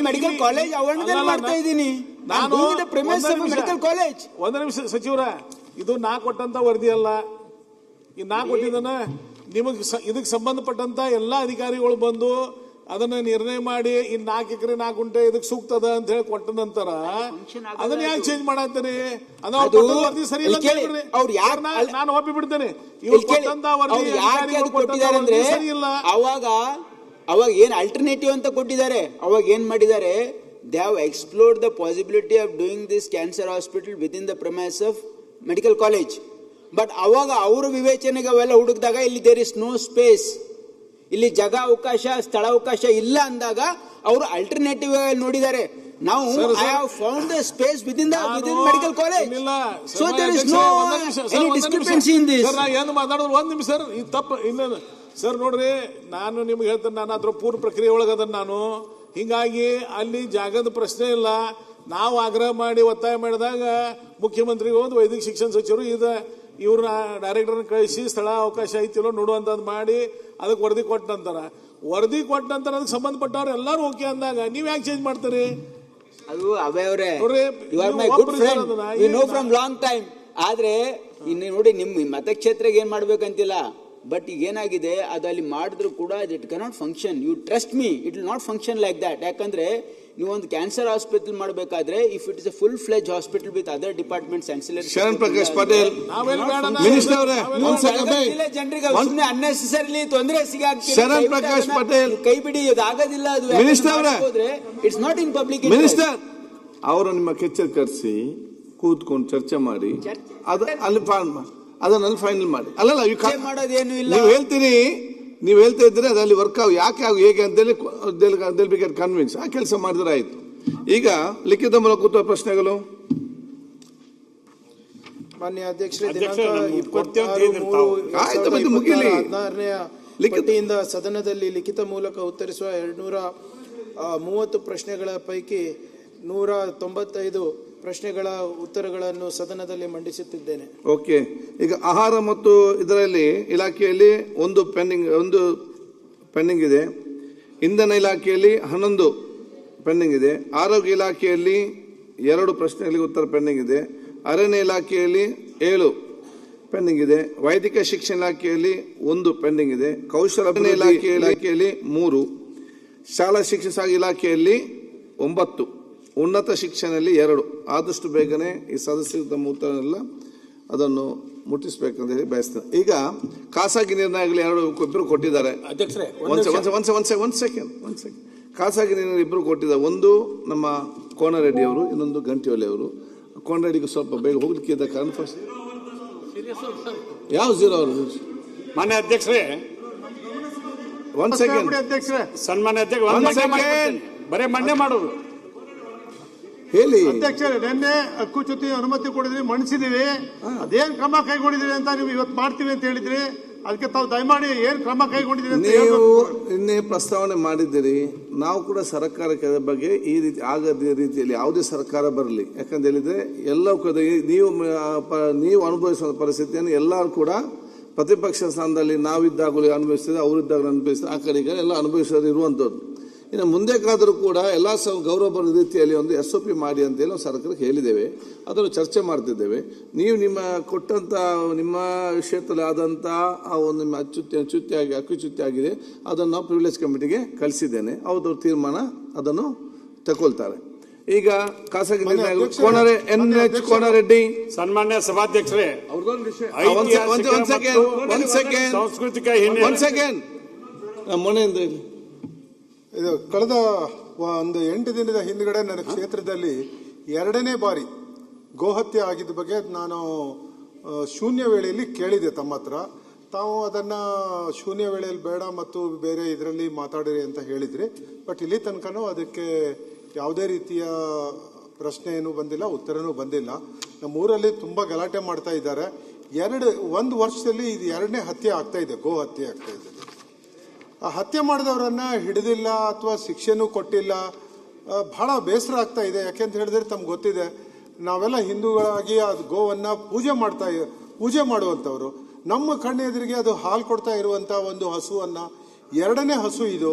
Medical college ಆವರಣದಲ್ಲಿ ಮಾಡ್ತಾ ಇದ್ದೀನಿ. ನಾನು ಮೆಡಿಕಲ್ ಕಾಲೇಜ್. ಒಂದು ನಿಮಿಷ ಸಚಿವರ, ಇದು ನಾ ಕೊಟ್ಟಂತ ವರದಿ ಅಲ್ಲ. ಈ ನಾ ಕೊಟ್ಟಿದ್ದನ ನಿಮಗೆ ಇದಕ್ಕೆ ಸಂಬಂಧಪಟ್ಟಂತ ಎಲ್ಲಾ ಅಧಿಕಾರಿಗಳು ಬಂದು ಅದನ್ನ ನಿರ್ಣಯ ಮಾಡಿ ಇನ್ 4 ಎಕರೆ 4 ಗುಂಟೆ ಇದಕ್ಕೆ ಸೂಕ್ತದ ಅಂತ ಹೇಳಿ ಕೊಟ್ಟ ನಂತರ ಅದನ್ನ ಯಾಕೆ ಚೇಂಜ್ ಮಾಡತ್ತೀರಿ? ವರದಿ ಸರಿ ಇಲ್ಲ ನಾನು ಒಪ್ಪಿ ಬಿಡ್ತೇನೆ. ಇವ್ರು ಕೊಟ್ಟಂತ ವರದಿ ಸರಿ ಇಲ್ಲ. ಅವಾಗ ಏನ್ ಅಲ್ಟರ್ನೇಟಿವ್ ಅಂತ ಕೊಟ್ಟಿದ್ದಾರೆ. ಅವಾಗ ಏನ್ ಮಾಡಿದ್ದಾರೆ? They have explored the possibility of doing this cancer hospital within the premise of medical college. But ಅವಾಗ ಅವರ ವಿವೇಚನೆಗೆ ಅವೆಲ್ಲ ಹುಡುಕಿದಾಗ ಇಲ್ಲಿ ದೇರ್ ಇಸ್ ನೋ ಸ್ಪೇಸ್, ಇಲ್ಲಿ ಜಾಗ ಅವಕಾಶ ಸ್ಥಳ ಅವಕಾಶ ಇಲ್ಲ ಅಂದಾಗ ಅವರು ಅಲ್ಟರ್ನೇಟಿವ್ ನೋಡಿದ್ದಾರೆ. ನಾವು I have found the space within medical college. So there is no any discrepancy in this. ಏನು ಮಾತಾಡೋದು ಒಂದ್ ನಿಮಿಷ ಸರ್, ಇದು ತಪ್ಪು. ಇನ್ನೇನು ಸರ್ ನೋಡ್ರಿ, ನಾನು ನಿಮ್ಗೆ ಹೇಳ್ತೇನೆ, ನಾನು ಅದ್ರ ಪೂರ್ವ ಪ್ರಕ್ರಿಯೆ ಒಳಗದ ನಾನು. ಹಿಂಗಾಗಿ ಅಲ್ಲಿ ಜಾಗದ ಪ್ರಶ್ನೆ ಇಲ್ಲ. ನಾವು ಆಗ್ರಹ ಮಾಡಿ ಒತ್ತಾಯ ಮಾಡಿದಾಗ ಮುಖ್ಯಮಂತ್ರಿಗೆ ಒಂದು ವೈದ್ಯಕೀಯ ಶಿಕ್ಷಣ ಸಚಿವರು ಇವ್ರನ್ನ ಡೈರೆಕ್ಟರ್ನ ಕಳಿಸಿ ಸ್ಥಳ ಅವಕಾಶ ಐತಿಲ್ಲೋ ನೋಡುವಂತದ್ದು ಮಾಡಿ ಅದಕ್ಕೆ ವರದಿ ಕೊಟ್ಟ ನಂತರ ಅದಕ್ಕೆ ಸಂಬಂಧಪಟ್ಟವ್ರು ಎಲ್ಲರೂ ಓಕೆ ಅಂದಾಗ ನೀವ್ ಯಾಕೆ ಚೇಂಜ್ ಮಾಡ್ತೀರಿ? ಅದು ಅವೇ ಅವರೇ ನೋ ಫ್ರಮ್ ಲಾಂಗ್ ಟೈಮ್. ಆದ್ರೆ ಇನ್ನು ನೋಡಿ, ನಿಮ್ಮ ಮತಕ್ಷೇತ್ರಕ್ಕೆ ಏನ್ ಮಾಡ್ಬೇಕಂತಿಲ್ಲ. ಬಟ್ ಈಗ ಏನಾಗಿದೆ, ಅದು ಅಲ್ಲಿ ಮಾಡಿದ್ರು ಕೂಡ it cannot function. You trust me, it will not function like that. ಯಾಕಂದ್ರೆ ನೀವು ಒಂದು ಕ್ಯಾನ್ಸರ್ ಹಾಸ್ಪಿಟಲ್ ಮಾಡಬೇಕಾದ್ರೆ if it is a full fledge hospital with other departments ancillary. Sharan Prakash Patil minister ಅವರೇ, ಜನರಿಗೆ ಅನ್ನೆಸೆಸರಿಲಿ ತೊಂದರೆ ಸಿಗಾಗ್ತಿದೆ. ಶರಣ್ ಪ್ರಕಾಶ್ ಪಾಟೀಲ್ ಕೈ ಬಿಡಿ, ಇದು ಆಗೋದಿಲ್ಲ. ಅದು ಮಿನಿಸ್ಟರ್ ಅವರೇ, it's not in public. Minister ಅವರು ನಿಮ್ಮ ಕೆಚ್ಚರ್ ಕರೆಸಿ ಕೂತ್ಕೊಂಡು ಚರ್ಚೆ ಮಾಡಿ ಅದನ್ನಲ್ಲಿ ಫೈನಲ್ ಮಾಡಿ. ಅಲ್ಲಲ್ಲ ಮಾಡೋದೇನು ಇಲ್ಲ. ನೀವು ಹೇಳ್ತಾ ಇದ್ರೆ ಅದು ಅಲ್ಲಿ ವರ್ಕ್ ಯಾಕೆ ಹೇಗೆ ಅಂತೇಳಿ ಕನ್ವಿನ್ಸ್ ಆ ಕೆಲಸ ಮಾಡಿದ್ರೆ ಆಯ್ತು. ಈಗ ಲಿಖಿತ ಮೂಲಕ ಉತ್ತರ ಪ್ರಶ್ನೆಗಳು. ಮಾನ್ಯ ಅಧ್ಯಕ್ಷರೇ, ಪಟ್ಟಿಯಿಂದ ಸದನದಲ್ಲಿ ಲಿಖಿತ ಮೂಲಕ ಉತ್ತರಿಸುವ 230 ಪ್ರಶ್ನೆಗಳ ಪೈಕಿ 195 ಪ್ರಶ್ನೆಗಳ ಉತ್ತರಗಳನ್ನು ಸದನದಲ್ಲಿ ಮಂಡಿಸುತ್ತಿದ್ದೇನೆ. ಓಕೆ. ಈಗ ಆಹಾರ ಮತ್ತು ಇದರಲ್ಲಿ ಇಲಾಖೆಯಲ್ಲಿ ಒಂದು ಪೆಂಡಿಂಗ್ ಇದೆ. ಇಂಧನ ಇಲಾಖೆಯಲ್ಲಿ 11 ಪೆಂಡಿಂಗ್ ಇದೆ. ಆರೋಗ್ಯ ಇಲಾಖೆಯಲ್ಲಿ 2 ಪ್ರಶ್ನೆಗಳಿಗೆ ಉತ್ತರ ಪೆಂಡಿಂಗ್ ಇದೆ. ಅರಣ್ಯ ಇಲಾಖೆಯಲ್ಲಿ 7 ಪೆಂಡಿಂಗ್ ಇದೆ. ವೈದ್ಯಕೀಯ ಶಿಕ್ಷಣ ಇಲಾಖೆಯಲ್ಲಿ 1 ಪೆಂಡಿಂಗ್ ಇದೆ. ಕೌಶಲ್ಯ ಇಲಾಖೆಯಲ್ಲಿ 3, ಶಾಲಾ ಶಿಕ್ಷಣ ಇಲಾಖೆಯಲ್ಲಿ 9, ಉನ್ನತ ಶಿಕ್ಷಣದಲ್ಲಿ 2. ಆದಷ್ಟು ಬೇಗನೆ ಈ ಸದಸ್ಯರು ತಮ್ಮ ಉತ್ತರನೆಲ್ಲ ಅದನ್ನು ಮುಟ್ಟಿಸಬೇಕಂತ ಹೇಳಿ ಬಯಸ್ತೇನೆ. ಈಗ ಖಾಸಗಿ ನಿರ್ಣಯಗಳು 2 ಕೊಟ್ಟಿದ್ದಾರೆ ಅಧ್ಯಕ್ಷರೇ. ಒಂದ್ ಸೆಕೆಂಡ್. ಖಾಸಗಿ ನಿರ್ಣಯ 2 ಕೊಟ್ಟಿದ್ದಾರೆ. ಒಂದು ನಮ್ಮ ಕೋನರೆಡ್ಡಿ ಅವರು, ಇನ್ನೊಂದು ಗಂಟಿಹೊಳೆ ಅವರು. ಕೋನರೆಡ್ಡಿಗೆ ಸ್ವಲ್ಪ ಬೇಗ ಹೋಗ್ಲಿಕ್ಕೆ ಇದ್ದ ಕಾರಣ ಫಸ್ಟ್ ಯಾವ 0 ಅವರು. ಮಾನ್ಯ ಅಧ್ಯಕ್ಷರೇ, ಒಂದ್ ಸೆಕೆಂಡ್ ಸನ್ಮಾನ್ಯ ಅಧ್ಯಕ್ಷ, ಬರೇ ಮಂಡ್ಯ ಮಾಡೋದು ಹೇಳಿ. ಅಧ್ಯಕ್ಷರೇ, ನಿನ್ನೆ ಹಕ್ಕುಚ್ಯುತಿ ಅನುಮತಿ ಕೊಡಿದ್ರಿ, ಮಣಿಸಿದೀವಿ. ಅದೇನ್ ಕ್ರಮ ಕೈಗೊಂಡಿದ್ರಿ ಅಂತ ನೀವು ಇವತ್ತು ಮಾಡ್ತೀವಿ ಅಂತ ಹೇಳಿದ್ರಿ. ಅದಕ್ಕೆ ತಾವು ದಯಮಾಡಿ ಏನ್ ಕ್ರಮ ಕೈಗೊಂಡಿದ್ರಿ ಅಂತ ನೀವು ನಿನ್ನೆ ಪ್ರಸ್ತಾವನೆ ಮಾಡಿದ್ದೀರಿ. ನಾವು ಕೂಡ ಸರ್ಕಾರಕ್ಕೆ ಅದರ ಬಗ್ಗೆ ಈ ರೀತಿ ಆಗದ ರೀತಿಯಲ್ಲಿ ಯಾವುದೇ ಸರ್ಕಾರ ಬರಲಿ. ಯಾಕಂತ ಹೇಳಿದ್ರೆ ಎಲ್ಲವೂ ಕೂಡ ನೀವು ಅನುಭವಿಸುವ ಪರಿಸ್ಥಿತಿಯನ್ನು ಎಲ್ಲರೂ ಕೂಡ ಪ್ರತಿಪಕ್ಷ ಸ್ಥಾನದಲ್ಲಿ ನಾವಿದ್ದಾಗಲೂ ಅನುಭವಿಸ್ತದೆ, ಅವರಿದ್ದಾಗಲೂ ಅನುಭವಿಸ್ತದೆ, ಆ ಕಡೆಗೆ ಎಲ್ಲ ಅನುಭವಿಸೋದು ಇರುವಂಥದ್ದು. ಇನ್ನು ಮುಂದೆಕಾದರೂ ಕೂಡ ಎಲ್ಲ ಗೌರವ ಬರೋ ರೀತಿಯಲ್ಲಿ ಒಂದು SOP ಮಾಡಿ ಅಂತೇಳಿ ನಾವು ಸರ್ಕಾರಕ್ಕೆ ಹೇಳಿದ್ದೇವೆ. ಅದನ್ನು ಚರ್ಚೆ ಮಾಡ್ತಿದ್ದೇವೆ. ನೀವು ನಿಮ್ಮ ಕೊಟ್ಟಂತ ನಿಮ್ಮ ಕ್ಷೇತ್ರದಲ್ಲಿ ಆದಂಥ ಆ ಒಂದು ನಿಮ್ಮ ಅಚ್ಚುಚ್ಯುತಿ ಆಗಿದೆ, ಅದನ್ನು ನಾವು ಪ್ರಿವಿಲೇಜ್ ಕಮಿಟಿಗೆ ಕಳಿಸಿದ್ದೇನೆ. ಅವ್ರದ್ದು ತೀರ್ಮಾನ ಅದನ್ನು ತಗೊಳ್ತಾರೆ. ಈಗ ಖಾಸಗಿ NH ಕೋನರೆಡ್ಡಿ. ಸನ್ಮಾನ್ಯ ಸಭಾಧ್ಯಕ್ಷರೇ, ಸಾಂಸ್ಕೃತಿಕ ಮೊನ್ನೆಯಿಂದ ಇದು ಕಳೆದ ಒಂದು 8 ದಿನದ ಹಿಂದ್ಗಡೆ ನನ್ನ ಕ್ಷೇತ್ರದಲ್ಲಿ 2ನೇ ಬಾರಿ ಗೋಹತ್ಯೆ ಆಗಿದ್ದ ಬಗ್ಗೆ ನಾನು ಶೂನ್ಯ ವೇಳೆಯಲ್ಲಿ ಕೇಳಿದೆ ತಮ್ಮ ಹತ್ರ. ತಾವು ಅದನ್ನ ಶೂನ್ಯ ವೇಳೆಯಲ್ಲಿ ಬೇಡ ಮತ್ತು ಬೇರೆ ಇದರಲ್ಲಿ ಮಾತಾಡಿರಿ ಅಂತ ಹೇಳಿದ್ರಿ. ಬಟ್ ಇಲ್ಲಿ ತನಕನೂ ಅದಕ್ಕೆ ಯಾವುದೇ ರೀತಿಯ ಪ್ರಶ್ನೆ ಏನೂ ಬಂದಿಲ್ಲ, ಉತ್ತರನೂ ಬಂದಿಲ್ಲ. ನಮ್ಮೂರಲ್ಲಿ ತುಂಬಾ ಗಲಾಟೆ ಮಾಡ್ತಾ ಇದ್ದಾರೆ. 1 ವರ್ಷದಲ್ಲಿ ಇದು 2ನೇ ಹತ್ಯೆ ಆಗ್ತಾ ಇದೆ, ಗೋ ಹತ್ಯೆ ಆಗ್ತಾ ಇದೆ. ಆ ಹತ್ಯೆ ಮಾಡಿದವರನ್ನ ಹಿಡಿದಿಲ್ಲ ಅಥವಾ ಶಿಕ್ಷೆನೂ ಕೊಟ್ಟಿಲ್ಲ. ಬಹಳ ಬೇಸರ ಆಗ್ತಾ ಇದೆ. ಯಾಕೆಂತ ಹೇಳಿದ್ರೆ ತಮ್ಗೆ ಗೊತ್ತಿದೆ, ನಾವೆಲ್ಲ ಹಿಂದೂಗಳಾಗಿ ಅದು ಗೋವನ್ನ ಪೂಜೆ ಮಾಡುವಂಥವ್ರು. ನಮ್ಮ ಕಣ್ಣೆದುರಿಗೆ ಅದು ಹಾಲು ಕೊಡ್ತಾ ಇರುವಂತ ಒಂದು ಹಸುವನ್ನ, 2ನೇ ಹಸು ಇದು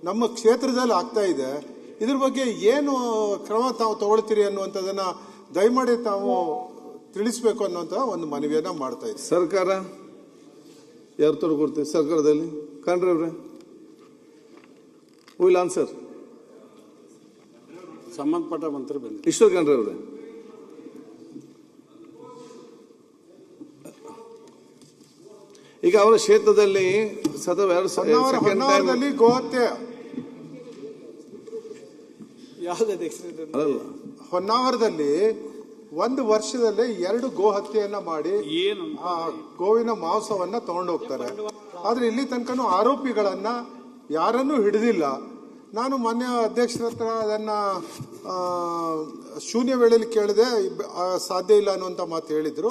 ನಮ್ಮ ಕ್ಷೇತ್ರದಲ್ಲಿ ಆಗ್ತಾ ಇದೆ. ಇದ್ರ ಬಗ್ಗೆ ಏನು ಕ್ರಮ ತಾವು ತಗೊಳ್ತೀರಿ ಅನ್ನುವಂಥದ್ದನ್ನ ದಯಮಾಡಿ ತಾವು ತಿಳಿಸ್ಬೇಕು ಅನ್ನುವಂಥ ಒಂದು ಮನವಿಯನ್ನ ಮಾಡ್ತಾ ಇದ್ದೀವಿ. ಸರ್ಕಾರ ಯಾರು ತೊಡಕೊಡ್ತೀವಿ ಸರ್ಕಾರದಲ್ಲಿ ಖಂಡ್ರೆ ಅವ್ರೆ ವಿಲ್ ಆನ್ಸರ್ ಸಂಬಂಧಪಟ್ಟ ಮಂತ್ರಿ ಬಂದು ಈಶ್ವರ್ ಖಂಡ್ರೆ ಅವ್ರೆ. ಈಗ ಅವರ ಕ್ಷೇತ್ರದಲ್ಲಿ ಹೊನ್ನಾವರದಲ್ಲಿ ಗೋಹತ್ಯೆ ಅಲ್ಲ ಹೊನ್ನಾವರದಲ್ಲಿ ಒಂದು ವರ್ಷದಲ್ಲಿ 2 ಗೋಹತ್ಯೆಯನ್ನ ಮಾಡಿ ಆ ಗೋವಿನ ಮಾಂಸವನ್ನ ತಗೊಂಡೋಗ್ತಾರೆ. ಆದ್ರೆ ಇಲ್ಲಿ ತನಕನೂ ಆರೋಪಿಗಳನ್ನ ಯಾರನ್ನೂ ಹಿಡಿದಿಲ್ಲ. ನಾನು ಮಾನ್ಯ ಅಧ್ಯಕ್ಷರ ಹತ್ರ ಅದನ್ನ ಶೂನ್ಯ ವೇಳೆಯಲ್ಲಿ ಕೇಳಿದೆ, ಸಾಧ್ಯ ಇಲ್ಲ ಅನ್ನುವಂಥ ಮಾತು ಹೇಳಿದ್ರು.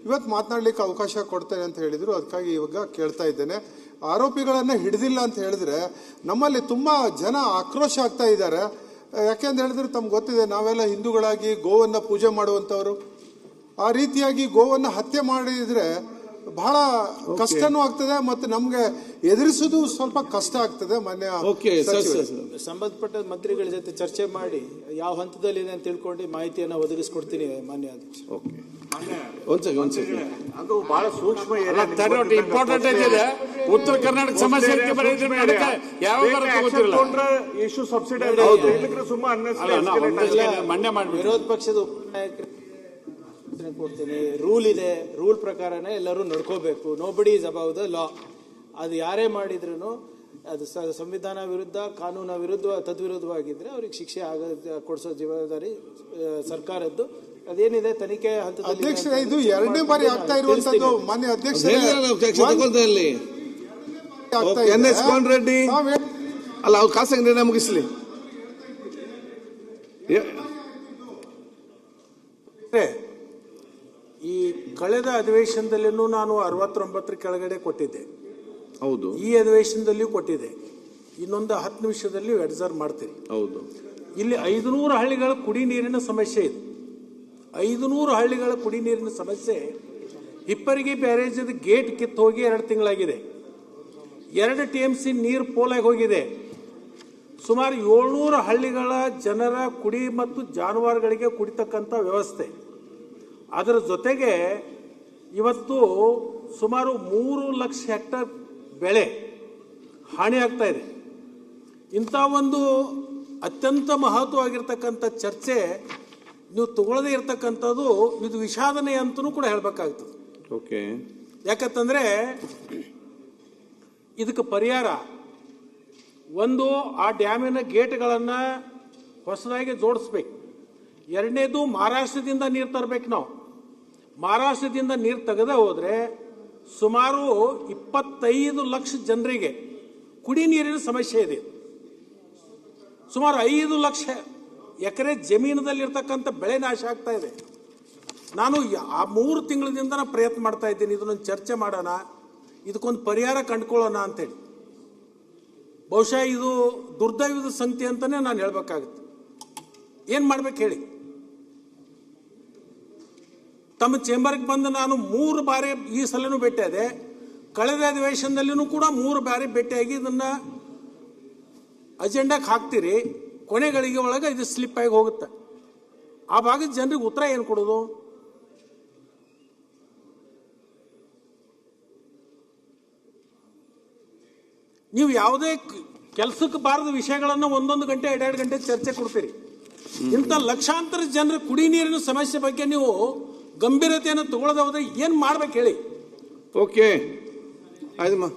ಇವತ್ತು ಮಾತನಾಡ್ಲಿಕ್ಕೆ ಅವಕಾಶ ಕೊಡ್ತೇನೆ ಅಂತ ಹೇಳಿದ್ರು, ಅದಕ್ಕಾಗಿ ಇವಾಗ ಕೇಳ್ತಾ ಇದ್ದೇನೆ. ಆರೋಪಿಗಳನ್ನ ಹಿಡಿದಿಲ್ಲ ಅಂತ ಹೇಳಿದ್ರೆ ನಮ್ಮಲ್ಲಿ ತುಂಬಾ ಜನ ಆಕ್ರೋಶ ಆಗ್ತಾ ಇದ್ದಾರೆ. ಯಾಕೆಂತ ಹೇಳಿದ್ರೆ ತಮ್ಗೆ ಗೊತ್ತಿದೆ, ನಾವೆಲ್ಲ ಹಿಂದೂಗಳಾಗಿ ಗೋವನ್ನ ಪೂಜೆ ಮಾಡುವಂತವ್ರು. ಆ ರೀತಿಯಾಗಿ ಗೋವನ್ನ ಹತ್ಯೆ ಮಾಡಿದ್ರೆ ಬಹಳ ಕಷ್ಟನೂ ಆಗ್ತದೆ, ಮತ್ತೆ ನಮ್ಗೆ ಎದುರಿಸೋದು ಸ್ವಲ್ಪ ಕಷ್ಟ ಆಗ್ತದೆ. ಮಾನ್ಯ ಸಂಬಂಧಪಟ್ಟ ಮಂತ್ರಿಗಳ ಜೊತೆ ಚರ್ಚೆ ಮಾಡಿ ಯಾವ ಹಂತದಲ್ಲಿದೆ ಅಂತ ತಿಳ್ಕೊಂಡು ಮಾಹಿತಿಯನ್ನ ಒದಗಿಸ್ಕೊಡ್ತೀನಿ ಮಾನ್ಯ ಅಧ್ಯಕ್ಷ. ಅದು ಬಹಳ ಸೂಕ್ಷ್ಮ ಇಂಪಾರ್ಟೆಂಟ್ ಇದೆ. ಉತ್ತರ ಕರ್ನಾಟಕ ಸಮಸ್ಯೆ ಇಶ್ಯೂ ಸಬ್ಸಿಡಿ ವಿರೋಧ ಪಕ್ಷದ ಉಪನಾಯಕರು ಕೊಡ್ತೀನಿ. ರೂಲ್ ಇದೆ, ರೂಲ್ ಪ್ರಕಾರನೇ ಎಲ್ಲರೂ ನಡ್ಕೋಬೇಕು. Nobody is above the law. ಅದು ಯಾರೇ ಮಾಡಿದ್ರು ಅದು ಸಂವಿಧಾನ ವಿರುದ್ಧ, ಕಾನೂನ ವಿರುದ್ಧ, ತದ್ವಿರುದ್ಧವಾಗಿದ್ರೆ ಅವ್ರಿಗೆ ಶಿಕ್ಷೆ ಕೊಡಿಸೋ ಜವಾಬ್ದಾರಿ ಸರ್ಕಾರದ್ದು. ಅದೇನಿದೆ ತನಿಖೆ ಹಂತದಲ್ಲಿ. ಅಧ್ಯಕ್ಷರೇ, ಇದು 2ನೇ ಬಾರಿ ಆಗ್ತಾ ಇರುವಂತದ್ದು. ಮಾನ್ಯ ಅಧ್ಯಕ್ಷರೇ, ರೆಡ್ಡಿ ಅಲ್ಲ, ಅವ್ರು ಖಾಸಗಿ ನಿರ್ಣಯ ಮುಗಿಸ್ಲಿ. ಈ ಕಳೆದ ಅಧಿವೇಶನದಲ್ಲಿನೂ ನಾನು 69 ಕೆಳಗಡೆ ಕೊಟ್ಟಿದ್ದೆ. ಹೌದು, ಈ ಅಧಿವೇಶನದಲ್ಲಿಯೂ ಕೊಟ್ಟಿದ್ದೆ. ಇನ್ನೊಂದು 10 ನಿಮಿಷದಲ್ಲಿ ಅಬ್ಸರ್ವ್ ಮಾಡ್ತೀರಿ. ಹೌದು, ಇಲ್ಲಿ 500 ಹಳ್ಳಿಗಳ ಕುಡಿ ನೀರಿನ ಸಮಸ್ಯೆ ಇದೆ. 500 ಹಳ್ಳಿಗಳ ಕುಡಿ ನೀರಿನ ಸಮಸ್ಯೆ. ಹಿಪ್ಪರಿಗೆ ಬ್ಯಾರೇಜದ ಗೇಟ್ ಕಿತ್ತು ಹೋಗಿ 2 ತಿಂಗಳಾಗಿದೆ. 2 TMC ನೀರು ಪೋಲಾಗಿ ಹೋಗಿದೆ. ಸುಮಾರು 700 ಹಳ್ಳಿಗಳ ಜನರ ಕುಡಿ ಮತ್ತು ಜಾನುವಾರುಗಳಿಗೆ ಕುಡಿತಕ್ಕಂಥ ವ್ಯವಸ್ಥೆ. ಅದರ ಜೊತೆಗೆ ಇವತ್ತು ಸುಮಾರು 3 ಲಕ್ಷ ಹೆಕ್ಟರ್ ಬೆಳೆ ಹಾನಿ ಆಗ್ತಾ ಇದೆ. ಇಂಥ ಒಂದು ಅತ್ಯಂತ ಮಹತ್ವವಾಗಿರ್ತಕ್ಕಂಥ ಚರ್ಚೆ ನೀವು ತಗೊಳ್ಳದೇ ಇರತಕ್ಕಂಥದ್ದು ಇದು ವಿಷಾದನೆ ಅಂತಲೂ ಕೂಡ ಹೇಳಬೇಕಾಗ್ತದೆ. ಓಕೆ, ಯಾಕಂತಂದ್ರೆ ಇದಕ್ಕೆ ಪರಿಹಾರ ಒಂದು, ಆ ಡ್ಯಾಮಿನ ಗೇಟ್ಗಳನ್ನು ಹೊಸದಾಗಿ ಜೋಡಿಸ್ಬೇಕು. 2ನೇದು, ಮಹಾರಾಷ್ಟ್ರದಿಂದ ನೀರು ತರಬೇಕು. ನಾವು ಮಹಾರಾಷ್ಟ್ರದಿಂದ ನೀರು ತೆಗೆದೇ ಹೋದರೆ ಸುಮಾರು 25 ಲಕ್ಷ ಜನರಿಗೆ ಕುಡಿ ನೀರಿನ ಸಮಸ್ಯೆ ಇದೆ. ಸುಮಾರು 5 ಲಕ್ಷ ಎಕರೆ ಜಮೀನದಲ್ಲಿರ್ತಕ್ಕಂಥ ಬೆಳೆ ನಾಶ ಆಗ್ತಾ ಇದೆ. ನಾನು ಆ 3 ತಿಂಗಳಿಂದ ನಾನು ಪ್ರಯತ್ನ ಮಾಡ್ತಾ ಇದ್ದೀನಿ, ಇದನ್ನೊಂದು ಚರ್ಚೆ ಮಾಡೋಣ, ಇದಕ್ಕೊಂದು ಪರಿಹಾರ ಕಂಡುಕೊಳ್ಳೋಣ ಅಂತೇಳಿ. ಬಹುಶಃ ಇದು ದುರ್ದೈವದ ಸಂಗತಿ ಅಂತಲೇ ನಾನು ಹೇಳಬೇಕಾಗುತ್ತೆ. ಏನು ಮಾಡ್ಬೇಕು ಹೇಳಿ? ತಮ್ಮ ಚೇಂಬರ್ಗೆ ಬಂದು ನಾನು 3 ಬಾರಿ ಈ ಸಲನೂ ಭೇಟಿಯಾದೆ. ಕಳೆದ ಅಧಿವೇಶನದಲ್ಲಿನೂ ಕೂಡ 3 ಬಾರಿ ಭೇಟಿಯಾಗಿ ಇದನ್ನು ಅಜೆಂಡಾಕ್ಕೆ ಹಾಕ್ತೀರಿ. ಕೊನೆಗಳಿಗೆ ಒಳಗೆ ಇದು ಸ್ಲಿಪ್ ಆಗಿ ಹೋಗುತ್ತೆ. ಆ ಭಾಗದ ಜನರಿಗೆ ಉತ್ತರ ಏನು ಕೊಡೋದು? ನೀವು ಯಾವುದೇ ಕೆಲಸಕ್ಕೆ ಬಾರದ ವಿಷಯಗಳನ್ನು 1 ಗಂಟೆ 2 ಗಂಟೆ ಚರ್ಚೆ ಕೊಡ್ತೀರಿ. ಇಂಥ ಲಕ್ಷಾಂತರ ಜನರ ಕುಡಿ ನೀರಿನ ಸಮಸ್ಯೆ ಬಗ್ಗೆ ನೀವು ಗಂಭೀರತೆಯನ್ನು ತಗೊಳ್ಳದೆ ಹೋದ್ರೆ ಏನು ಮಾಡ್ಬೇಕು ಹೇಳಿ? ಓಕೆ, ಆಯ್ತಮ್ಮ.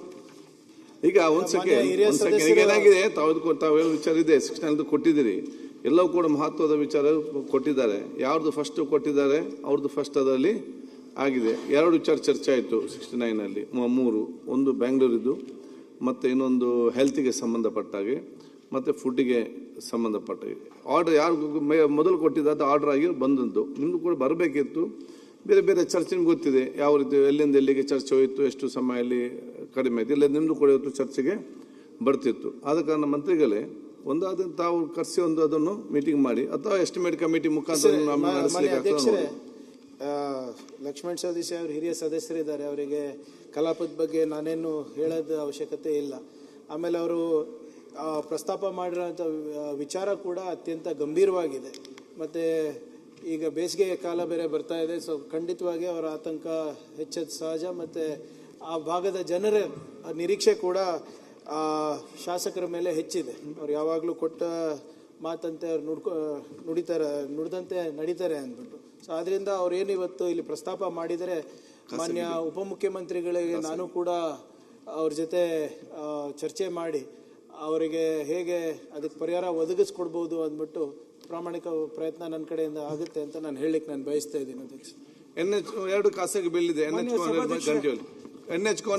ಈಗ ಒಂದ್ ಸೆಕೆಂಡ್ ಈಗ ಏನಾಗಿದೆ, ತಾವೇನು ವಿಚಾರ ಇದೆ 69 ಕೊಟ್ಟಿದ್ದೀರಿ. ಎಲ್ಲವೂ ಕೂಡ ಮಹತ್ವದ ವಿಚಾರ ಕೊಟ್ಟಿದ್ದಾರೆ. ಯಾರ್ದು ಫಸ್ಟ್ ಕೊಟ್ಟಿದ್ದಾರೆ ಅವ್ರದ್ದು ಫಸ್ಟ್ ಅದರಲ್ಲಿ ಆಗಿದೆ. 2 ವಿಚಾರ ಚರ್ಚೆ ಆಯಿತು 69ನಲ್ಲಿ. 3, ಒಂದು ಬ್ಯಾಂಗ್ಳೂರಿದ್ದು, ಮತ್ತು ಇನ್ನೊಂದು ಹೆಲ್ತಿಗೆ ಸಂಬಂಧಪಟ್ಟಾಗೆ, ಮತ್ತು ಫುಡ್ಡಿಗೆ ಸಂಬಂಧಪಟ್ಟಾಗೆ. ಆರ್ಡರ್ ಯಾರು ಮೊದಲು ಕೊಟ್ಟಿದ್ದು ಆರ್ಡರ್ ಆಗಿ ಬಂದದ್ದು. ನಿಮ್ಮದು ಕೂಡ ಬರಬೇಕಿತ್ತು. ಬೇರೆ ಬೇರೆ ಚರ್ಚೆ ನಿಮ್ಗೆ ಗೊತ್ತಿದೆ, ಯಾವ ರೀತಿ ಎಲ್ಲಿಂದ ಎಲ್ಲಿಗೆ ಚರ್ಚೆ ಹೋಯಿತು, ಎಷ್ಟು ಸಮಯದಲ್ಲಿ ಕಡಿಮೆ ಆಯಿತು, ಇಲ್ಲ ನಿಮ್ಮದು ಕೂಡ ಇವತ್ತು ಚರ್ಚೆಗೆ ಬರ್ತಿತ್ತು. ಆದ ಕಾರಣ ಮಂತ್ರಿಗಳೇ, ಒಂದಾದ ತಾವು ಕರೆಸಿ ಅದನ್ನು ಮೀಟಿಂಗ್ ಮಾಡಿ, ಅಥವಾ ಎಸ್ಟಿಮೇಟ್ ಕಮಿಟಿ ಮುಖಾಂತರ ಲಕ್ಷ್ಮಣ್ ಸವದಿ ಅವರು ಹಿರಿಯ ಸದಸ್ಯರಿದ್ದಾರೆ, ಅವರಿಗೆ ಕಲಾಪದ ಬಗ್ಗೆ ನಾನೇನು ಹೇಳೋದ ಅವಶ್ಯಕತೆ ಇಲ್ಲ. ಆಮೇಲೆ ಅವರು ಪ್ರಸ್ತಾಪ ಮಾಡಿರೋಂಥ ವಿಚಾರ ಕೂಡ ಅತ್ಯಂತ ಗಂಭೀರವಾಗಿದೆ. ಮತ್ತು ಈಗ ಬೇಸಿಗೆ ಕಾಲ ಬೇರೆ ಬರ್ತಾ ಇದೆ. ಸೊ ಖಂಡಿತವಾಗಿ ಅವರ ಆತಂಕ ಹೆಚ್ಚೋದು ಸಹಜ. ಮತ್ತು ಆ ಭಾಗದ ಜನರ ನಿರೀಕ್ಷೆ ಕೂಡ ಶಾಸಕರ ಮೇಲೆ ಹೆಚ್ಚಿದೆ. ಅವ್ರು ಯಾವಾಗಲೂ ಕೊಟ್ಟ ಮಾತಂತೆ ಅವ್ರು ನುಡಿದಂತೆ ನಡೀತಾರೆ ಅಂದ್ಬಿಟ್ಟು. ಸೊ ಆದ್ದರಿಂದ ಅವ್ರೇನು ಇವತ್ತು ಇಲ್ಲಿ ಪ್ರಸ್ತಾಪ ಮಾಡಿದರೆ, ಮಾನ್ಯ ಉಪಮುಖ್ಯಮಂತ್ರಿಗಳಿಗೆ ನಾನು ಕೂಡ ಅವ್ರ ಜೊತೆ ಚರ್ಚೆ ಮಾಡಿ ಅವರಿಗೆ ಹೇಗೆ ಅದಕ್ಕೆ ಪರಿಹಾರ ಒದಗಿಸ್ಕೊಡ್ಬೋದು ಅಂದ್ಬಿಟ್ಟು ಪ್ರಾಮಾಣಿಕ ಪ್ರಯತ್ನ ನನ್ನ ಕಡೆಯಿಂದ ಆಗುತ್ತೆ ಅಂತ ನಾನು ಹೇಳಲಿಕ್ಕೆ ನಾನು ಬಯಸ್ತಾ ಇದ್ದೀನಿ ಅಧ್ಯಕ್ಷ. NH 2 ಖಾಸಗಿ ಬಿಲ್ ಇದೆ. NH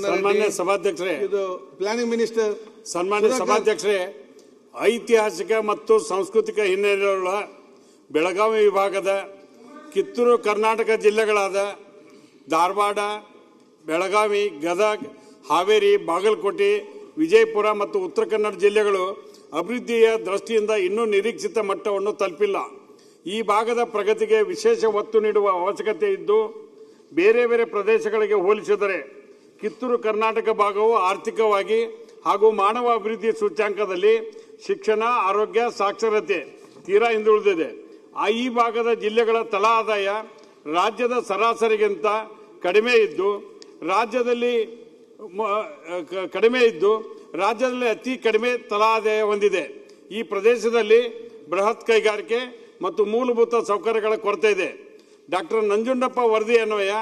ಸನ್ಮಾನ್ಯ ಸಭಾಧ್ಯಕ್ಷರೇ, ಇದು ಪ್ಲಾನಿಂಗ್ ಮಿನಿಸ್ಟರ್. ಸನ್ಮಾನ್ಯ ಸಭಾಧ್ಯಕ್ಷರೇ, ಐತಿಹಾಸಿಕ ಮತ್ತು ಸಾಂಸ್ಕೃತಿಕ ಹಿನ್ನೆಲೆಯುಳ್ಳ ಬೆಳಗಾವಿ ವಿಭಾಗದ ಕಿತ್ತೂರು ಕರ್ನಾಟಕ ಜಿಲ್ಲೆಗಳಾದ ಧಾರವಾಡ, ಬೆಳಗಾವಿ, ಗದಗ್, ಹಾವೇರಿ, ಬಾಗಲಕೋಟೆ, ವಿಜಯಪುರ ಮತ್ತು ಉತ್ತರ ಕನ್ನಡ ಜಿಲ್ಲೆಗಳು ಅಭಿವೃದ್ಧಿಯ ದೃಷ್ಟಿಯಿಂದ ಇನ್ನೂ ನಿರೀಕ್ಷಿತ ಮಟ್ಟವನ್ನು ತಲುಪಿಲ್ಲ. ಈ ಭಾಗದ ಪ್ರಗತಿಗೆ ವಿಶೇಷ ಒತ್ತು ನೀಡುವ ಅವಶ್ಯಕತೆ ಇದ್ದು, ಬೇರೆ ಬೇರೆ ಪ್ರದೇಶಗಳಿಗೆ ಹೋಲಿಸಿದರೆ ಕಿತ್ತೂರು ಕರ್ನಾಟಕ ಭಾಗವು ಆರ್ಥಿಕವಾಗಿ ಹಾಗೂ ಮಾನವ ಅಭಿವೃದ್ಧಿ ಸೂಚ್ಯಂಕದಲ್ಲಿ ಶಿಕ್ಷಣ, ಆರೋಗ್ಯ, ಸಾಕ್ಷರತೆ ತೀರಾ ಹಿಂದುಳಿದಿದೆ. ಈ ಭಾಗದ ಜಿಲ್ಲೆಗಳ ತಲಾ ಆದಾಯ ರಾಜ್ಯದ ಸರಾಸರಿಗಿಂತ ಕಡಿಮೆ ಇದ್ದು ರಾಜ್ಯದಲ್ಲಿ ಅತಿ ಕಡಿಮೆ ತಲಾ ಆದಾಯ ಹೊಂದಿದೆ. ಈ ಪ್ರದೇಶದಲ್ಲಿ ಬೃಹತ್ ಕೈಗಾರಿಕೆ ಮತ್ತು ಮೂಲಭೂತ ಸೌಕರ್ಯಗಳ ಕೊರತೆ ಇದೆ. ಡಾಕ್ಟರ್ ನಂಜುಂಡಪ್ಪ ವರದಿ ಅನ್ವಯ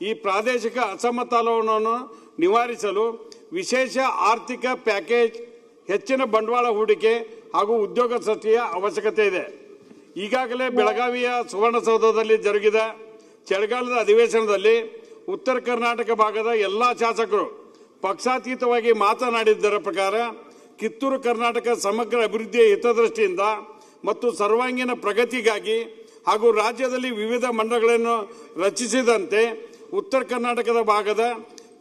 ಈ ಪ್ರಾದೇಶಿಕ ಅಸಮತೋಲನವನ್ನು ನಿವಾರಿಸಲು ವಿಶೇಷ ಆರ್ಥಿಕ ಪ್ಯಾಕೇಜ್, ಹೆಚ್ಚಿನ ಬಂಡವಾಳ ಹೂಡಿಕೆ ಹಾಗೂ ಉದ್ಯೋಗ ಸೃಷ್ಟಿಯ ಅವಶ್ಯಕತೆ ಇದೆ. ಈಗಾಗಲೇ ಬೆಳಗಾವಿಯ ಸುವರ್ಣಸೌಧದಲ್ಲಿ ಜರುಗಿದ ಚಳಿಗಾಲದ ಅಧಿವೇಶನದಲ್ಲಿ ಉತ್ತರ ಕರ್ನಾಟಕ ಭಾಗದ ಎಲ್ಲ ಶಾಸಕರು ಪಕ್ಷಾತೀತವಾಗಿ ಮಾತನಾಡಿದ್ದರ ಪ್ರಕಾರ ಕಿತ್ತೂರು ಕರ್ನಾಟಕ ಸಮಗ್ರ ಅಭಿವೃದ್ಧಿಯ ಹಿತದೃಷ್ಟಿಯಿಂದ ಮತ್ತು ಸರ್ವಾಂಗೀಣ ಪ್ರಗತಿಗಾಗಿ ಹಾಗೂ ರಾಜ್ಯದಲ್ಲಿ ವಿವಿಧ ಮಂಡಳಗಳನ್ನು ರಚಿಸಿದಂತೆ ಉತ್ತರ ಕರ್ನಾಟಕದ ಭಾಗದ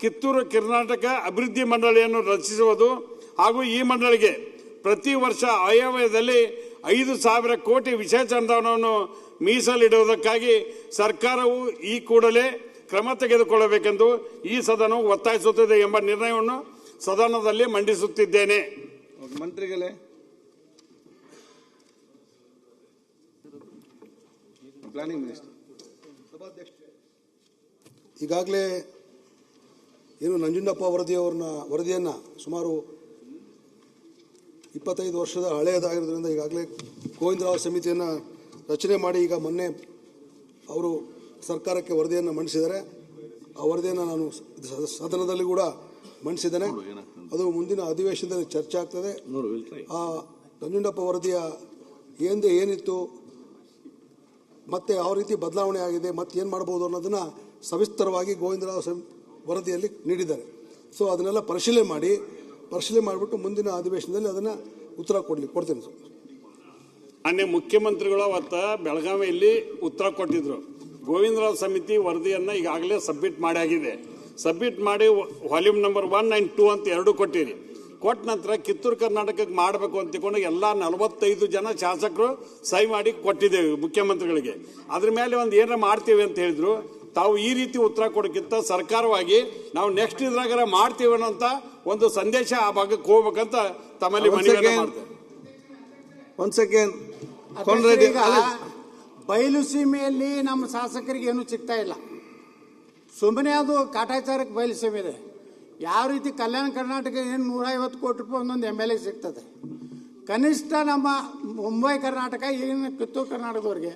ಕಿತ್ತೂರು ಕರ್ನಾಟಕ ಅಭಿವೃದ್ಧಿ ಮಂಡಳಿಯನ್ನು ರಚಿಸುವುದು ಹಾಗೂ ಈ ಮಂಡಳಿಗೆ ಪ್ರತಿ ವರ್ಷ ಆಯವ್ಯಯದಲ್ಲಿ 5,000 ಕೋಟಿ ವಿಶೇಷ ಅನುದಾನವನ್ನು ಮೀಸಲಿಡುವುದಕ್ಕಾಗಿ ಸರ್ಕಾರವು ಈ ಕೂಡಲೇ ಕ್ರಮ ತೆಗೆದುಕೊಳ್ಳಬೇಕೆಂದು ಈ ಸದನವು ಒತ್ತಾಯಿಸುತ್ತದೆ ಎಂಬ ನಿರ್ಣಯವನ್ನು ಸದನದಲ್ಲಿ ಮಂಡಿಸುತ್ತಿದ್ದೇನೆ. ಮಂತ್ರಿಗಳೇ, ಪ್ಲಾನಿಂಗ್ ಮಿನಿಸ್ಟರ್. ಈಗಾಗಲೇ ಏನು ನಂಜುಂಡಪ್ಪ ವರದಿಯನ್ನು ಸುಮಾರು 25 ವರ್ಷದ ಹಳೆಯದಾಗಿರೋದ್ರಿಂದ ಈಗಾಗಲೇ ಗೋವಿಂದರಾವ್ ಸಮಿತಿಯನ್ನು ರಚನೆ ಮಾಡಿ ಈಗ ಮೊನ್ನೆ ಅವರು ಸರ್ಕಾರಕ್ಕೆ ವರದಿಯನ್ನು ಮಂಡಿಸಿದ್ದಾರೆ. ಆ ವರದಿಯನ್ನು ನಾನು ಸದನದಲ್ಲಿ ಕೂಡ ಮಂಡಿಸಿದ್ದೇನೆ. ಅದು ಮುಂದಿನ ಅಧಿವೇಶನದಲ್ಲಿ ಚರ್ಚೆ ಆಗ್ತದೆ. ಆ ನಂಜುಂಡಪ್ಪ ವರದಿಯ ಏನಿತ್ತು, ಮತ್ತೆ ಯಾವ ರೀತಿ ಬದಲಾವಣೆ ಆಗಿದೆ, ಮತ್ತೆ ಏನು ಮಾಡ್ಬೋದು ಅನ್ನೋದನ್ನು ಸವಿಸ್ತರವಾಗಿ ಗೋವಿಂದರಾವ್ ವರದಿಯಲ್ಲಿ ನೀಡಿದ್ದಾರೆ. ಸೊ ಅದನ್ನೆಲ್ಲ ಪರಿಶೀಲನೆ ಮಾಡಿಬಿಟ್ಟು ಮುಂದಿನ ಅಧಿವೇಶನದಲ್ಲಿ ಅದನ್ನು ಉತ್ತರ ಕೊಡ್ತೇನೆ ಸರ್. ಮಾನ್ಯ ಮುಖ್ಯಮಂತ್ರಿಗಳು ಅವತ್ತು ಬೆಳಗಾವಿಯಲ್ಲಿ ಉತ್ತರ ಕೊಟ್ಟಿದ್ರು. ಗೋವಿಂದರಾವ್ ಸಮಿತಿ ವರದಿಯನ್ನು ಈಗಾಗಲೇ ಸಬ್ಮಿಟ್ ಮಾಡಿ ವಾಲ್ಯೂಮ್ ನಂಬರ್ 1 and 2 ಅಂತ 2 ಕೊಟ್ಟಿರಿ. ಕೊಟ್ಟ ನಂತರ ಕಿತ್ತೂರು ಕರ್ನಾಟಕಕ್ಕೆ ಮಾಡಬೇಕು ಅಂತ ತಿಳ್ಕೊಂಡು ಎಲ್ಲ 45 ಜನ ಶಾಸಕರು ಸಹಿ ಮಾಡಿ ಕೊಟ್ಟಿದ್ದೇವೆ ಮುಖ್ಯಮಂತ್ರಿಗಳಿಗೆ. ಅದ್ರ ಮೇಲೆ ಒಂದು ಏನಾರ ಮಾಡ್ತೀವಿ ಅಂತ ಹೇಳಿದ್ರು. ತಾವು ಈ ರೀತಿ ಉತ್ತರ ಕೊಡೋಕ್ಕಿಂತ ಸರ್ಕಾರವಾಗಿ ನಾವು ನೆಕ್ಸ್ಟ್ ಇದ್ರಾಗ ಮಾಡ್ತೀವಿ ಅನ್ನೋಂಥ ಒಂದು ಸಂದೇಶ ಆ ಭಾಗಕ್ಕೆ ಹೋಗ್ಬೇಕಂತ ತಮ್ಮಲ್ಲಿ ಮನವಿ ಮಾಡ್ತೇವೆ. ಬಯಲು ಸೀಮೆಯಲ್ಲಿ ನಮ್ಮ ಶಾಸಕರಿಗೆ ಏನು ಸಿಗ್ತಾ ಇಲ್ಲ. ಸುಮ್ಮನೆ ಅದು ಕಾಟಾಚಾರಕ್ಕೆ ಬಯಲು ಸೀಮೆ ಇದೆ. ಯಾವ ರೀತಿ ಕಲ್ಯಾಣ ಕರ್ನಾಟಕ ಏನು 150 ಕೋಟಿ ರೂಪಾಯಿ ಒಂದೊಂದು MLA ಸಿಗ್ತದೆ. ಕನಿಷ್ಠ ನಮ್ಮ ಮುಂಬೈ ಕರ್ನಾಟಕ ಏನು ಕಿತ್ತೂರು ಕರ್ನಾಟಕದವ್ರಿಗೆ,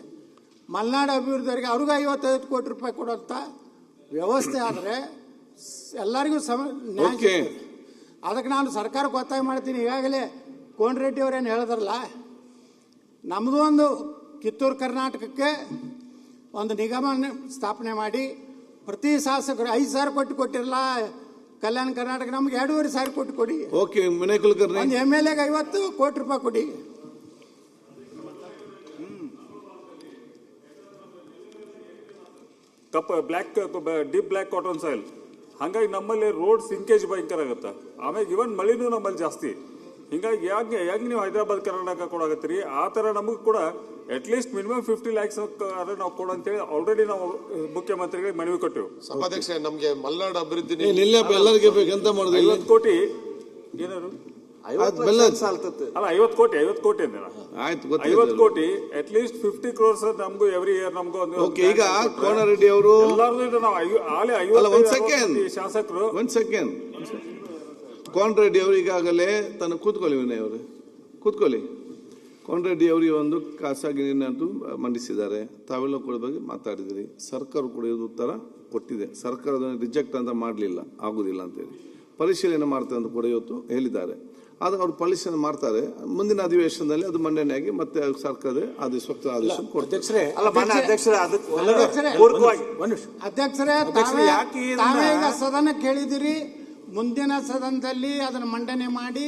ಮಲೆನಾಡು ಅಭಿವೃದ್ಧಿಯವರಿಗೆ ಅವ್ರಿಗೂ 55 ಕೋಟಿ ರೂಪಾಯಿ ಕೊಡುವಂಥ ವ್ಯವಸ್ಥೆ ಆದರೆ ಎಲ್ಲರಿಗೂ ನ್ಯಾಯ ಸಿಗ್ತದೆ. ಅದಕ್ಕೆ ನಾನು ಸರ್ಕಾರಕ್ಕೆ ಒತ್ತಾಯ ಮಾಡ್ತೀನಿ. ಈಗಾಗಲೇ ಕೋನರೆಡ್ಡಿ ಅವರೇನು ಹೇಳಿದ್ರಲ್ಲ, ನಮ್ಮದು ಒಂದು ಕಿತ್ತೂರು ಕರ್ನಾಟಕಕ್ಕೆ ಒಂದು ನಿಗಮ ಸ್ಥಾಪನೆ ಮಾಡಿ ಪ್ರತಿ ಶಾಸಕರು 5,000 ಕೋಟಿ ಕೊಟ್ಟಿರಲ್ಲ. ಕಲ್ಯಾಣ ಕರ್ನಾಟಕ ನಮ್ಗೆ 2,500 ಕೋಟಿ ಕೊಡಿ. ಓಕೆ, ವಿನಯ್ ಕುಲಕರ್ಣಿ. ಒಂದು MLA ಗೆ 50 ಕೋಟಿ ರೂಪಾಯಿ ಕೊಡಿ. ಡೀಪ್ ಬ್ಲ್ಯಾಕ್ ಕಾಟನ್ ಸಾಯಿಲ್, ಹಾಗಾಗಿ ನಮ್ಮಲ್ಲಿ ರೋಡ್ ಸಿಂಕೇಜ್ ಭಯಂಕರ ಆಗುತ್ತೆ. ಆಮೇಲೆ ಇವನ್ ಮಳಿನೂ ನಮ್ಮಲ್ಲಿ ಜಾಸ್ತಿ. ಹಿಂಗಾಗಿ ಹೆಂಗೆ ನೀವು ಹೈದರಾಬಾದ್ ಕರ್ನಾಟಕ ಕೊಡಾಕತ್ತೀರಿ, ಆ ಥರ ನಮಗೆ ಕೂಡ ಅಟ್ಲೀಸ್ಟ್ ಮಿನಿಮಮ್ 50 lakhs ನಾವು ಕೊಡಂತೇಳಿ ಆಲ್ರೆಡಿ ನಾವು ಮುಖ್ಯಮಂತ್ರಿಗಳಿಗೆ ಮನವಿ ಕೊಟ್ಟೆವು. ಸಭಾಧ್ಯಕ್ಷ, ನಮಗೆ ಮಲೆನಾಡು ಅಭಿವೃದ್ಧಿ ಎಲ್ಲರಿಗೆ ಬೇಕಂತ 50 ಕೋಟಿ ಏನಾರು ಸಾಲ್ತತ್ತೆ ಅಲ್ಲ 50 ಕೋಟಿ ಅಂದಿರ ಆಯ್ತು 50 ಕೋಟಿ ಅಟ್ ಲೀಸ್ಟ್ 50 crores ನಮಗೂ ಎವ್ರಿ ಇಯರ್ ನಮಗೂ ಓಕೆ. ಈಗ ಕೋನರೆಡ್ಡಿ ಅವರು ಎಲ್ಲಾರ್ದು ಇದು ನಾವು ಆಲೆ 50 ಶಾಸಕರು ಒಂದ್ ಸೆಕೆಂಡ್ ಕೋನರೆಡ್ಡಿ ಅವರು ಈಗಾಗಲೇ ತನ್ನ ಕೂತ್ಕೊಳ್ಳಿ ವಿನಯ್ ಅವರು ಕೂತ್ಕೊಳ್ಳಿ. ಕೋನರೆಡ್ಡಿ ಅವರಿಗೆ ಒಂದು ಖಾಸಗಿ ನಿರ್ಣಯ ಮಂಡಿಸಿದ್ದಾರೆ. ತಾವೆಲ್ಲ ಕೂಡ ಬಗ್ಗೆ ಮಾತಾಡಿದಿರಿ. ಸರ್ಕಾರ ಕೂಡ ಇದು ಉತ್ತರ ಕೊಟ್ಟಿದೆ. ಸರ್ಕಾರ ಅದನ್ನು ರಿಜೆಕ್ಟ್ ಅಂತ ಮಾಡಲಿಲ್ಲ, ಆಗುದಿಲ್ಲ ಅಂತೇಳಿ ಪರಿಶೀಲನೆ ಮಾಡ್ತಾರೆ ಅಂತ ಕೂಡ ಇವತ್ತು ಹೇಳಿದ್ದಾರೆ. ಆದ್ರೆ ಅವರು ಪರಿಶೀಲನೆ ಮಾಡ್ತಾರೆ. ಮುಂದಿನ ಅಧಿವೇಶನದಲ್ಲಿ ಅದು ಮಂಡನೆಯಾಗಿ ಮತ್ತೆ ಸರ್ಕಾರದ ಆದೇಶ ಆದೇಶ ಕೊಡ್ತಾರೆ. ಅಧ್ಯಕ್ಷರೇ, ತಾವೀಗ ಸದನ ಕೇಳಿದಿರಿ. ಮುಂದಿನ ಸದನದಲ್ಲಿ ಅದನ್ನು ಮಂಡನೆ ಮಾಡಿ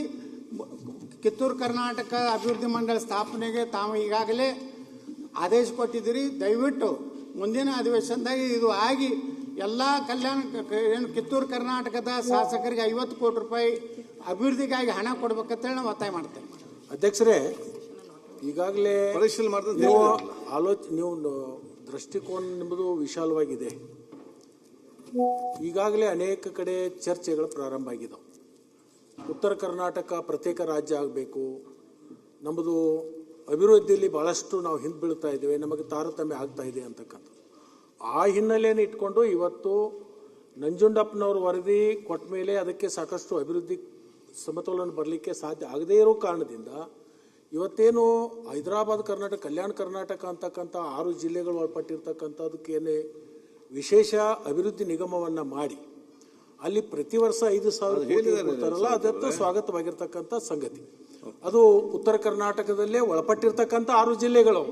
ಕಿತ್ತೂರು ಕರ್ನಾಟಕ ಅಭಿವೃದ್ಧಿ ಮಂಡಳಿ ಸ್ಥಾಪನೆಗೆ ತಾವು ಈಗಾಗಲೇ ಆದೇಶ ಕೊಟ್ಟಿದ್ದೀರಿ. ದಯವಿಟ್ಟು ಮುಂದಿನ ಅಧಿವೇಶನದಾಗ ಇದು ಆಗಿ ಎಲ್ಲ ಕಲ್ಯಾಣ ಏನು ಕಿತ್ತೂರು ಕರ್ನಾಟಕದ ಶಾಸಕರಿಗೆ 50 ಕೋಟಿ ರೂಪಾಯಿ ಅಭಿವೃದ್ಧಿಗಾಗಿ ಹಣ ಕೊಡ್ಬೇಕಂತೇಳಿ ನಾವು ಒತ್ತಾಯ ಮಾಡ್ತೇವೆ. ಅಧ್ಯಕ್ಷರೇ, ಈಗಾಗಲೇ ಪರಿಶೀಲನೆ ಮಾಡ್ತಾರೆ. ನೀವು ದೃಷ್ಟಿಕೋನ ನಿಮ್ಮದು ವಿಶಾಲವಾಗಿದೆ. ಈಗಾಗಲೇ ಅನೇಕ ಕಡೆ ಚರ್ಚೆಗಳು ಪ್ರಾರಂಭ ಆಗಿದ್ದಾವೆ. ಉತ್ತರ ಕರ್ನಾಟಕ ಪ್ರತ್ಯೇಕ ರಾಜ್ಯ ಆಗಬೇಕು, ನಮ್ಮದು ಅಭಿವೃದ್ಧಿಯಲ್ಲಿ ಭಾಳಷ್ಟು ನಾವು ಹಿಂದೆ ಬೀಳ್ತಾ ಇದ್ದೇವೆ, ನಮಗೆ ತಾರತಮ್ಯ ಆಗ್ತಾ ಇದೆ ಅಂತಕ್ಕಂಥ ಆ ಹಿನ್ನೆಲೆಯನ್ನು ಇಟ್ಕೊಂಡು ಇವತ್ತು ನಂಜುಂಡಪ್ಪನವ್ರ ವರದಿ ಕೊಟ್ಟ ಮೇಲೆ ಅದಕ್ಕೆ ಸಾಕಷ್ಟು ಅಭಿವೃದ್ಧಿ ಸಮತೋಲನ ಬರಲಿಕ್ಕೆ ಸಾಧ್ಯ ಆಗದೇ ಇರೋ ಕಾರಣದಿಂದ ಇವತ್ತೇನು ಹೈದರಾಬಾದ್ ಕರ್ನಾಟಕ, ಕಲ್ಯಾಣ ಕರ್ನಾಟಕ ಅಂತಕ್ಕಂಥ 6 ಜಿಲ್ಲೆಗಳು ಒಳಪಟ್ಟಿರ್ತಕ್ಕಂಥದಕ್ಕೇನೆ ವಿಶೇಷ ಅಭಿವೃದ್ಧಿ ನಿಗಮವನ್ನು ಮಾಡಿ ಅಲ್ಲಿ ಪ್ರತಿ ವರ್ಷ 5,000 ಕೋಟಿ ಕೊಡ್ತಾರಲ್ಲ, ಅದಕ್ಕೆ ಸ್ವಾಗತವಾಗಿರ್ತಕ್ಕಂಥ ಸಂಗತಿ. ಅದು ಉತ್ತರ ಕರ್ನಾಟಕದಲ್ಲೇ ಒಳಪಟ್ಟಿರ್ತಕ್ಕಂಥ 6 ಜಿಲ್ಲೆಗಳು.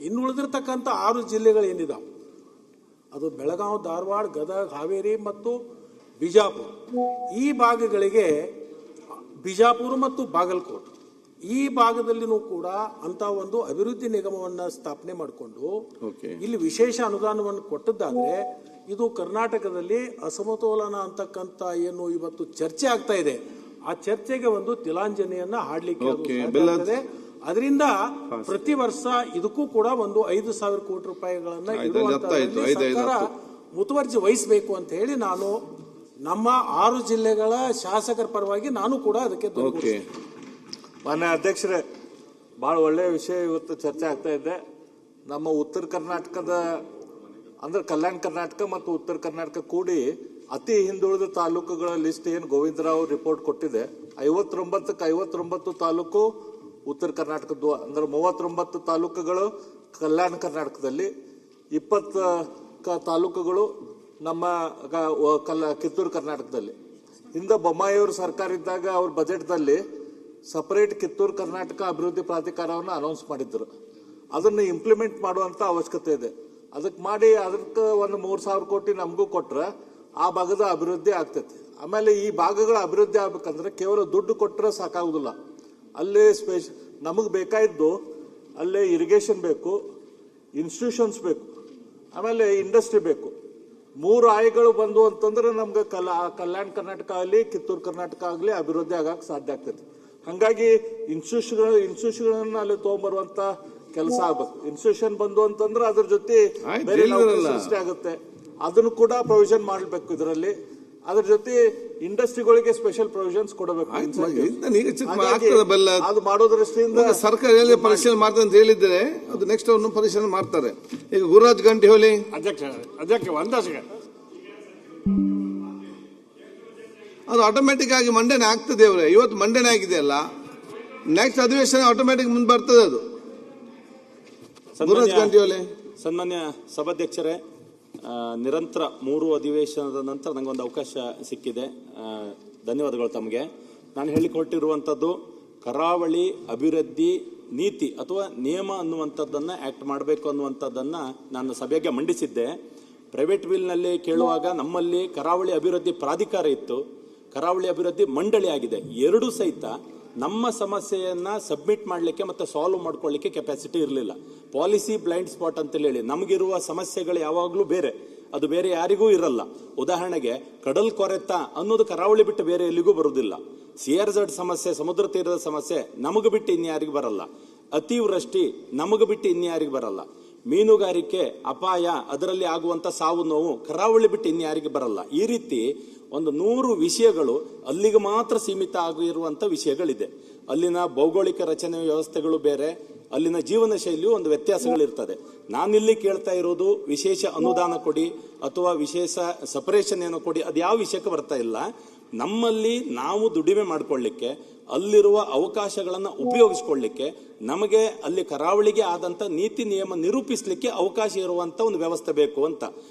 ಇನ್ನು ಉಳಿದಿರ್ತಕ್ಕಂಥ 6 ಜಿಲ್ಲೆಗಳು ಏನಿದಾವೆ ಅದು ಬೆಳಗಾವಿ, ಧಾರವಾಡ, ಗದಗ, ಹಾವೇರಿ ಮತ್ತು ಬಿಜಾಪುರ. ಈ ಭಾಗಗಳಿಗೆ ಬಿಜಾಪುರ ಮತ್ತು ಬಾಗಲಕೋಟೆ ಈ ಭಾಗದಲ್ಲಿನೂ ಕೂಡ ಅಂತ ಒಂದು ಅಭಿವೃದ್ಧಿ ನಿಗಮವನ್ನು ಸ್ಥಾಪನೆ ಮಾಡಿಕೊಂಡು ಇಲ್ಲಿ ವಿಶೇಷ ಅನುದಾನವನ್ನು ಕೊಟ್ಟದ್ದಾದ್ರೆ ಇದು ಕರ್ನಾಟಕದಲ್ಲಿ ಅಸಮತೋಲನ ಅಂತಕ್ಕಂಥ ಏನು ಇವತ್ತು ಚರ್ಚೆ ಆಗ್ತಾ ಇದೆ, ಆ ಚರ್ಚೆಗೆ ಒಂದು ತಿಲಾಂಜಲಿಯನ್ನ ಹಾಡ್ಲಿಕ್ಕೆ ಅದರಿಂದ ಪ್ರತಿ ವರ್ಷ ಇದಕ್ಕೂ ಕೂಡ ಒಂದು 5,000 ಕೋಟಿ ರೂಪಾಯಿಗಳನ್ನ ಸರ್ಕಾರ ಮುತುವರ್ಜಿ ವಹಿಸಬೇಕು ಅಂತ ಹೇಳಿ ನಾನು ನಮ್ಮ 6 ಜಿಲ್ಲೆಗಳ ಶಾಸಕರ ಪರವಾಗಿ ನಾನು ಕೂಡ ಅದಕ್ಕೆ ಮಾನ್ಯ ಅಧ್ಯಕ್ಷರೇ, ಬಹಳ ಒಳ್ಳೆಯ ವಿಷಯ ಇವತ್ತು ಚರ್ಚೆ ಆಗ್ತಾ ಇದೆ. ನಮ್ಮ ಉತ್ತರ ಕರ್ನಾಟಕದ ಅಂದ್ರೆ ಕಲ್ಯಾಣ ಕರ್ನಾಟಕ ಮತ್ತು ಉತ್ತರ ಕರ್ನಾಟಕ ಕೂಡಿ ಅತಿ ಹಿಂದುಳಿದ ತಾಲೂಕುಗಳ ಲಿಸ್ಟ್ ಏನು ಗೋವಿಂದರಾವ್ ರಿಪೋರ್ಟ್ ಕೊಟ್ಟಿದೆ, 59ಕ್ಕೆ 59 ತಾಲೂಕು ಉತ್ತರ ಕರ್ನಾಟಕದ್ದು, ಅಂದ್ರೆ 39 ತಾಲೂಕುಗಳು ಕಲ್ಯಾಣ ಕರ್ನಾಟಕದಲ್ಲಿ, 20 ತಾಲೂಕುಗಳು ನಮ್ಮ ಕಿತ್ತೂರು ಕರ್ನಾಟಕದಲ್ಲಿ. ಹಿಂದೆ ಬೊಮ್ಮಾಯಿಯವರು ಸರ್ಕಾರ ಇದ್ದಾಗ ಅವ್ರ ಬಜೆಟ್ದಲ್ಲಿ ಸಪರೇಟ್ ಕಿತ್ತೂರು ಕರ್ನಾಟಕ ಅಭಿವೃದ್ಧಿ ಪ್ರಾಧಿಕಾರವನ್ನು ಅನೌನ್ಸ್ ಮಾಡಿದ್ರು. ಅದನ್ನು ಇಂಪ್ಲಿಮೆಂಟ್ ಮಾಡುವಂತ ಅವಶ್ಯಕತೆ ಇದೆ. ಅದಕ್ಕೆ ಮಾಡಿ ಅದಕ್ಕೆ ಒಂದು 3,000 ಕೋಟಿ ನಮಗೂ ಕೊಟ್ರೆ ಆ ಭಾಗದ ಅಭಿವೃದ್ಧಿ ಆಗ್ತೈತಿ. ಆಮೇಲೆ ಈ ಭಾಗಗಳ ಅಭಿವೃದ್ಧಿ ಆಗ್ಬೇಕಂದ್ರೆ ಕೇವಲ ದುಡ್ಡು ಕೊಟ್ಟರೆ ಸಾಕಾಗುದಿಲ್ಲ. ಅಲ್ಲಿ ನಮಗೆ ಬೇಕಾಗಿದ್ದು ಅಲ್ಲೇ ಇರಿಗೇಷನ್ ಬೇಕು, ಇನ್ಸ್ಟಿಟ್ಯೂಷನ್ಸ್ ಬೇಕು, ಆಮೇಲೆ ಇಂಡಸ್ಟ್ರಿ ಬೇಕು. 3 ಆಯ್ಗಳು ಬಂದು ಅಂತಂದ್ರೆ ನಮ್ಗೆ ಕಲ್ಯಾಣ ಕರ್ನಾಟಕ ಆಗಲಿ ಕಿತ್ತೂರು ಕರ್ನಾಟಕ ಆಗಲಿ ಅಭಿವೃದ್ಧಿ ಆಗಕ್ಕೆ ಸಾಧ್ಯ ಆಗ್ತೈತಿ. ಹಂಗಾಗಿ ಇನ್ಸ್ಟಿಟ್ಯೂಷನ್ ಅಲ್ಲಿ ತಗೊಂಡ್ಬರುವಂತ ಕೆಲಸ ಆಗ್ಬೇಕು. ಇನ್ಸ್ಟಿಟ್ಯೂಷನ್ ಬಂದು ಅಂತಂದ್ರೆ ಅದ್ರ ಜೊತೆ ಬೇರೆ ಸೃಷ್ಟಿ ಆಗುತ್ತೆ, ಅದನ್ನು ಕೂಡ ಪ್ರೊವಿಷನ್ ಮಾಡಬೇಕು ಇದರಲ್ಲಿ. ಅದ್ರ ಜೊತೆ ಇಂಡಸ್ಟ್ರಿಗಳಿಗೆ ಸ್ಪೆಷಲ್ ಪ್ರೊವಿಷನ್ಸ್ ಕೊಡಬೇಕು. ಅದು ಮಾಡೋ ದೃಷ್ಟಿಯಿಂದ ಸರ್ಕಾರ ಪರಿಶೀಲನೆ ಮಾಡ್ತಾರೆ ಅಂತ ಹೇಳಿದ್ರೆ ಅದು ನೆಕ್ಸ್ಟ್ ಅವ್ರನ್ನು ಪರಿಶೀಲನೆ ಮಾಡ್ತಾರೆ. ಈಗ ಗುರುರಾಜ್ ಗಂಟಿಹೊಳಿ ಅಧ್ಯಕ್ಷ ಅದು ಆಟೋಮೆಟಿಕ್ ಆಗಿ ಮಂಡನೆ ಆಗ್ತದೆ. ಅವರೇ ಇವತ್ತು ಮಂಡನೆ ಆಗಿದೆಯಲ್ಲ, ನೆಕ್ಸ್ಟ್ ಅಧಿವೇಶನ ಆಟೋಮೆಟಿಕ್ ಮುಂದೆ ಬರ್ತದೆ. ಅದು ಗುರುರಾಜ್ ಗಂಟಿಹೊಳಿ. ಸನ್ಮಾನ್ಯ ಸಭಾಧ್ಯಕ್ಷರೇ, ನಿರಂತರ 3 ಅಧಿವೇಶನದ ನಂತರ ನನಗೊಂದು ಅವಕಾಶ ಸಿಕ್ಕಿದೆ. ಧನ್ಯವಾದಗಳು ತಮಗೆ. ನಾನು ಹೇಳಿಕೊಟ್ಟಿರುವಂಥದ್ದು ಕರಾವಳಿ ಅಭಿವೃದ್ಧಿ ನೀತಿ ಅಥವಾ ನಿಯಮ ಅನ್ನುವಂಥದ್ದನ್ನು ಆಕ್ಟ್ ಮಾಡಬೇಕು ಅನ್ನುವಂಥದ್ದನ್ನು ನಾನು ಸಭೆಗೆ ಮಂಡಿಸಿದ್ದೆ. ಪ್ರೈವೇಟ್ ವಿಲ್ನಲ್ಲಿ ಕೇಳುವಾಗ ನಮ್ಮಲ್ಲಿ ಕರಾವಳಿ ಅಭಿವೃದ್ಧಿ ಪ್ರಾಧಿಕಾರ ಇತ್ತು, ಕರಾವಳಿ ಅಭಿವೃದ್ಧಿ ಮಂಡಳಿ ಆಗಿದೆ. ಎರಡೂ ಸಹಿತ ನಮ್ಮ ಸಮಸ್ಯೆಯನ್ನ ಸಬ್ಮಿಟ್ ಮಾಡಲಿಕ್ಕೆ ಮತ್ತು ಸಾಲ್ವ್ ಮಾಡ್ಕೊಳ್ಳಿಕ್ಕೆ ಕೆಪಾಸಿಟಿ ಇರಲಿಲ್ಲ. ಪಾಲಿಸಿ ಬ್ಲೈಂಡ್ ಸ್ಪಾಟ್ ಅಂತ ಹೇಳಿ ನಮಗಿರುವ ಸಮಸ್ಯೆಗಳು ಯಾವಾಗಲೂ ಬೇರೆ, ಅದು ಬೇರೆ ಯಾರಿಗೂ ಇರಲ್ಲ. ಉದಾಹರಣೆಗೆ ಕಡಲ್ ಕೊರೆತ ಅನ್ನೋದು ಕರಾವಳಿ ಬಿಟ್ಟು ಬೇರೆ ಎಲ್ಲಿಗೂ ಬರುವುದಿಲ್ಲ. CRZ ಸಮಸ್ಯೆ, ಸಮುದ್ರ ತೀರದ ಸಮಸ್ಯೆ ನಮಗೆ ಬಿಟ್ಟು ಇನ್ಯಾರಿಗೂ ಬರಲ್ಲ. ಅತಿವೃಷ್ಟಿ ನಮಗೆ ಬಿಟ್ಟು ಇನ್ಯಾರಿಗೂ ಬರಲ್ಲ. ಮೀನುಗಾರಿಕೆ ಅಪಾಯ, ಅದರಲ್ಲಿ ಆಗುವಂತ ಸಾವು ನೋವು ಕರಾವಳಿ ಬಿಟ್ಟು ಇನ್ಯಾರಿಗೆ ಬರಲ್ಲ. ಈ ರೀತಿ ಒಂದು 100 ವಿಷಯಗಳು ಅಲ್ಲಿಗೆ ಮಾತ್ರ ಸೀಮಿತ ಆಗಿರುವಂತ ವಿಷಯಗಳಿದೆ. ಅಲ್ಲಿನ ಭೌಗೋಳಿಕ ರಚನೆ ವ್ಯವಸ್ಥೆಗಳು ಬೇರೆ, ಅಲ್ಲಿನ ಜೀವನ ಶೈಲಿಯು ಒಂದು ವ್ಯತ್ಯಾಸಗಳಿರ್ತದೆ. ನಾನಿಲ್ಲಿ ಕೇಳ್ತಾ ಇರೋದು ವಿಶೇಷ ಅನುದಾನ ಕೊಡಿ ಅಥವಾ ವಿಶೇಷ ಸಪರೇಷನ್ ಏನೋ ಕೊಡಿ, ಅದು ಯಾವ ವಿಷಯಕ್ಕೆ ಬರ್ತಾ ಇಲ್ಲ. ನಮ್ಮಲ್ಲಿ ನಾವು ದುಡಿಮೆ ಮಾಡಿಕೊಳ್ಳಿಕ್ಕೆ, ಅಲ್ಲಿರುವ ಅವಕಾಶಗಳನ್ನು ಉಪಯೋಗಿಸ್ಕೊಳ್ಳಿಕ್ಕೆ, ನಮಗೆ ಅಲ್ಲಿ ಕರಾವಳಿಗೆ ಆದಂತ ನೀತಿ ನಿಯಮ ನಿರೂಪಿಸಲಿಕ್ಕೆ ಅವಕಾಶ ಇರುವಂತ ಒಂದು ವ್ಯವಸ್ಥೆ ಬೇಕು ಅಂತ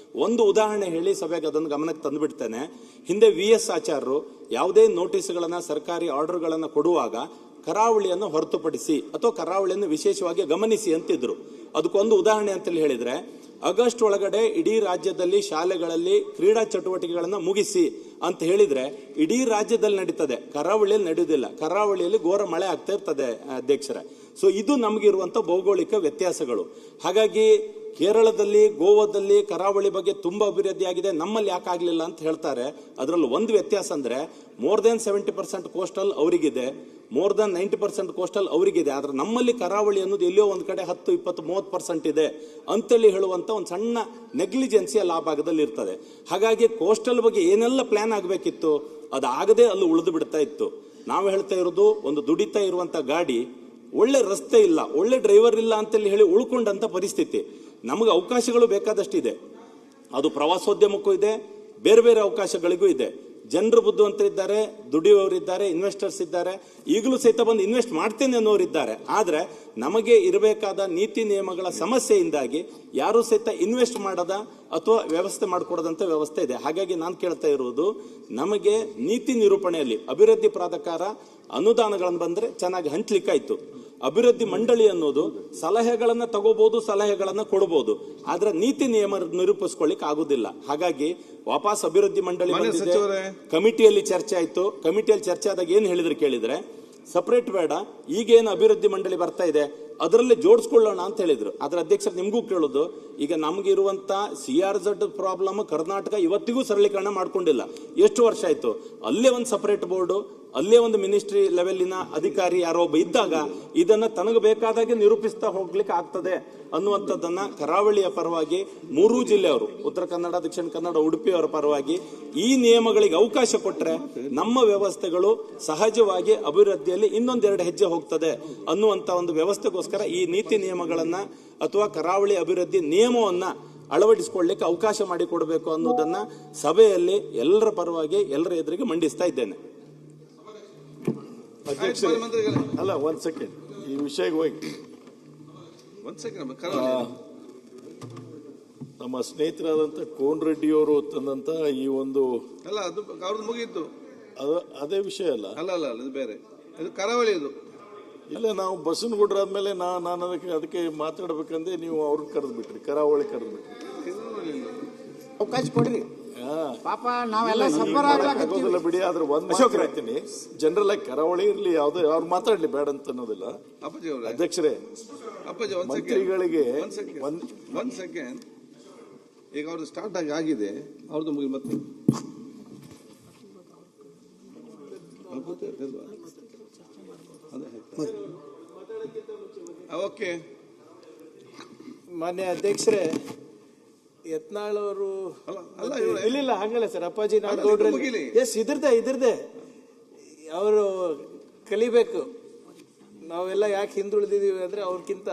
ಒಂದು ಉದಾಹರಣೆ ಹೇಳಿ ಸಭೆಗೆ ಅದನ್ನು ಗಮನಕ್ಕೆ ತಂದುಬಿಡ್ತೇನೆ. ಹಿಂದೆ VS ಆಚಾರ್ಯರು ಯಾವುದೇ ನೋಟಿಸ್ಗಳನ್ನ, ಸರ್ಕಾರಿ ಆರ್ಡರ್ಗಳನ್ನು ಕೊಡುವಾಗ ಕರಾವಳಿಯನ್ನು ಹೊರತುಪಡಿಸಿ ಅಥವಾ ಕರಾವಳಿಯನ್ನು ವಿಶೇಷವಾಗಿ ಗಮನಿಸಿ ಅಂತಿದ್ರು. ಅದಕ್ಕೊಂದು ಉದಾಹರಣೆ ಅಂತೇಳಿ ಹೇಳಿದ್ರೆ, ಆಗಸ್ಟ್ ಒಳಗಡೆ ಇಡೀ ರಾಜ್ಯದಲ್ಲಿ ಶಾಲೆಗಳಲ್ಲಿ ಕ್ರೀಡಾ ಚಟುವಟಿಕೆಗಳನ್ನು ಮುಗಿಸಿ ಅಂತ ಹೇಳಿದ್ರೆ ಇಡೀ ರಾಜ್ಯದಲ್ಲಿ ನಡೀತದೆ, ಕರಾವಳಿಯಲ್ಲಿ ನಡೆಯುವುದಿಲ್ಲ. ಕರಾವಳಿಯಲ್ಲಿ ಘೋರ ಮಳೆ ಆಗ್ತಾ ಇರ್ತದೆ ಅಧ್ಯಕ್ಷರೇ. ಸೊ ಇದು ನಮಗಿರುವಂತ ಭೌಗೋಳಿಕ ವ್ಯತ್ಯಾಸಗಳು. ಹಾಗಾಗಿ ಕೇರಳದಲ್ಲಿ, ಗೋವಾದಲ್ಲಿ ಕರಾವಳಿ ಬಗ್ಗೆ ತುಂಬಾ ಅಭಿವೃದ್ಧಿ ಆಗಿದೆ, ನಮ್ಮಲ್ಲಿ ಯಾಕೆ ಆಗ್ಲಿಲ್ಲ ಅಂತ ಹೇಳ್ತಾರೆ. ಅದರಲ್ಲಿ ಒಂದು ವ್ಯತ್ಯಾಸ ಅಂದ್ರೆ more than 70% ಕೋಸ್ಟಲ್ ಅವರಿಗಿದೆ, more than 90% ಕೋಸ್ಟಲ್ ಅವರಿಗಿದೆ. ಆದ್ರೆ ನಮ್ಮಲ್ಲಿ ಕರಾವಳಿ ಅನ್ನೋದು ಎಲ್ಲೋ ಒಂದ್ ಕಡೆ 10, 20, 30% ಇದೆ ಅಂತೇಳಿ ಹೇಳುವಂತ ಒಂದು ಸಣ್ಣ ನೆಗ್ಲಿಜೆನ್ಸಿ ಅಲ್ಲಿ ಆ ಭಾಗದಲ್ಲಿ ಇರ್ತದೆ. ಹಾಗಾಗಿ ಕೋಸ್ಟಲ್ ಬಗ್ಗೆ ಏನೆಲ್ಲ ಪ್ಲಾನ್ ಆಗಬೇಕಿತ್ತು ಅದಾಗದೆ ಅಲ್ಲಿ ಉಳಿದು ಬಿಡ್ತಾ ಇತ್ತು. ನಾವು ಹೇಳ್ತಾ ಇರೋದು, ಒಂದು ದುಡಿತಾ ಇರುವಂತ ಗಾಡಿ, ಒಳ್ಳೆ ರಸ್ತೆ ಇಲ್ಲ, ಒಳ್ಳೆ ಡ್ರೈವರ್ ಇಲ್ಲ ಅಂತೇಳಿ ಹೇಳಿ ಉಳ್ಕೊಂಡಂತ ಪರಿಸ್ಥಿತಿ. ನಮಗೆ ಅವಕಾಶಗಳು ಬೇಕಾದಷ್ಟಿದೆ, ಅದು ಪ್ರವಾಸೋದ್ಯಮಕ್ಕೂ ಇದೆ, ಬೇರೆ ಬೇರೆ ಅವಕಾಶಗಳಿಗೂ ಇದೆ. ಜನರು ಬುದ್ಧಿವಂತರಿದ್ದಾರೆ, ದುಡಿಯುವವರಿದ್ದಾರೆ, ಇನ್ವೆಸ್ಟರ್ಸ್ ಇದ್ದಾರೆ, ಈಗಲೂ ಸಹಿತ ಬಂದು ಇನ್ವೆಸ್ಟ್ ಮಾಡ್ತೇನೆ ಅನ್ನೋರಿದ್ದಾರೆ. ಆದ್ರೆ ನಮಗೆ ಇರಬೇಕಾದ ನೀತಿ ನಿಯಮಗಳ ಸಮಸ್ಯೆಯಿಂದಾಗಿ ಯಾರು ಸಹಿತ ಇನ್ವೆಸ್ಟ್ ಮಾಡದ ಅಥವಾ ವ್ಯವಸ್ಥೆ ಮಾಡಿಕೊಡದಂತ ವ್ಯವಸ್ಥೆ ಇದೆ. ಹಾಗಾಗಿ ನಾನು ಕೇಳ್ತಾ ಇರುವುದು, ನಮಗೆ ನೀತಿ ನಿರೂಪಣೆಯಲ್ಲಿ ಅಭಿವೃದ್ಧಿ ಪ್ರಾಧಿಕಾರ ಅನುದಾನಗಳನ್ನು ಬಂದ್ರೆ ಚೆನ್ನಾಗಿ ಹಂಚ್ಲಿಕ್ಕಾಯ್ತು. ಅಭಿವೃದ್ಧಿ ಮಂಡಳಿ ಅನ್ನೋದು ಸಲಹೆಗಳನ್ನ ತಗೋಬಹುದು, ಸಲಹೆಗಳನ್ನ ಕೊಡಬಹುದು, ಆದ್ರೆ ನೀತಿ ನಿಯಮ ನಿರೂಪಿಸ್ಕೊಳ್ಳಿಕ್ ಆಗುದಿಲ್ಲ. ಹಾಗಾಗಿ ವಾಪಸ್ ಅಭಿವೃದ್ಧಿ ಮಂಡಳಿ ಕಮಿಟಿಯಲ್ಲಿ ಚರ್ಚೆ ಆಯ್ತು. ಕಮಿಟಿಯಲ್ಲಿ ಚರ್ಚೆ ಆದಾಗ ಏನ್ ಹೇಳಿದ್ರು ಕೇಳಿದ್ರೆ, ಸಪರೇಟ್ ಬೇಡ, ಈಗೇನು ಅಭಿವೃದ್ಧಿ ಮಂಡಳಿ ಬರ್ತಾ ಇದೆ ಅದರಲ್ಲಿ ಜೋಡಿಸ್ಕೊಳ್ಳೋಣ ಅಂತ ಹೇಳಿದ್ರು. ಅದ್ರ ಅಧ್ಯಕ್ಷರು ನಿಮ್ಗೂ ಕೇಳೋದು, ಈಗ ನಮ್ಗಿರುವಂತ CRZ ಪ್ರಾಬ್ಲಮ್ ಕರ್ನಾಟಕ ಇವತ್ತಿಗೂ ಸರಳೀಕರಣ ಮಾಡ್ಕೊಂಡಿಲ್ಲ. ಎಷ್ಟು ವರ್ಷ ಆಯ್ತು? ಅಲ್ಲೇ ಒಂದು ಸಪರೇಟ್ ಬೋರ್ಡು, ಅಲ್ಲೇ ಒಂದು ಮಿನಿಸ್ಟ್ರಿ ಲೆವೆಲಿನ ಅಧಿಕಾರಿ ಯಾರೋ ಒಬ್ಬ ಇದ್ದಾಗ ಇದನ್ನ ತನಗೆ ಬೇಕಾದಾಗೆ ನಿರೂಪಿಸ್ತಾ ಹೋಗ್ಲಿಕ್ಕೆ ಆಗ್ತದೆ ಅನ್ನುವಂಥದ್ದನ್ನ ಕರಾವಳಿಯ ಪರವಾಗಿ 3 ಜಿಲ್ಲೆಯವರು, ಉತ್ತರ ಕನ್ನಡ, ದಕ್ಷಿಣ ಕನ್ನಡ, ಉಡುಪಿಯವರ ಪರವಾಗಿ ಈ ನಿಯಮಗಳಿಗೆ ಅವಕಾಶ ಕೊಟ್ರೆ ನಮ್ಮ ವ್ಯವಸ್ಥೆಗಳು ಸಹಜವಾಗಿ ಅಭಿವೃದ್ಧಿಯಲ್ಲಿ ಇನ್ನೊಂದೆರಡು ಹೆಜ್ಜೆ ಹೋಗ್ತದೆ ಅನ್ನುವಂತ ಒಂದು ವ್ಯವಸ್ಥೆಗೋಸ್ಕರ ಈ ನೀತಿ ನಿಯಮಗಳನ್ನ ಅಥವಾ ಕರಾವಳಿ ಅಭಿವೃದ್ಧಿ ನಿಯಮವನ್ನ ಅಳವಡಿಸಿಕೊಳ್ಳಲಿಕ್ಕೆ ಅವಕಾಶ ಮಾಡಿಕೊಡಬೇಕು ಅನ್ನೋದನ್ನ ಸಭೆಯಲ್ಲಿ ಎಲ್ಲರ ಪರವಾಗಿ ಎಲ್ಲರ ಎದುರಿಗೆ ಮಂಡಿಸ್ತಾ ಇದ್ದೇನೆ. ಅಲ್ಲ, ಒಂದ್ ಸೆಕೆಂಡ್, ಈ ವಿಷಯಕ್ಕೆ ಹೋಗಿ ನಮ್ಮ ಸ್ನೇಹಿತರಾದಂತ ಕೋನ್ ರೆಡ್ಡಿ ಅವರು ತಂದಂತ ಈ ಒಂದು ಅಲ್ಲ, ಅದು ಅವ್ರದ್ದು ಮುಗಿಯಿತು, ಅದೇ ವಿಷಯ ಅಲ್ಲ. ಅಲ್ಲ ಅಲ್ಲ, ಇದು ಬೇರೆ, ಇದು ಕರಾವಳಿ. ಇದು ಇಲ್ಲ, ನಾವು ಬಸವನಗುಡ್ರಾದ್ಮೇಲೆ ನಾನು ಅದಕ್ಕೆ ಮಾತಾಡ್ಬೇಕಂದ್ರೆ ನೀವು ಅವ್ರನ್ನ ಕರೆದು ಬಿಟ್ರಿ, ಕರಾವಳಿ ಕರೆದು ಬಿಟ್ರಿ. ಅವಕಾಶ ಕೊಡ್ರಿ ಪಾಪ, ನಾವೆಲ್ಲ ಸಫರ್ ಆಗೋದಿಲ್ಲ ಬಿಡಿ. ಆದ್ರೆ ಒಂದ್ ಹೇಳ್ತೀನಿ, ಜನರಲ್ ಆಗಿ ಕರಾವಳಿ ಇರ್ಲಿ, ಯಾವ್ದು ಅವ್ರು ಮಾತಾಡ್ಲಿ, ಬೇಡ ಅಂತ ಅನ್ನೋದಿಲ್ಲ. ಅಧ್ಯಕ್ಷರೇ, ಮಂತ್ರಿಗಳಿಗೆ ಒಂದ್ ಸೆಕೆಂಡ್, ಈಗ ಅವ್ರದ್ದು ಸ್ಟಾರ್ಟ್ ಆಗಿದೆ, ಅವ್ರದ್ದು ಮುಗಿ ಮತ್ತೆ ಓಕೆ. ಮಾನ್ಯ ಅಧ್ಯಕ್ಷರೇ, ಯತ್ನಾಳ್ ಅವರು ಇಲ್ಲ ಹಂಗಲ್ಲ ಸರ್, ಅಪ್ಪಾಜಿ ನಾಡಗೌಡ್ರಲ್ಲಿ ಎಸ್ ಇದ್ರದ್ದೇ ಅವರು ಕಲಿಬೇಕು. ನಾವೆಲ್ಲ ಯಾಕೆ ಹಿಂದುಳಿದಿದೀವಿ ಅಂದ್ರೆ ಅವ್ರಕ್ಕಿಂತ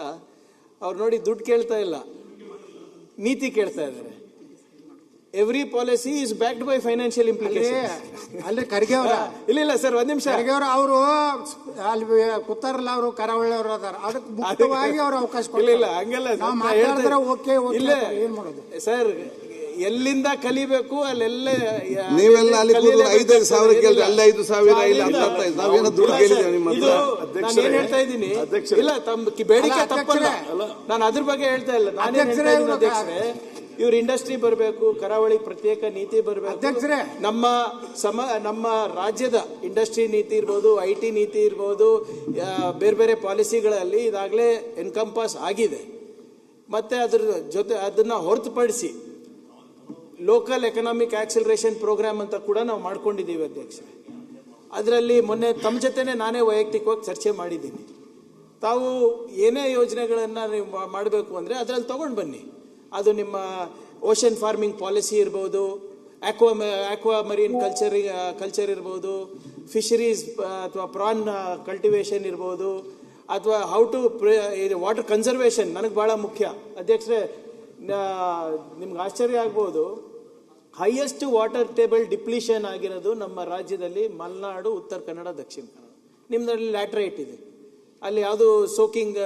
ಅವ್ರು ನೋಡಿ ದುಡ್ಡು ಕೇಳ್ತಾ ಇಲ್ಲ, ನೀತಿ ಕೇಳ್ತಾ ಇದ್ದಾರೆ. Every policy is backed by financial implication. ಅಲ್ಲಿ ಖರ್ಗೆ ಅವರ ಇಲ್ಲ ಸರ್, ಒಂದ್ ನಿಮಿಷ. ಖರ್ಗೆ ಅವರು ಅಲ್ಲಿ ಕೂತಾರಲ್ಲ, ಅವರು ಕರಾವಳಿಯವರು ಅದಾರ, ಅದಕ್ಕೆ ಮುಕ್ತವಾಗಿ ಅವ್ರ ಅವಕಾಶ ಇಲ್ಲ ಹಂಗಲ್ಲ ಇಲ್ಲ ಸರ್. ಎಲ್ಲಿಂದ ಕಲಿಬೇಕು ಅಲ್ಲೆಲ್ಲ ನೀವೆಲ್ಲ ಅಲ್ಲಿ 5,000 ಕೇಳಿದ್ರೆ ಅಲ್ಲಿ 5,000 ಇಲ್ಲ ಅಂತ ನಾವೇನೋ ದುಡ್ಡು ಕೇಳಿದ್ದೇವೆ ನಿಮ್ಮ ಹತ್ರ. ನಾನು ಏನ್ ಹೇಳ್ತಾ ಇದ್ದೀನಿ, ಇಲ್ಲ ತಮ್ಮ ಬೇಡಿಕೆ ತಪ್ಪಲ್ಲ, ನಾನು ಅದ್ರ ಬಗ್ಗೆ ಹೇಳ್ತಾ ಇಲ್ಲ. ನಾನೇ ಅಧ್ಯಕ್ಷರೇ, ಇವ್ರ ಇಂಡಸ್ಟ್ರಿ ಬರಬೇಕು, ಕರಾವಳಿ ಪ್ರತ್ಯೇಕ ನೀತಿ ಬರಬೇಕು. ನಮ್ಮ ರಾಜ್ಯದ ಇಂಡಸ್ಟ್ರಿ ನೀತಿ ಇರ್ಬೋದು, IT ನೀತಿ ಇರ್ಬೋದು, ಬೇರೆ ಬೇರೆ ಪಾಲಿಸಿಗಳಲ್ಲಿ ಇದಾಗಲೇ ಎನ್ಕಂಪಾಸ್ ಆಗಿದೆ. ಮತ್ತೆ ಅದ್ರ ಜೊತೆ ಅದನ್ನ ಹೊರತುಪಡಿಸಿ ಲೋಕಲ್ ಎಕನಾಮಿಕ್ ಆಕ್ಸಿಲರೇಷನ್ ಪ್ರೋಗ್ರಾಮ್ ಅಂತ ಕೂಡ ನಾವು ಮಾಡ್ಕೊಂಡಿದ್ದೀವಿ ಅಧ್ಯಕ್ಷ. ಅದರಲ್ಲಿ ಮೊನ್ನೆ ತಮ್ಮ ಜೊತೆನೆ ನಾನೇ ವೈಯಕ್ತಿಕವಾಗಿ ಚರ್ಚೆ ಮಾಡಿದ್ದೀನಿ. ತಾವು ಏನೇ ಯೋಜನೆಗಳನ್ನು ನೀವು ಮಾಡಬೇಕು ಅಂದರೆ ಅದರಲ್ಲಿ ತೊಗೊಂಡು ಬನ್ನಿ. ಅದು ನಿಮ್ಮ ಓಷನ್ ಫಾರ್ಮಿಂಗ್ ಪಾಲಿಸಿ ಇರ್ಬೋದು, ಆಕ್ವಾ ಮರೀನ್ ಕಲ್ಚರ್ ಇರ್ಬೋದು, ಫಿಶರೀಸ್ ಅಥವಾ ಪ್ರಾನ್ ಕಲ್ಟಿವೇಶನ್ ಇರ್ಬೋದು, ಅಥವಾ ಹೌ ಟು ವಾಟರ್ ಕನ್ಸರ್ವೇಷನ್ ನನಗೆ ಭಾಳ ಮುಖ್ಯ. ಅಧ್ಯಕ್ಷರೇ, ನಿಮ್ಗೆ ಆಶ್ಚರ್ಯ ಆಗ್ಬೋದು, ಹೈಯೆಸ್ಟ್ ವಾಟರ್ ಟೇಬಲ್ ಡಿಪ್ಲೀಷನ್ ಆಗಿರೋದು ನಮ್ಮ ರಾಜ್ಯದಲ್ಲಿ ಮಲೆನಾಡು, ಉತ್ತರ ಕನ್ನಡ, ದಕ್ಷಿಣ ಕನ್ನಡ. ನಿಮ್ಮದ್ರಲ್ಲಿ ಲ್ಯಾಟ್ರೈಟ್ ಇದೆ, ಅಲ್ಲಿ ಯಾವುದು ಸೋಕಿಂಗ್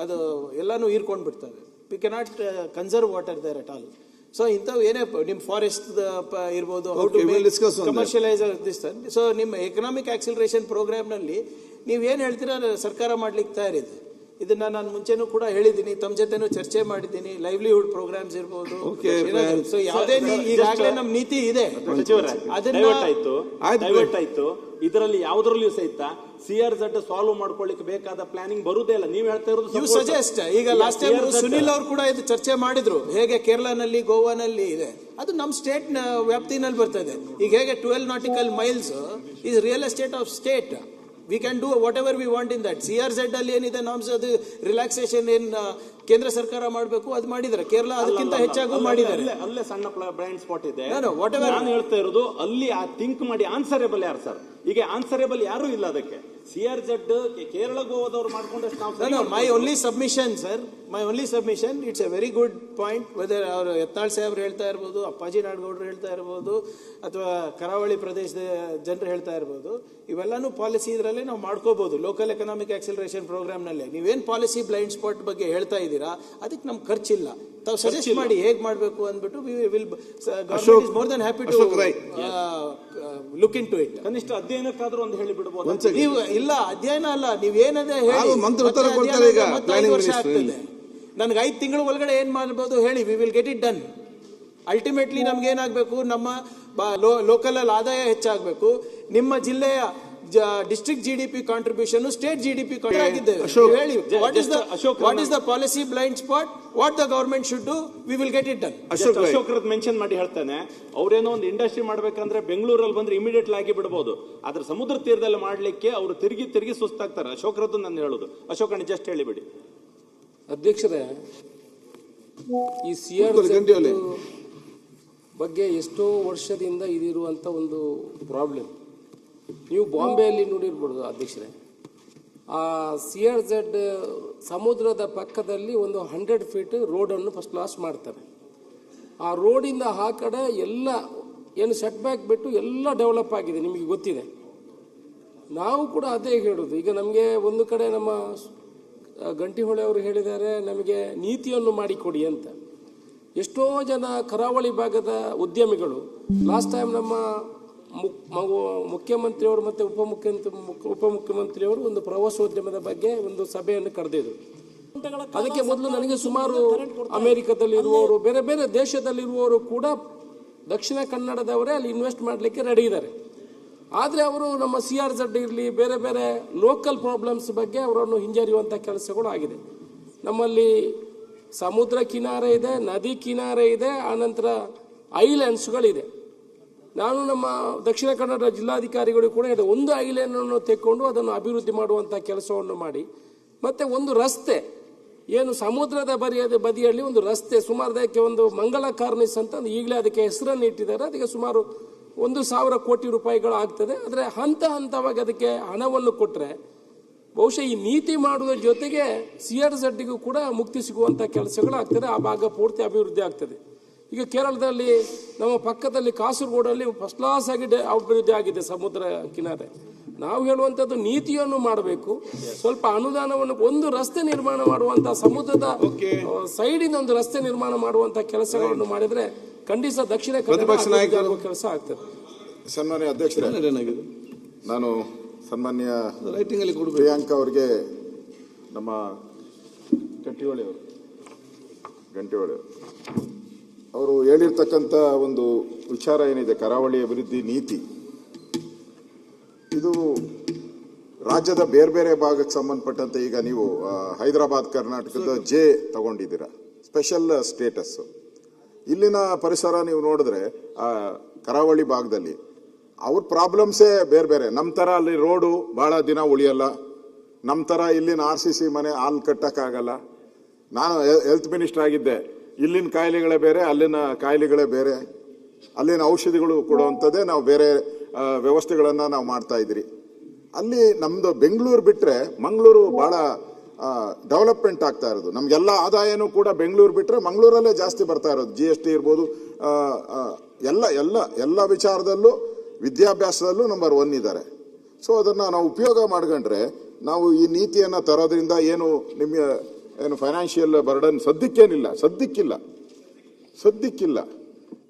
ಅದು ಎಲ್ಲನೂ ಹೀರ್ಕೊಂಡು ಬಿಡ್ತವೆ. We cannot conserve water there at all. So ಇಂಥವು ಏನೇ ನಿಮ್ಮ ಫಾರೆಸ್ಟ್ ಇರ್ಬೋದು, how to commercialise this. So ನಿಮ್ಮ ಎಕನಾಮಿಕ್ ಆಕ್ಸಿಲರೇಷನ್ ಪ್ರೋಗ್ರಾಮ್ನಲ್ಲಿ ನೀವೇನು ಹೇಳ್ತೀರಾ ಸರ್ಕಾರ ಮಾಡ್ಲಿಕ್ಕೆ ತಯಾರಿದೆ. ಇದನ್ನ ನಾನು ಮುಂಚೆನೂ ಕೂಡ ಹೇಳಿದ್ದೀನಿ, ತಮ್ಮ ಜೊತೆನೂ ಚರ್ಚೆ ಮಾಡಿದ್ದೀನಿ. ಲೈವ್ಲಿಹುಡ್ ಪ್ರೋಗ್ರಾಮ್ಸ್ ಇರ್ಬೋದು, ಸೊ ಯಾವುದೇ ಈಗಾಗಲೇ ನಮ್ಮ ನೀತಿ ಇದೆ. ಡೈವರ್ಟ್ ಆಯ್ತು, ಇದರಲ್ಲಿ ಯಾವುದ್ರಲ್ಲಿಯೂ ಸಹಿತ CRZ ಸಾಲ್ವ್ ಮಾಡ್ಕೊಳ್ಳಿಕ್ಕೆ ಬೇಕಾದ ಪ್ಲಾನಿಂಗ್ ಬರುದೇ ಇಲ್ಲ. ನೀವು ಹೇಳ್ತಾ ಇರೋದು ಯು ಸಜೆಸ್ಟ್. ಈಗ ಲಾಸ್ಟ್ ಟೈಮ್ ಸುನಿಲ್ ಅವರು ಕೂಡ ಇದು ಚರ್ಚೆ ಮಾಡಿದ್ರು, ಹೇಗೆ ಕೇರಳನಲ್ಲಿ, ಗೋವಾನಲ್ಲಿ ಇದೆ, ಅದು ನಮ್ಮ ಸ್ಟೇಟ್ ವ್ಯಾಪ್ತಿನಲ್ಲಿ ಬರ್ತದೆ. ಈಗ ಹೇಗೆ 12 nautical miles is real estate of state. We can do what ever we want in that. CRZ ಅಲ್ಲಿ ಏನಿದೆ ನಾಮ್ಸ್, ಅದು ರಿಲ್ಯಾಕ್ಸೇಷನ್ ಏನ್ ಕೇಂದ್ರ ಸರ್ಕಾರ ಮಾಡಬೇಕು ಅದು ಮಾಡಿದ್ದಾರೆ. ಕೇರಳ ಅದಕ್ಕಿಂತ ಹೆಚ್ಚಾಗೂ ಮಾಡಿದ್ದಾರೆ. ಅಲ್ಲೇ ಸಣ್ಣ ಬ್ಲೈಂಡ್ ಸ್ಪಾಟ್ ಇದೆ. ನಾನು ಹೇಳ್ತಾ ಇರೋದು ಅಲ್ಲಿ ಥಿಂಕ್ ಮಾಡಿ ಆನ್ಸರೇಬಲ್ ಯಾರು ಸರ್? ಈಗ ಆನ್ಸರೇಬಲ್ ಯಾರು ಇಲ್ಲ ಅದಕ್ಕೆ. CRZ ಕೇರಳ ಗೋವಾದವ್ರು ಮಾಡ್ಕೊಂಡಷ್ಟು my only submission sir, my only submission. It's a very good point. Whether ಅವರು ಯತ್ನಾಳ್ ಸಾಹೇಬ್ರು ಹೇಳ್ತಾ ಇರ್ಬೋದು, ಅಪ್ಪಾಜಿ ನಾಡಗೌಡರು ಹೇಳ್ತಾ ಇರ್ಬೋದು, ಅಥವಾ ಕರಾವಳಿ ಪ್ರದೇಶದ ಜನರು ಹೇಳ್ತಾ ಇರ್ಬೋದು, ಇವೆಲ್ಲಾನು ಪಾಲಿಸಿ ಇದರಲ್ಲೇ ನಾವು ಮಾಡ್ಕೋಬಹುದು. ಲೋಕಲ್ ಎಕನಾಮಿಕ್ ಆಕ್ಸಿಲರೇಷನ್ ಪ್ರೋಗ್ರಾಮ್ನಲ್ಲೇ ನೀವೇನು ಪಾಲಿಸಿ ಬ್ಲೈಂಡ್ ಸ್ಪಾಟ್ ಬಗ್ಗೆ ಹೇಳ್ತಾ ಇದ್ದೀರಾ, ಅದಕ್ಕೆ ನಮ್ಗೆ ಖರ್ಚಿಲ್ಲ. ತಾವು ಸಜೆಸ್ಟ್ ಮಾಡಿ ಹೇಗೆ ಮಾಡಬೇಕು ಅಂದ್ಬಿಟ್ಟು government is more than happy to look into it. ಕನಿಷ್ಠ ಅಧ್ಯಯನಕ್ಕಾದ್ರೂ ಒಂದು ಹೇಳಿ ಬಿಡಬಹುದು. ನೀವು ಇಲ್ಲ ಅಧ್ಯಯನ ಅಲ್ಲ, ನೀವೇನದೇ ಹೇಳಿ. 5 ವರ್ಷ ಆಗ್ತದೆ, ನನಗೆ 5 ತಿಂಗಳ ಒಳಗಡೆ ಏನ್ ಮಾಡಬಹುದು ಹೇಳಿ. We will get it done. Ultimately ನಮ್ಗೆ ಏನಾಗಬೇಕು, ನಮ್ಮ ಲೋಕಲ್ ಅಲ್ಲಿ ಆದಾಯ ಹೆಚ್ಚಾಗಬೇಕು. ನಿಮ್ಮ ಜಿಲ್ಲೆಯ district GDP contribution state GDP ಆಗಿದ್ದೇವೆ. ಹೇಳಿ, what is the policy blind spot, what the government should do, we will get it done. Ashok mention ಮಾಡಿ ಹೇಳ್ತಾನೆ, ಅವ್ರೇನೋ ಒಂದು ಇಂಡಸ್ಟ್ರಿ ಮಾಡ್ಬೇಕಂದ್ರೆ ಬೆಂಗಳೂರಲ್ಲಿ ಬಂದ್ರೆ ಇಮಿಡಿಯೇಟ್ ಆಗಿ ಬಿಡಬಹುದು. ಆದ್ರೆ ಸಮುದ್ರ ತೀರದಲ್ಲಿ ಮಾಡ್ಲಿಕ್ಕೆ ಅವರು ತಿರುಗಿ ಸುಸ್ತಾಗ್ತಾರೆ. ಅಶೋಕ್ರದ್ದು ನಾನು ಹೇಳುದು. ಅಶೋಕ್ ಅಣ್ಣ ಜಸ್ಟ್ ಹೇಳಿಬಿಡಿ. ಅಧ್ಯಕ್ಷರೇ, ಈ CRZ ಬಗ್ಗೆ ಎಷ್ಟೋ ವರ್ಷದಿಂದ ಇದಿರುವಂತ ಒಂದು ಪ್ರಾಬ್ಲಮ್. ನೀವು ಬಾಂಬೆಯಲ್ಲಿ ನೋಡಿರ್ಬೋದು ಅಧ್ಯಕ್ಷರೇ, ಆ CRZ ಸಮುದ್ರದ ಪಕ್ಕದಲ್ಲಿ ಒಂದು 100 feet ರೋಡನ್ನು ಫಸ್ಟ್ ಕ್ಲಾಸ್ ಮಾಡ್ತಾರೆ. ಆ ರೋಡಿಂದ ಆ ಕಡೆ ಎಲ್ಲ ಏನು ಸೆಟ್ ಬ್ಯಾಕ್ ಬಿಟ್ಟು ಎಲ್ಲ ಡೆವಲಪ್ ಆಗಿದೆ, ನಿಮಗೆ ಗೊತ್ತಿದೆ. ನಾವು ಕೂಡ ಅದೇ ಹೇಳೋದು. ಈಗ ನಮಗೆ ಒಂದು ಕಡೆ ನಮ್ಮ ಗಂಟಿಹೊಳೆ ಅವರು ಹೇಳಿದ್ದಾರೆ, ನಮಗೆ ನೀತಿಯನ್ನು ಮಾಡಿಕೊಡಿ ಅಂತ. ಎಷ್ಟೋ ಜನ ಕರಾವಳಿ ಭಾಗದ ಉದ್ಯಮಿಗಳು ಲಾಸ್ಟ್ ಟೈಮ್ ನಮ್ಮ ಮುಖ್ಯಮಂತ್ರಿಯವರು ಮತ್ತು ಉಪಮುಖ್ಯಮಂತ್ರಿಯವರು ಒಂದು ಪ್ರವಾಸೋದ್ಯಮದ ಬಗ್ಗೆ ಒಂದು ಸಭೆಯನ್ನು ಕರೆದಿದ್ರು. ಅದಕ್ಕೆ ಮೊದಲು ನನಗೆ ಸುಮಾರು ಅಮೆರಿಕದಲ್ಲಿರುವವರು, ಬೇರೆ ಬೇರೆ ದೇಶದಲ್ಲಿರುವವರು ಕೂಡ ದಕ್ಷಿಣ ಕನ್ನಡದವರೇ ಅಲ್ಲಿ ಇನ್ವೆಸ್ಟ್ ಮಾಡಲಿಕ್ಕೆ ರೆಡಿ ಇದ್ದಾರೆ. ಆದರೆ ಅವರು ನಮ್ಮ CRZ ಇರಲಿ, ಬೇರೆ ಬೇರೆ ಲೋಕಲ್ ಪ್ರಾಬ್ಲಮ್ಸ್ ಬಗ್ಗೆ ಅವರನ್ನು ಹಿಂಜರಿಯುವಂಥ ಕೆಲಸಗಳು ಆಗಿದೆ. ನಮ್ಮಲ್ಲಿ ಸಮುದ್ರ ಕಿನಾರೆ ಇದೆ, ನದಿ ಕಿನಾರೆ ಇದೆ, ಆನಂತರ ಐಲ್ಯಾಂಡ್ಸ್ಗಳಿದೆ. ನಾನು ನಮ್ಮ ದಕ್ಷಿಣ ಕನ್ನಡ ಜಿಲ್ಲಾಧಿಕಾರಿಗಳು ಕೂಡ ಹೇಳಿದೆ, ಒಂದು ಐಲ್ಯಾಂಡನ್ನು ತೆಕ್ಕೊಂಡು ಅದನ್ನು ಅಭಿವೃದ್ಧಿ ಮಾಡುವಂಥ ಕೆಲಸವನ್ನು ಮಾಡಿ, ಮತ್ತೆ ಒಂದು ರಸ್ತೆ ಏನು ಸಮುದ್ರದ ಬದಿಯಲ್ಲಿ ಒಂದು ರಸ್ತೆ ಸುಮಾರು ಅದಕ್ಕೆ ಒಂದು ಮಂಗಳ ಕಾರ್ನಿಸ್ ಅಂತ ಈಗಲೇ ಅದಕ್ಕೆ ಹೆಸರನ್ನು ಇಟ್ಟಿದ್ದಾರೆ. ಅದಕ್ಕೆ ಸುಮಾರು 1,000 ಕೋಟಿ ರೂಪಾಯಿಗಳು ಆಗ್ತದೆ. ಆದರೆ ಹಂತವಾಗಿ ಅದಕ್ಕೆ ಹಣವನ್ನು ಕೊಟ್ಟರೆ ಬಹುಶಃ ಈ ನೀತಿ ಮಾಡುವ ಜೊತೆಗೆ CRZಗೂ ಕೂಡ ಮುಕ್ತಿ ಸಿಗುವಂಥ ಕೆಲಸಗಳು ಆಗ್ತದೆ. ಆ ಭಾಗ ಪೂರ್ತಿ ಅಭಿವೃದ್ಧಿ ಆಗ್ತದೆ. ಈಗ ಕೇರಳದಲ್ಲಿ ನಮ್ಮ ಪಕ್ಕದಲ್ಲಿ ಕಾಸರಗೋಡಲ್ಲಿ ಫಸ್ಟ್ ಕ್ಲಾಸ್ ಆಗಿ ಅಭಿವೃದ್ಧಿ ಆಗಿದೆ ಸಮುದ್ರ ಕಿನಾರೆ. ನಾವು ಹೇಳುವಂಥದ್ದು ನೀತಿಯನ್ನು ಮಾಡಬೇಕು, ಸ್ವಲ್ಪ ಅನುದಾನವನ್ನು, ಒಂದು ರಸ್ತೆ ನಿರ್ಮಾಣ ಮಾಡುವಂಥ ಸಮುದ್ರದ ಸೈಡಿನ ಒಂದು ರಸ್ತೆ ನಿರ್ಮಾಣ ಮಾಡುವಂಥ ಕೆಲಸಗಳನ್ನು ಮಾಡಿದರೆ ಖಂಡಿತ ದಕ್ಷಿಣ ಕನ್ನಡ ಕೆಲಸ ಆಗ್ತದೆ. ಸನ್ಮಾನ್ಯ ಅಧ್ಯಕ್ಷರೇ, ನಾನು ಸನ್ಮಾನ್ಯ ಪ್ರಿಯಾಂಕ ಅವರಿಗೆ, ನಮ್ಮ ಗಂಟಿಹೊಳೆ ಅವರು ಹೇಳಿರ್ತಕ್ಕಂಥ ಒಂದು ವಿಚಾರ ಏನಿದೆ, ಕರಾವಳಿ ಅಭಿವೃದ್ಧಿ ನೀತಿ, ಇದು ರಾಜ್ಯದ ಬೇರೆ ಬೇರೆ ಭಾಗಕ್ಕೆ ಸಂಬಂಧಪಟ್ಟಂತೆ ಈಗ ನೀವು ಹೈದರಾಬಾದ್ ಕರ್ನಾಟಕದ ಜೆ ತಗೊಂಡಿದ್ದೀರಾ, ಸ್ಪೆಷಲ್ ಸ್ಟೇಟಸ್. ಇಲ್ಲಿನ ಪರಿಸರ ನೀವು ನೋಡಿದ್ರೆ ಕರಾವಳಿ ಭಾಗದಲ್ಲಿ ಅವ್ರ ಪ್ರಾಬ್ಲಮ್ಸೇ ಬೇರೆ ಬೇರೆ. ನಮ್ಮ ಥರ ಅಲ್ಲಿ ರೋಡು ಭಾಳ ದಿನ ಉಳಿಯಲ್ಲ, ನಮ್ಮ ಥರ ಇಲ್ಲಿನ RCC ಮನೆ ಹಾಲು ಕಟ್ಟಕ್ಕಾಗಲ್ಲ. ನಾನು ಹೆಲ್ತ್ ಮಿನಿಸ್ಟರ್ ಆಗಿದ್ದೆ. ಇಲ್ಲಿನ ಕಾಯಿಲೆಗಳೇ ಬೇರೆ, ಅಲ್ಲಿನ ಕಾಯಿಲೆಗಳೇ ಬೇರೆ, ಅಲ್ಲಿನ ಔಷಧಿಗಳು ಕೊಡುವಂಥದ್ದೇ ನಾವು ಬೇರೆ ವ್ಯವಸ್ಥೆಗಳನ್ನು ನಾವು ಮಾಡ್ತಾ ಇದ್ರಿ. ಅಲ್ಲಿ ನಮ್ದು ಬೆಂಗಳೂರು ಬಿಟ್ಟರೆ ಮಂಗಳೂರು ಭಾಳ ಡೆವಲಪ್ಮೆಂಟ್ ಆಗ್ತಾ ಇರೋದು. ನಮಗೆಲ್ಲ ಆದಾಯನೂ ಕೂಡ ಬೆಂಗಳೂರು ಬಿಟ್ಟರೆ ಮಂಗಳೂರಲ್ಲೇ ಜಾಸ್ತಿ ಬರ್ತಾ ಇರೋದು. GST ಇರ್ಬೋದು, ಎಲ್ಲ ವಿಚಾರದಲ್ಲೂ ವಿದ್ಯಾಭ್ಯಾಸದಲ್ಲೂ ನಂಬರ್ 1 ಇದ್ದಾರೆ. ಸೊ ಅದನ್ನು ನಾವು ಉಪಯೋಗ ಮಾಡ್ಕೊಂಡ್ರೆ ನಾವು ಈ ನೀತಿಯನ್ನು ತರೋದ್ರಿಂದ ಏನು ಫೈನಾನ್ಷಿಯಲ್ ಬರ್ಡನ್ ಸದ್ಯಕ್ಕಿಲ್ಲ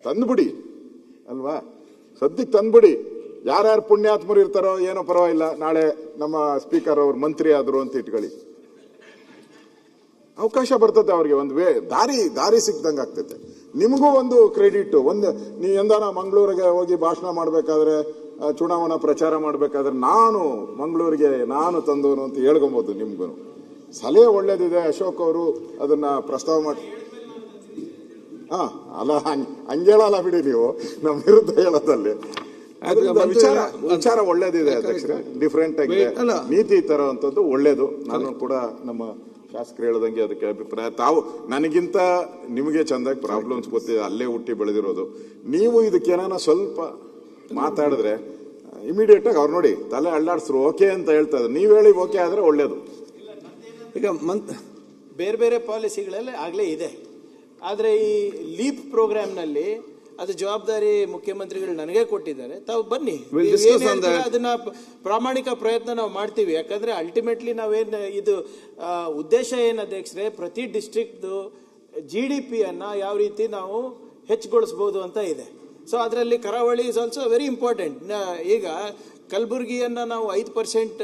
ತಂದ್ಬಿಡಿ ಅಲ್ವಾ, ಸದ್ಯಕ್ಕೆ ತಂದ್ಬಿಡಿ. ಯಾರ್ಯಾರು ಪುಣ್ಯಾತ್ಮರು ಇರ್ತಾರೋ ಏನೋ ಪರವಾಗಿಲ್ಲ, ನಾಳೆ ನಮ್ಮ ಸ್ಪೀಕರ್ ಅವ್ರ ಮಂತ್ರಿ ಆದ್ರು ಅಂತ ಇಟ್ಕೊಳ್ಳಿ, ಅವಕಾಶ ಬರ್ತದೆ ಅವ್ರಿಗೆ, ಒಂದು ದಾರಿ ಸಿಕ್ದಂಗೆ ಆಗ್ತೈತೆ. ನಿಮಗೂ ಒಂದು ಕ್ರೆಡಿಟ್. ನೀವು ಎಂದಾನ ಮಂಗಳೂರಿಗೆ ಹೋಗಿ ಭಾಷಣ ಮಾಡಬೇಕಾದ್ರೆ, ಚುನಾವಣಾ ಪ್ರಚಾರ ಮಾಡಬೇಕಾದ್ರೆ ಮಂಗಳೂರಿಗೆ ನಾನು ತಂದವನು ಅಂತ ಹೇಳ್ಕೊಬೋದು. ನಿಮ್ಗೂ ಸಲಹೆ ಒಳ್ಳೇದಿದೆ. ಅಶೋಕ್ ಅವರು ಅದನ್ನ ಪ್ರಸ್ತಾವ ಮಾಡಿ ಅಲ್ಲ ಹಂಗೇಳಲ್ಲ ಬಿಡಿ, ನೀವು ನಮ್ಮ ವಿರುದ್ಧ ಹೇಳೋದಲ್ಲಿ ವಿಚಾರ ಒಳ್ಳೇದಿದೆ ಅಧ್ಯಕ್ಷರೇ, ಡಿಫ್ರೆಂಟ್ ಆಗಿದೆ ನೀತಿ ತರುವಂತದ್ದು ಒಳ್ಳೇದು. ನಾನು ಕೂಡ ನಮ್ಮ ಶಾಸಕರು ಹೇಳ್ದಂಗೆ ಅದಕ್ಕೆ ಅಭಿಪ್ರಾಯ. ನನಗಿಂತ ನಿಮಗೆ ಚಂದಾಗಿ ಪ್ರಾಬ್ಲಮ್ಸ್ ಗೊತ್ತಿದೆ, ಅಲ್ಲೇ ಹುಟ್ಟಿ ಬೆಳೆದಿರೋದು. ನೀವು ಇದಕ್ಕೇನ ಸ್ವಲ್ಪ ಮಾತಾಡಿದ್ರೆ ಇಮಿಡಿಯೇಟ್ ಆಗಿ ಅವ್ರು ನೋಡಿ ತಲೆ ಅಳ್ಳಾಡ್ಸ್ರು ಓಕೆ ಅಂತ ಹೇಳ್ತಾ ಇದ್ದಾರೆ. ನೀವು ಹೇಳಿ ಓಕೆ ಆದ್ರೆ ಒಳ್ಳೇದು. ಈಗ ಬೇರೆ ಬೇರೆ ಪಾಲಿಸಿಗಳೆಲ್ಲ ಆಗಲೇ ಇದೆ. ಆದರೆ ಈ ಲೀಪ್ ಪ್ರೋಗ್ರಾಮ್ನಲ್ಲಿ ಅದು ಜವಾಬ್ದಾರಿ ಮುಖ್ಯಮಂತ್ರಿಗಳು ನನಗೆ ಕೊಟ್ಟಿದ್ದಾರೆ. ತಾವು ಬನ್ನಿ, ಅದನ್ನ ಪ್ರಾಮಾಣಿಕ ಪ್ರಯತ್ನ ನಾವು ಮಾಡ್ತೀವಿ. ಯಾಕಂದ್ರೆ ಅಲ್ಟಿಮೇಟ್ಲಿ ನಾವೇನು ಇದು ಉದ್ದೇಶ ಏನು ಅಧ್ಯಕ್ಷರೇ, ಪ್ರತಿ ಡಿಸ್ಟ್ರಿಕ್ಟ್ದು GDP ಯಾವ ರೀತಿ ನಾವು ಹೆಚ್ಚುಗೊಳಿಸ್ಬೋದು ಅಂತ ಇದೆ. ಸೊ ಅದರಲ್ಲಿ ಕರಾವಳಿ ಇಸ್ ಆಲ್ಸೋ ವೆರಿ ಇಂಪಾರ್ಟೆಂಟ್. ಈಗ ಕಲಬುರಗಿಯನ್ನು ನಾವು 5%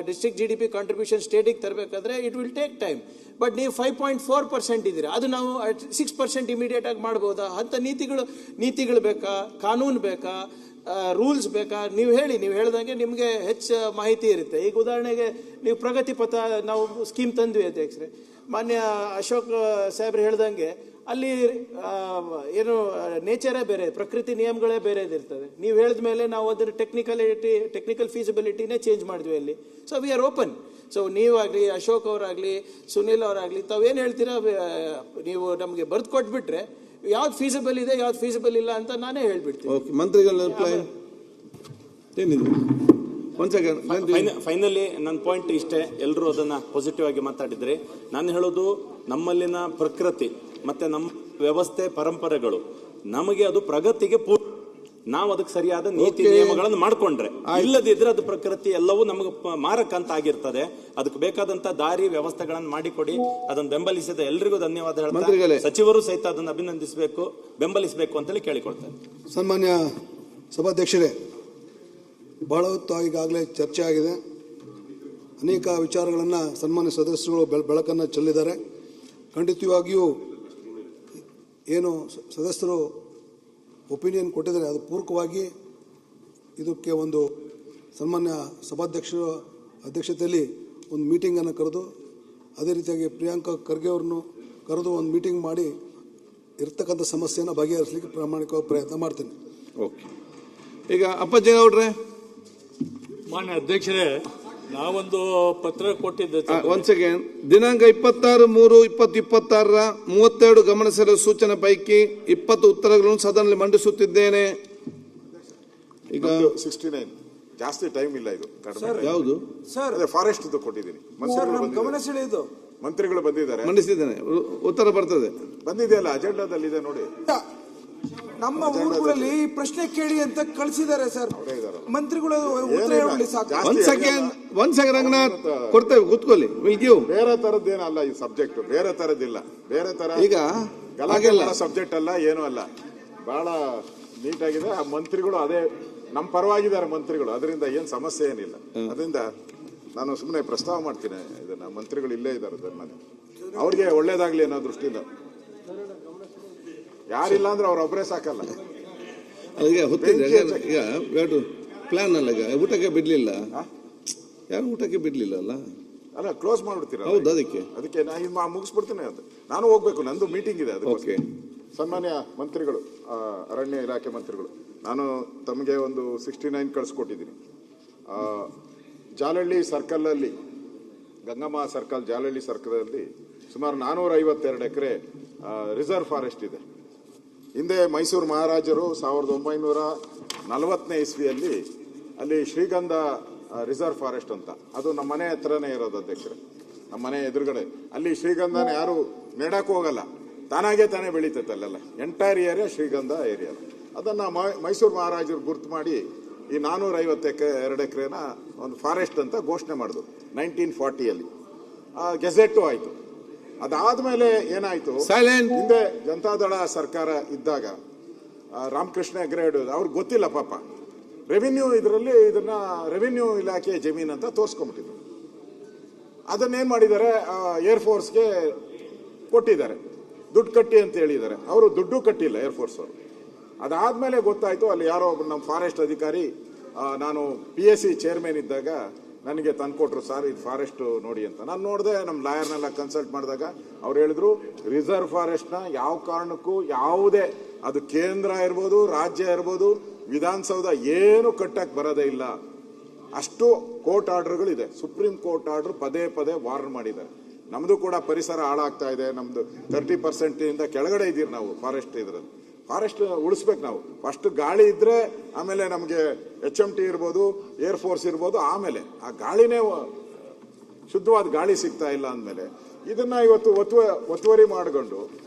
ಡಿಸ್ಟ್ರಿಕ್ಟ್ GDP ಕಾಂಟ್ರಿಬ್ಯೂಷನ್ ಸ್ಟೇಟಿಗೆ ತರಬೇಕಾದ್ರೆ it will take time. But ನೀವು 5.4% ಇದ್ದೀರಾ, ಅದು ನಾವು 6% ಇಮಿಡಿಯೇಟ್ ಆಗಿ ಮಾಡ್ಬೋದಾ? ಅಂತ ನೀತಿಗಳು ಬೇಕಾ, ಕಾನೂನು ಬೇಕಾ, ರೂಲ್ಸ್ ಬೇಕಾ? ನೀವು ಹೇಳ್ದಂಗೆ ನಿಮಗೆ ಹೆಚ್ಚು ಮಾಹಿತಿ ಇರುತ್ತೆ. ಈಗ ಉದಾಹರಣೆಗೆ ನೀವು ಪ್ರಗತಿ ಪಥ ನಾವು ಸ್ಕೀಮ್ ತಂದ್ವಿ ಅಧ್ಯಕ್ಷರೇ, ಮಾನ್ಯ ಅಶೋಕ್ ಸಾಹೇಬ್ರು ಹೇಳ್ದಂಗೆ ಅಲ್ಲಿ ಏನು ನೇಚರೇ ಬೇರೆ, ಪ್ರಕೃತಿ ನಿಯಮಗಳೇ ಬೇರೆ ಇರ್ತದೆ. ನೀವು ಹೇಳಿದ ಮೇಲೆ ನಾವು ಅದರ ಟೆಕ್ನಿಕಲ್ ಫೀಸಿಬಿಲಿಟಿನೇ ಚೇಂಜ್ ಮಾಡಿದ್ವಿ ಅಲ್ಲಿ. So we are open. So ನೀವಾಗಲಿ, ಅಶೋಕ್ ಅವರಾಗಲಿ, ಸುನಿಲ್ ಅವರಾಗಲಿ, ತಾವೇನು ಹೇಳ್ತೀರಾ ನೀವು ನಮಗೆ ಬರೆದು ಕೊಟ್ಬಿಟ್ರೆ ಯಾವ್ದು ಫೀಸಿಬಲ್ ಇದೆ, ಯಾವ್ದು ಫೀಸಿಬಲ್ ಇಲ್ಲ ಅಂತ ನಾನೇ ಹೇಳ್ಬಿಡ್ತೀನಿ. ಮಂತ್ರಿಗಳ ಫೈನಲಿ ನನ್ನ ಪಾಯಿಂಟ್ ಇಷ್ಟೇ. ಎಲ್ಲರೂ ಅದನ್ನ ಪಾಸಿಟಿವ್ ಆಗಿ ಮಾತಾಡಿದ್ರೆ, ನಾನು ಹೇಳೋದು ನಮ್ಮಲ್ಲಿನ ಪ್ರಕೃತಿ ಮತ್ತೆ ನಮ್ಮ ವ್ಯವಸ್ಥೆ ಪರಂಪರೆಗಳು ನಮಗೆ ಅದು ಪ್ರಗತಿಗೆ ನಾವು ಅದಕ್ಕೆ ಸರಿಯಾದ ನೀತಿ ನಿಯಮಗಳನ್ನು ಮಾಡ್ಕೊಂಡ್ರೆ, ಇಲ್ಲದಿದ್ರೆ ಅದು ಪ್ರಕೃತಿ ಎಲ್ಲವೂ ನಮಗೆ ಮಾರಕ ಅಂತ ಆಗಿರ್ತದೆ. ಅದಕ್ಕೆ ಬೇಕಾದಂತ ದಾರಿ ವ್ಯವಸ್ಥೆಗಳನ್ನು ಮಾಡಿಕೊಡಿ. ಅದನ್ನು ಬೆಂಬಲಿಸಿದ ಎಲ್ರಿಗೂ ಧನ್ಯವಾದ ಹೇಳ್ತಾರೆ. ಸಚಿವರು ಸಹಿತ ಅದನ್ನು ಅಭಿನಂದಿಸಬೇಕು, ಬೆಂಬಲಿಸಬೇಕು ಅಂತೇಳಿ ಕೇಳಿಕೊಳ್ತೇನೆ. ಸನ್ಮಾನ್ಯ ಸಭಾಧ್ಯಕ್ಷರೇ, ಬಹಳ ಹೊತ್ತು ಈಗಾಗಲೇ ಚರ್ಚೆ ಆಗಿದೆ. ಅನೇಕ ವಿಚಾರಗಳನ್ನು ಸನ್ಮಾನ್ಯ ಸದಸ್ಯರುಗಳು ಬೆಳಕನ್ನು ಚೆಲ್ಲಿದ್ದಾರೆ. ಖಂಡಿತವಾಗಿಯೂ ಏನು ಸದಸ್ಯರು ಒಪಿನಿಯನ್ ಕೊಟ್ಟಿದ್ದಾರೆ ಅದು ಪೂರಕವಾಗಿ ಇದಕ್ಕೆ ಒಂದು ಸನ್ಮಾನ್ಯ ಸಭಾಧ್ಯಕ್ಷರ ಅಧ್ಯಕ್ಷತೆಯಲ್ಲಿ ಒಂದು ಮೀಟಿಂಗನ್ನು ಕರೆದು, ಅದೇ ರೀತಿಯಾಗಿ ಪ್ರಿಯಾಂಕಾ ಖರ್ಗೆ ಅವ್ರನ್ನು ಕರೆದು ಒಂದು ಮೀಟಿಂಗ್ ಮಾಡಿ ಇರ್ತಕ್ಕಂಥ ಸಮಸ್ಯೆಯನ್ನು ಬಗೆಹರಿಸಲಿಕ್ಕೆ ಪ್ರಾಮಾಣಿಕವಾಗಿ ಪ್ರಯತ್ನ ಮಾಡ್ತೀನಿ. ಓಕೆ. ಈಗ ಅಪ್ಪಾಜಿ ಅವ್ರೆ, ಮಾನ್ಯ ಅಧ್ಯಕ್ಷರೇ, ನಾವೊಂದು ಪತ್ರ ಕೊಟ್ಟಿದ್ದೆ. ಒಂದ್ ಸೆಕೆಂಡ್. ದಿನಾಂಕ 26/3/2026 32 ಗಮನಿಸಲು ಸೂಚನೆ ಪೈಕಿ 20 ಉತ್ತರಗಳನ್ನು ಸದನದಲ್ಲಿ ಮಂಡಿಸುತ್ತಿದ್ದೇನೆ. ಈಗ 69 ಜಾಸ್ತಿ ಟೈಮ್ ಇಲ್ಲ, ಇದು ಯಾವುದು ಸರ್? ಫಾರೆಸ್ಟ್ ಕೊಟ್ಟಿದ್ದೀನಿ. ಮಂತ್ರಿಗಳು ಬಂದಿದ್ದಾರೆ, ಮಂಡಿಸಿದ್ದೇನೆ. ಉತ್ತರ ಬರ್ತದೆ, ಬಂದಿದೆಯಲ್ಲ, ಅಜೆಂಡಾದಲ್ಲಿ ಇದೆ ನೋಡಿ. ನಮ್ಮ ಊರುಗಳಲ್ಲಿ ಪ್ರಶ್ನೆ ಕೇಳಿ ಅಂತ ಕಳಿಸಿದ್ದಾರೆ ಸರ್ ಮಂತ್ರಿಗಳು. ಒಂದ್ ಸೆಕೆಂಡ್ ರಂಗನಾಥ್ ಕೊಡ್ತೇವೆ, ಕೂತ್ಕೊಳ್ಳಿ. ಬೇರೆ ತರದ್ದೇನಲ್ಲ ಈ ಸಬ್ಜೆಕ್ಟ್, ಬೇರೆ ತರದಿಲ್ಲ. ಬೇರೆ ತರ ಈಗ ಸಬ್ಜೆಕ್ಟ್ ಅಲ್ಲ, ಏನು ಅಲ್ಲ, ಬಹಳ ನೀಟಾಗಿದೆ. ಆ ಮಂತ್ರಿಗಳು ಅದೇ ನಮ್ಮ ಪರವಾಗಿದ್ದಾರೆ ಮಂತ್ರಿಗಳು, ಅದರಿಂದ ಏನ್ ಸಮಸ್ಯೆ ಏನಿಲ್ಲ. ಅದರಿಂದ ನಾನು ಸುಮ್ಮನೆ ಪ್ರಸ್ತಾವ ಮಾಡ್ತೀನಿ ಇದನ್ನ. ಮಂತ್ರಿಗಳು ಇಲ್ಲೇ ಇದ್ದಾರೆ, ಅವ್ರಿಗೆ ಒಳ್ಳೇದಾಗ್ಲಿ ಅನ್ನೋ ದೃಷ್ಟಿಯಿಂದ. ಯಾರಿಲ್ಲ ಅಂದ್ರೆ ಅವ್ರೊಬ್ಬರೇ ಸಾಕಲ್ಲ. ಈಗ ಪ್ಲಾನ್ ಅಲ್ಲ, ಈಗ ಊಟಕ್ಕೆ ಬಿಡ್ಲಿಲ್ಲ, ಯಾರು ಊಟಕ್ಕೆ ಬಿಡ್ಲಿಲ್ಲ ಅಲ್ಲ, ಕ್ಲೋಸ್ ಮಾಡ್ಬಿಡ್ತೀರಾ? ಹೌದು, ಅದಕ್ಕೆ ನಾನು ಮುಗಿಸ್ಬಿಡ್ತೀನಿ. ಅದು ನಾನು ಹೋಗ್ಬೇಕು, ನಂದು ಮೀಟಿಂಗ್ ಇದೆ. ಅದಕ್ಕೆ ಸನ್ಮಾನ್ಯ ಮಂತ್ರಿಗಳು, ಅರಣ್ಯ ಇಲಾಖೆ ಮಂತ್ರಿಗಳು, ನಾನು ತಮಗೆ ಒಂದು 69 ಕಳಿಸ್ಕೊಟ್ಟಿದ್ದೀನಿ. ಜಾಲಹಳ್ಳಿ ಸರ್ಕಲ್ ಅಲ್ಲಿ ಗಂಗಮ್ಮ ಸರ್ಕಲ್, ಜಾಲಹಳ್ಳಿ ಸರ್ಕಲಲ್ಲಿ ಸುಮಾರು 452 ಎಕರೆ ರಿಸರ್ವ್ ಫಾರೆಸ್ಟ್ ಇದೆ. ಹಿಂದೆ ಮೈಸೂರು ಮಹಾರಾಜರು 1940ನೇ ಇಸ್ವಿಯಲ್ಲಿ ಅಲ್ಲಿ ಶ್ರೀಗಂಧ ರಿಸರ್ವ್ ಫಾರೆಸ್ಟ್ ಅಂತ, ಅದು ನಮ್ಮ ಮನೆ ಹತ್ರನೇ ಇರೋದು ಅಧ್ಯಕ್ಷರೇ, ನಮ್ಮ ಮನೆ ಎದುರುಗಡೆ. ಅಲ್ಲಿ ಶ್ರೀಗಂಧನ ಯಾರು ನೆಡಕ್ಕೆ ಹೋಗಲ್ಲ, ತಾನಾಗೆ ತಾನೇ ಬೆಳೀತೈತೆ ಅಲ್ಲೆಲ್ಲ. ಎಂಟೈರ್ ಏರಿಯಾ ಶ್ರೀಗಂಧ ಏರಿಯಾ. ಅದನ್ನು ಮೈಸೂರು ಮಹಾರಾಜರು ಗುರ್ತು ಮಾಡಿ ಈ 452 ಎಕರೆನ ಒಂದು ಫಾರೆಸ್ಟ್ ಅಂತ ಘೋಷಣೆ ಮಾಡಿದ್ರು 1940ಯಲ್ಲಿ. ಗೆಜೆಟ್ಟು ಆಯಿತು. ಅದಾದ್ಮೇಲೆ ಏನಾಯ್ತು, ಹಿಂದೆ ಜನತಾದಳ ಸರ್ಕಾರ ಇದ್ದಾಗ ರಾಮಕೃಷ್ಣ ಹೆಗಡೆ ಅವ್ರಿಗೆ ಗೊತ್ತಿಲ್ಲ ಪಾಪ, ರೆವಿನ್ಯೂ ಇದರಲ್ಲಿ ಇದನ್ನ ರೆವಿನ್ಯೂ ಇಲಾಖೆ ಜಮೀನು ಅಂತ ತೋರಿಸ್ಕೊಂಡ್ಬಿಟ್ಟಿದ್ರು. ಅದನ್ನೇನ್ ಮಾಡಿದ್ದಾರೆ, ಏರ್ಫೋರ್ಸ್ಗೆ ಕೊಟ್ಟಿದ್ದಾರೆ, ದುಡ್ಡು ಕಟ್ಟಿ ಅಂತ ಹೇಳಿದ್ದಾರೆ. ಅವರು ದುಡ್ಡು ಕಟ್ಟಿಲ್ಲ ಏರ್ಫೋರ್ಸ್ ಅವರು. ಅದಾದ್ಮೇಲೆ ಗೊತ್ತಾಯ್ತು, ಅಲ್ಲಿ ಯಾರೋ ಒಬ್ಬ ನಮ್ಮ ಫಾರೆಸ್ಟ್ ಅಧಿಕಾರಿ, ನಾನು PSC ಚೇರ್ಮನ್ ಇದ್ದಾಗ ನನಗೆ ತಂದ್ಕೊಟ್ರು, ಸರ್ ಇದು ಫಾರೆಸ್ಟ್ ನೋಡಿ ಅಂತ. ನಾನು ನೋಡಿದೆ, ನಮ್ಮ ಲಾಯರ್ನೆಲ್ಲ ಕನ್ಸಲ್ಟ್ ಮಾಡಿದಾಗ ಅವ್ರು ಹೇಳಿದ್ರು, ರಿಸರ್ವ್ ಫಾರೆಸ್ಟ್ನ ಯಾವ ಕಾರಣಕ್ಕೂ ಯಾವುದೇ, ಅದು ಕೇಂದ್ರ ಇರ್ಬೋದು, ರಾಜ್ಯ ಇರ್ಬೋದು, ವಿಧಾನಸೌಧ ಏನು ಕಟ್ಟಕ್ಕೆ ಬರೋದೇ ಇಲ್ಲ. ಅಷ್ಟು ಕೋರ್ಟ್ ಆರ್ಡರ್ಗಳಿದೆ. ಸುಪ್ರೀಂ ಕೋರ್ಟ್ ಆರ್ಡರ್ ಪದೇ ಪದೇ ವಾರ್ನ್ ಮಾಡಿದ್ದಾರೆ. ನಮ್ದು ಕೂಡ ಪರಿಸರ ಹಾಳಾಗ್ತಾ ಇದೆ, ನಮ್ದು 30% ಕೆಳಗಡೆ ಇದ್ದೀರಿ ನಾವು ಫಾರೆಸ್ಟ್ ಇದ್ರಲ್ಲಿ. ಫಾರೆಸ್ಟ್ ಉಳಿಸ್ಬೇಕು ನಾವು. ಫಸ್ಟ್ ಗಾಳಿ ಇದ್ರೆ ಆಮೇಲೆ ನಮಗೆ HMT ಇರ್ಬೋದು, ಏರ್ ಫೋರ್ಸ್ ಇರ್ಬೋದು, ಆಮೇಲೆ ಆ ಗಾಳಿನೇ ಶುದ್ಧವಾದ ಗಾಳಿ ಸಿಗ್ತಾ ಇಲ್ಲ ಅಂದಮೇಲೆ ಇದನ್ನ ಇವತ್ತು ಒತ್ತುವರಿ ಮಾಡಿಕೊಂಡು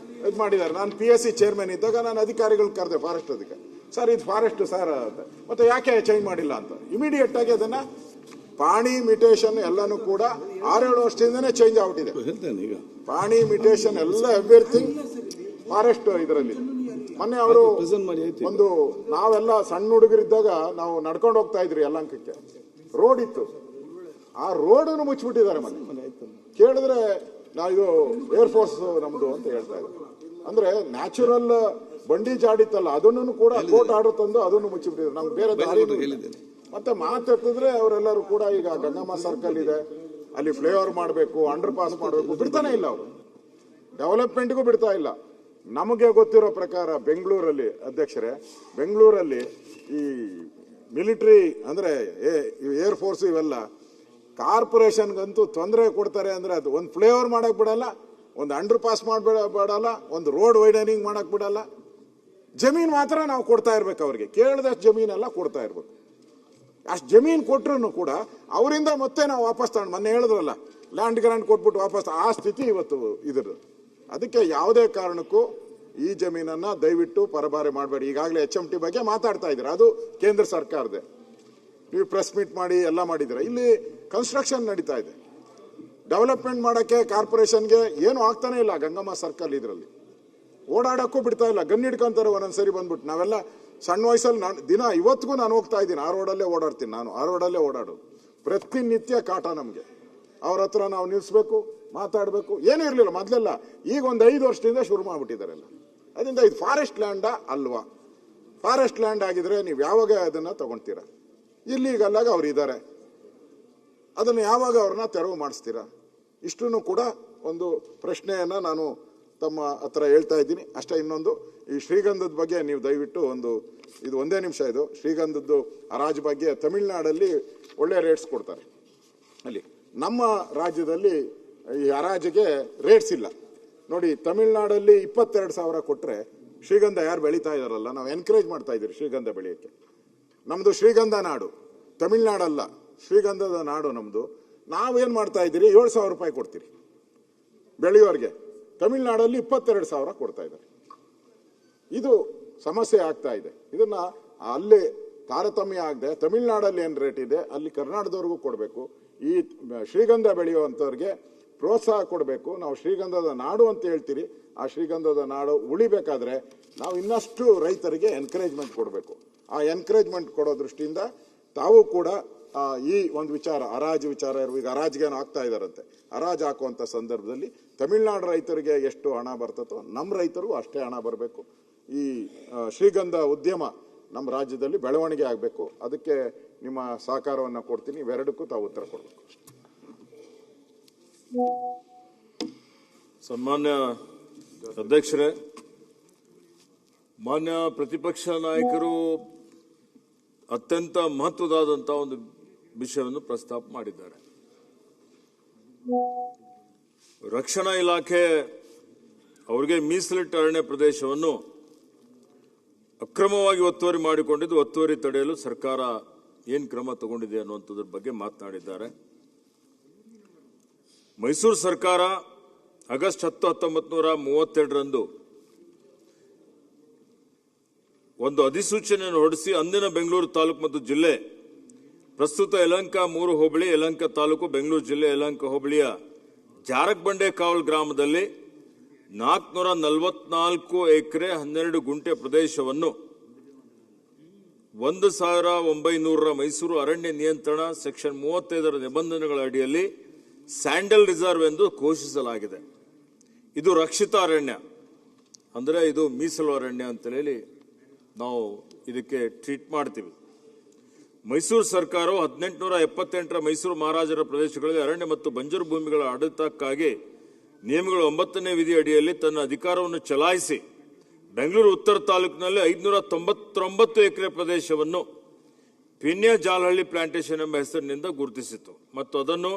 ಇದು ಮಾಡಿದ್ದಾರೆ. ನಾನು PSC ಚೇರ್ಮನ್ ಇದ್ದಾಗ ನಾನು ಅಧಿಕಾರಿಗಳು ಕರೆದೆ, ಫಾರೆಸ್ಟ್ ಅಧಿಕಾರಿ, ಸರ್ ಇದು ಫಾರೆಸ್ಟ್ ಸರ್ ಅಂತ, ಮತ್ತೆ ಯಾಕೆ ಚೇಂಜ್ ಮಾಡಿಲ್ಲ ಅಂತ. ಇಮಿಡಿಯೇಟ್ ಆಗಿ ಅದನ್ನ ಪಾಣಿ ಮಿಟೇಷನ್ ಎಲ್ಲಾನು ಕೂಡ 6-7 ವರ್ಷದಿಂದನೇ ಚೇಂಜ್ ಆಗ್ಬಿಟ್ಟಿದೆ. ಪಾಣಿ ಮಿಟೇಷನ್ ಎಲ್ಲ ಎವ್ರಿಥಿಂಗ್ ಫಾರೆಸ್ಟ್ ಇದರಲ್ಲಿ. ಮೊನ್ನೆ ಅವರು ಒಂದು, ನಾವೆಲ್ಲ ಸಣ್ಣ ಹುಡುಗರಿದ್ದಾಗ ನಾವು ನಡ್ಕೊಂಡು ಹೋಗ್ತಾ ಇದ್ರಿ ಯಲಹಂಕಕ್ಕೆ, ರೋಡ್ ಇತ್ತು, ಆ ರೋಡನ್ನು ಮುಚ್ಚಿಬಿಟ್ಟಿದ್ದಾರೆ ಮೊನ್ನೆ. ಕೇಳಿದ್ರೆ ನಾವು ಇದು ಏರ್ ಫೋರ್ಸ್ ನಮ್ದು ಅಂತ ಹೇಳ್ತಾ ಇದ್ರು. ಅಂದ್ರೆ ನ್ಯಾಚುರಲ್ ಬಂಡಿ ಜಾಡಿತ್ತಲ್ಲ, ಅದನ್ನು ಕೂಡ ಕೋರ್ಟ್ ಆರ್ಡರ್ ತಂದು ಅದನ್ನು ಮುಚ್ಚಿಬಿಟ್ಟಿದ್ರು. ನಮ್ಗೆ ಬೇರೆ ದಾರಿ. ಮತ್ತೆ ಮಾತಾಡ್ತಿದ್ರೆ ಅವರೆಲ್ಲರೂ ಕೂಡ ಈಗ ಗಂಗಮ್ಮ ಸರ್ಕಲ್ ಇದೆ, ಅಲ್ಲಿ ಫ್ಲೈಓವರ್ ಮಾಡಬೇಕು, ಅಂಡರ್ ಪಾಸ್ ಮಾಡಬೇಕು, ಬಿಡ್ತಾನೆ ಇಲ್ಲ ಅವರು. ಡೆವಲಪ್ಮೆಂಟ್ಗೂ ಬಿಡ್ತಾ ಇಲ್ಲ. ನಮಗೆ ಗೊತ್ತಿರೋ ಪ್ರಕಾರ ಬೆಂಗಳೂರಲ್ಲಿ ಅಧ್ಯಕ್ಷರೇ, ಬೆಂಗಳೂರಲ್ಲಿ ಈ ಮಿಲಿಟರಿ ಅಂದ್ರೆ ಏರ್ ಫೋರ್ಸ್ ಇವೆಲ್ಲ ಕಾರ್ಪೊರೇಷನ್ಗಂತೂ ತೊಂದರೆ ಕೊಡ್ತಾರೆ. ಅಂದ್ರೆ ಅದು ಒಂದು ಫ್ಲೈಓವರ್ ಮಾಡಕ್ ಬಿಡಲ್ಲ, ಒಂದು ಅಂಡರ್ ಪಾಸ್ ಬಿಡಲ್ಲ, ಒಂದು ರೋಡ್ ವೈಡನಿಂಗ್ ಮಾಡಕ್ ಬಿಡಲ್ಲ. ಜಮೀನ್ ಮಾತ್ರ ನಾವು ಕೊಡ್ತಾ ಇರ್ಬೇಕು ಅವ್ರಿಗೆ, ಕೇಳಿದಷ್ಟು ಜಮೀನೆಲ್ಲ ಕೊಡ್ತಾ ಇರ್ಬೇಕು. ಅಷ್ಟು ಜಮೀನ್ ಕೊಟ್ರು ಕೂಡ ಅವರಿಂದ ಮತ್ತೆ ನಾವು ವಾಪಸ್ ತಗೊಂಡು, ಮೊನ್ನೆ ಹೇಳಿದ್ರಲ್ಲ ಲ್ಯಾಂಡ್ ಗ್ರಾಂಟ್ ಕೊಟ್ಬಿಟ್ಟು ವಾಪಸ್, ಆ ಸ್ಥಿತಿ ಇವತ್ತು ಇದ್ರ. ಅದಕ್ಕೆ ಯಾವುದೇ ಕಾರಣಕ್ಕೂ ಈ ಜಮೀನನ್ನ ದಯವಿಟ್ಟು ಪರಭಾರೆ ಮಾಡಬೇಡಿ. ಈಗಾಗಲೇ HMT ಬಗ್ಗೆ ಮಾತಾಡ್ತಾ ಇದ್ದೀರಾ, ಅದು ಕೇಂದ್ರ ಸರ್ಕಾರದೇ. ನೀವು ಪ್ರೆಸ್ ಮೀಟ್ ಮಾಡಿ ಎಲ್ಲ ಮಾಡಿದ್ದೀರಾ. ಇಲ್ಲಿ ಕನ್ಸ್ಟ್ರಕ್ಷನ್ ನಡೀತಾ ಇದೆ. ಡೆವಲಪ್ಮೆಂಟ್ ಮಾಡೋಕ್ಕೆ ಕಾರ್ಪೊರೇಷನ್ಗೆ ಏನು ಆಗ್ತಾನೆ ಇಲ್ಲ. ಗಂಗಮ್ಮ ಸರ್ಕಲ್ ಇದರಲ್ಲಿ ಓಡಾಡಕ್ಕೂ ಬಿಡ್ತಾ ಇಲ್ಲ, ಗನ್ ಹಿಡ್ಕೊಂತಾರೆ ಒಂದೊಂದ್ಸರಿ ಬಂದ್ಬಿಟ್ಟು. ನಾವೆಲ್ಲ ಸಣ್ಣ ವಯಸ್ಸಲ್ಲಿ ದಿನ ಇವತ್ತಿಗೂ ನಾನು ಹೋಗ್ತಾ ಇದ್ದೀನಿ, ಆ ರೋಡಲ್ಲೇ ಓಡಾಡ್ತೀನಿ, ನಾನು ಆ ರೋಡಲ್ಲೇ ಓಡಾಡೋದು. ಪ್ರತಿನಿತ್ಯ ಕಾಟ ನಮಗೆ. ಅವ್ರ ಹತ್ರ ನಾವು ನಿಲ್ಲಿಸ್ಬೇಕು, ಮಾತಾಡಬೇಕು, ಏನೂ ಇರಲಿಲ್ಲ ಮೊದಲೆಲ್ಲ. ಈಗ ಒಂದು 5 ವರ್ಷದಿಂದ ಶುರು ಮಾಡಿಬಿಟ್ಟಿದ್ದಾರೆಲ್ಲ. ಅದರಿಂದ ಇದು ಫಾರೆಸ್ಟ್ ಲ್ಯಾಂಡಾ ಅಲ್ವಾ? ಫಾರೆಸ್ಟ್ ಲ್ಯಾಂಡ್ ಆಗಿದ್ರೆ ನೀವು ಯಾವಾಗ ಅದನ್ನ ತಗೊಳ್ತೀರಾ? ಇಲ್ಲಿಗಲ್ಲಾಗ ಅವ್ರು ಇದ್ದಾರೆ, ಅದನ್ನು ಯಾವಾಗ ಅವ್ರನ್ನ ತೆರವು ಮಾಡಿಸ್ತೀರಾ? ಇಷ್ಟನ್ನು ಕೂಡ ಒಂದು ಪ್ರಶ್ನೆಯನ್ನ ನಾನು ತಮ್ಮ ಹತ್ರ ಹೇಳ್ತಾ ಇದ್ದೀನಿ ಅಷ್ಟೇ. ಇನ್ನೊಂದು, ಈ ಶ್ರೀಗಂಧದ ಬಗ್ಗೆ ನೀವು ದಯವಿಟ್ಟು ಇದು 1 ನಿಮಿಷ, ಇದು ಶ್ರೀಗಂಧದ್ದು ಹರಾಜು ಬಗ್ಗೆ ತಮಿಳ್ನಾಡಲ್ಲಿ ಒಳ್ಳೆ ರೇಟ್ಸ್ ಕೊಡ್ತಾರೆ. ಅಲ್ಲಿ ನಮ್ಮ ರಾಜ್ಯದಲ್ಲಿ ಈ ಹರಾಜಿಗೆ ರೇಟ್ಸ್ ಇಲ್ಲ ನೋಡಿ. ತಮಿಳ್ನಾಡಲ್ಲಿ 22,000 ಕೊಟ್ಟರೆ ಶ್ರೀಗಂಧ ಯಾರು ಬೆಳೀತಾ ಇದಾರಲ್ಲ, ನಾವು ಎನ್ಕರೇಜ್ ಮಾಡ್ತಾ ಇದ್ದೀರಿ ಶ್ರೀಗಂಧ ಬೆಳೆಯೋಕ್ಕೆ. ನಮ್ದು ಶ್ರೀಗಂಧ ನಾಡು, ತಮಿಳ್ನಾಡಲ್ಲ, ಶ್ರೀಗಂಧದ ನಾಡು ನಮ್ದು. ನಾವೇನ್ ಮಾಡ್ತಾ ಇದ್ದೀರಿ, 7,000 ರೂಪಾಯಿ ಕೊಡ್ತೀರಿ ಬೆಳೆಯೋರ್ಗೆ. ತಮಿಳ್ನಾಡಲ್ಲಿ 22,000 ಕೊಡ್ತಾ ಇದ್ದಾರೆ. ಇದು ಸಮಸ್ಯೆ ಆಗ್ತಾ ಇದೆ. ಇದನ್ನ ಅಲ್ಲಿ ತಾರತಮ್ಯ ಆಗದೆ ತಮಿಳ್ನಾಡಲ್ಲಿ ಏನು ರೇಟ್ ಇದೆ ಅಲ್ಲಿ ಕರ್ನಾಟಕದವ್ರಿಗೂ ಕೊಡಬೇಕು. ಈ ಶ್ರೀಗಂಧ ಬೆಳೆಯುವಂಥವ್ರಿಗೆ ಪ್ರೋತ್ಸಾಹ ಕೊಡಬೇಕು. ನಾವು ಶ್ರೀಗಂಧದ ನಾಡು ಅಂತ ಹೇಳ್ತೀರಿ, ಆ ಶ್ರೀಗಂಧದ ನಾಡು ಉಳಿಬೇಕಾದ್ರೆ ನಾವು ಇನ್ನಷ್ಟು ರೈತರಿಗೆ ಎನ್ಕರೇಜ್ಮೆಂಟ್ ಕೊಡಬೇಕು. ಆ ಎನ್ಕರೇಜ್ಮೆಂಟ್ ಕೊಡೋ ದೃಷ್ಟಿಯಿಂದ ತಾವು ಕೂಡ ಈ ಒಂದು ವಿಚಾರ, ಹರಾಜು ವಿಚಾರ ಈಗ ಹರಾಜಿಗೆ ಆಗ್ತಾ ಇದಾರಂತೆ, ಹರಾಜು ಹಾಕುವಂಥ ಸಂದರ್ಭದಲ್ಲಿ ತಮಿಳ್ನಾಡು ರೈತರಿಗೆ ಎಷ್ಟು ಹಣ ಬರ್ತದೋ ನಮ್ಮ ರೈತರಿಗೂ ಅಷ್ಟೇ ಹಣ ಬರಬೇಕು. ಈ ಶ್ರೀಗಂಧ ಉದ್ಯಮ ನಮ್ಮ ರಾಜ್ಯದಲ್ಲಿ ಬೆಳವಣಿಗೆ ಆಗಬೇಕು. ಅದಕ್ಕೆ ನಿಮ್ಮ ಸಹಕಾರವನ್ನು ಕೊಡ್ತೀನಿ. ಇವೆರಡಕ್ಕೂ ತಾವು ಉತ್ತರ ಕೊಡಬೇಕು. ಸನ್ಮಾನ್ಯ ಅಧ್ಯಕ್ಷರೇ, ಮಾನ್ಯ ಪ್ರತಿಪಕ್ಷ ನಾಯಕರು ಅತ್ಯಂತ ಮಹತ್ವದಾದಂತಹ ಒಂದು ವಿಷಯವನ್ನು ಪ್ರಸ್ತಾಪ ಮಾಡಿದ್ದಾರೆ. ರಕ್ಷಣಾ ಇಲಾಖೆ ಅವರಿಗೆ ಮೀಸಲಿಟ್ಟ ಅರಣ್ಯ ಪ್ರದೇಶವನ್ನು ಅಕ್ರಮವಾಗಿ ಒತ್ತುವರಿ ಮಾಡಿಕೊಂಡಿದ್ದು, ಒತ್ತುವರಿ ತಡೆಯಲು ಸರ್ಕಾರ ಏನು ಕ್ರಮ ತಗೊಂಡಿದೆ ಅನ್ನುವಂಥದ್ರ ಬಗ್ಗೆ ಮಾತನಾಡಿದ್ದಾರೆ. ಮೈಸೂರು ಸರ್ಕಾರ ಆಗಸ್ಟ್ 10, 1932ರಂದು ಒಂದು ಅಧಿಸೂಚನೆಯನ್ನು ಹೊರಡಿಸಿ ಅಂದಿನ ಬೆಂಗಳೂರು ತಾಲೂಕು ಮತ್ತು ಜಿಲ್ಲೆ, ಪ್ರಸ್ತುತ ಯಲಹಂಕ 3 ಹೋಬಳಿ, ಯಲಹಂಕ ತಾಲೂಕು, ಬೆಂಗಳೂರು ಜಿಲ್ಲೆ ಯಲಹಂಕ ಹೋಬಳಿಯ ಜಾರಕಬಂಡೆ ಕಾವಲ್ ಗ್ರಾಮದಲ್ಲಿ 444 ಎಕರೆ 12 ಗುಂಟೆ ಪ್ರದೇಶವನ್ನು 1900 ಮೈಸೂರು ಅರಣ್ಯ ನಿಯಂತ್ರಣ ಸೆಕ್ಷನ್ 35 ನಿಬಂಧನೆಗಳ ಅಡಿಯಲ್ಲಿ ಸ್ಯಾಂಡಲ್ ರಿಸರ್ವ್ ಎಂದು ಘೋಷಿಸಲಾಗಿದೆ. ಇದು ರಕ್ಷಿತ ಅರಣ್ಯ, ಅಂದರೆ ಇದು ಮೀಸಲು ಅರಣ್ಯ ಅಂತ ಹೇಳಿ ನಾವು ಇದಕ್ಕೆ ಟ್ರೀಟ್ ಮಾಡ್ತೀವಿ. ಮೈಸೂರು ಸರ್ಕಾರವು 1878ರ ಮೈಸೂರು ಮಹಾರಾಜರ ಪ್ರದೇಶಗಳಲ್ಲಿ ಅರಣ್ಯ ಮತ್ತು ಬಂಜರು ಭೂಮಿಗಳ ಆಡಳಿತಕ್ಕಾಗಿ ನಿಯಮಗಳ 9ನೇ ವಿಧಿ ಅಡಿಯಲ್ಲಿ ತನ್ನ ಅಧಿಕಾರವನ್ನು ಚಲಾಯಿಸಿ ಬೆಂಗಳೂರು ಉತ್ತರ ತಾಲೂಕಿನಲ್ಲಿ 599 ಎಕರೆ ಪ್ರದೇಶವನ್ನು ಪಿನ್ಯ ಜಾಲಹಳ್ಳಿ ಪ್ಲಾಂಟೇಶನ್ ಎಂಬ ಹೆಸರಿನಿಂದ ಗುರುತಿಸಿತು ಮತ್ತು ಅದನ್ನು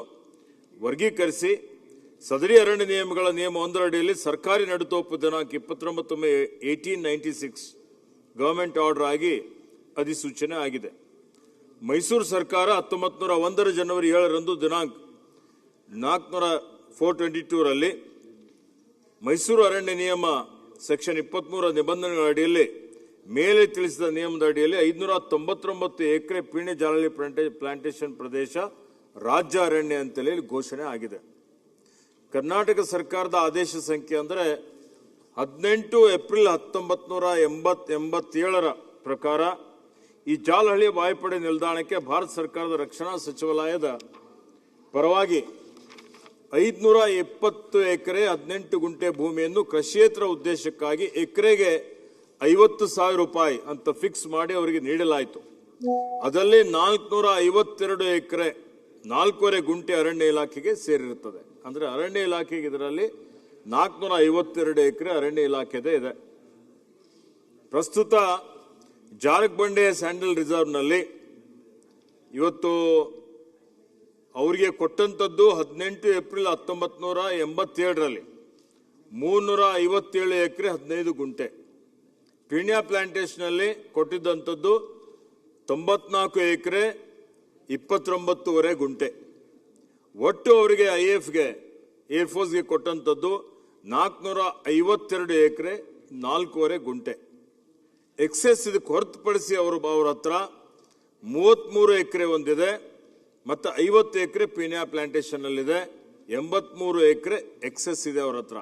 ವರ್ಗೀಕರಿಸಿ ಸದರಿ ಅರಣ್ಯ ನಿಯಮಗಳ ನಿಯಮ 1 ಅಡಿಯಲ್ಲಿ ಸರ್ಕಾರಿ ನಡುತೋಪು ದಿನಾಂಕ 29 ಮೇ 1896 ಗವರ್ಮೆಂಟ್ ಆರ್ಡರ್ ಆಗಿ ಅಧಿಸೂಚನೆ ಆಗಿದೆ. ಮೈಸೂರು ಸರ್ಕಾರ 1901 ಜನವರಿ 7ರಂದು ದಿನಾಂಕ 422ರಲ್ಲಿ ಮೈಸೂರು ಅರಣ್ಯ ನಿಯಮ ಸೆಕ್ಷನ್ 23 ನಿಬಂಧನೆಗಳ ಅಡಿಯಲ್ಲಿ ಮೇಲೆ ತಿಳಿಸಿದ ನಿಯಮದ ಅಡಿಯಲ್ಲಿ 599 ಎಕರೆ ಪೀಣ್ಯ ಜಾಲಹಳ್ಳಿ ಪ್ಲಾಂಟೇಶನ್ ಪ್ರದೇಶ ರಾಜ್ಯ ಅರಣ್ಯ ಅಂತೇಳಿ ಘೋಷಣೆ ಆಗಿದೆ. ಕರ್ನಾಟಕ ಸರ್ಕಾರದ ಆದೇಶ ಸಂಖ್ಯೆ ಅಂದರೆ 18 ಏಪ್ರಿಲ್ 1987ರ ಪ್ರಕಾರ ಈ ಜಾಲಹಳ್ಳಿ ವಾಯುಪಡೆ ನಿಲ್ದಾಣಕ್ಕೆ ಭಾರತ ಸರ್ಕಾರದ ರಕ್ಷಣಾ ಸಚಿವಾಲಯದ ಪರವಾಗಿ 520 ಎಕರೆ 18 ಗುಂಟೆ ಭೂಮಿಯನ್ನು ಕೃಷಿಯೇತರ ಉದ್ದೇಶಕ್ಕಾಗಿ ಎಕರೆಗೆ 50,000 ರೂಪಾಯಿ ಅಂತ ಫಿಕ್ಸ್ ಮಾಡಿ ಅವರಿಗೆ ನೀಡಲಾಯಿತು. ಅದರಲ್ಲಿ 452 ಎಕರೆ 4.5 ಗುಂಟೆ ಅರಣ್ಯ ಇಲಾಖೆಗೆ ಸೇರಿರುತ್ತದೆ. ಅಂದ್ರೆ ಅರಣ್ಯ ಇಲಾಖೆಗೆ ಇದರಲ್ಲಿ 452 ಎಕರೆ ಅರಣ್ಯ ಇಲಾಖೆದೇ ಇದೆ. ಪ್ರಸ್ತುತ ಜಾರಕಬಂಡೆ ಸ್ಯಾಂಡಲ್ ರಿಸರ್ವ್ನಲ್ಲಿ ಇವತ್ತು ಅವರಿಗೆ ಕೊಟ್ಟಂತದ್ದು 18 ಏಪ್ರಿಲ್ 1987ರಲ್ಲಿ 357 ಎಕರೆ 15 ಗುಂಟೆ. ಪಿಣ್ಯ ಪ್ಲಾಂಟೇಶನ್ನಲ್ಲಿ ಕೊಟ್ಟಿದ್ದಂಥದ್ದು 94 ಎಕರೆ 29.5 ಗುಂಟೆ. ಒಟ್ಟು ಅವರಿಗೆ ಐಎಫ್ಗೆ ಏರ್ಫೋರ್ಸ್ಗೆ ಕೊಟ್ಟಂಥದ್ದು 452 ಎಕರೆ 4.5 ಗುಂಟೆ. ಎಕ್ಸೆಸ್ ಇದಕ್ಕೆ ಹೊರತುಪಡಿಸಿ ಅವ್ರ ಹತ್ರ 33 ಎಕರೆ ಒಂದಿದೆ ಮತ್ತು 50 ಎಕರೆ ಪೀಣ್ಯ ಪ್ಲಾಂಟೇಶನ್ ಅಲ್ಲಿದೆ. 83 ಎಕರೆ ಎಕ್ಸೆಸ್ ಇದೆ ಅವ್ರ ಹತ್ರ.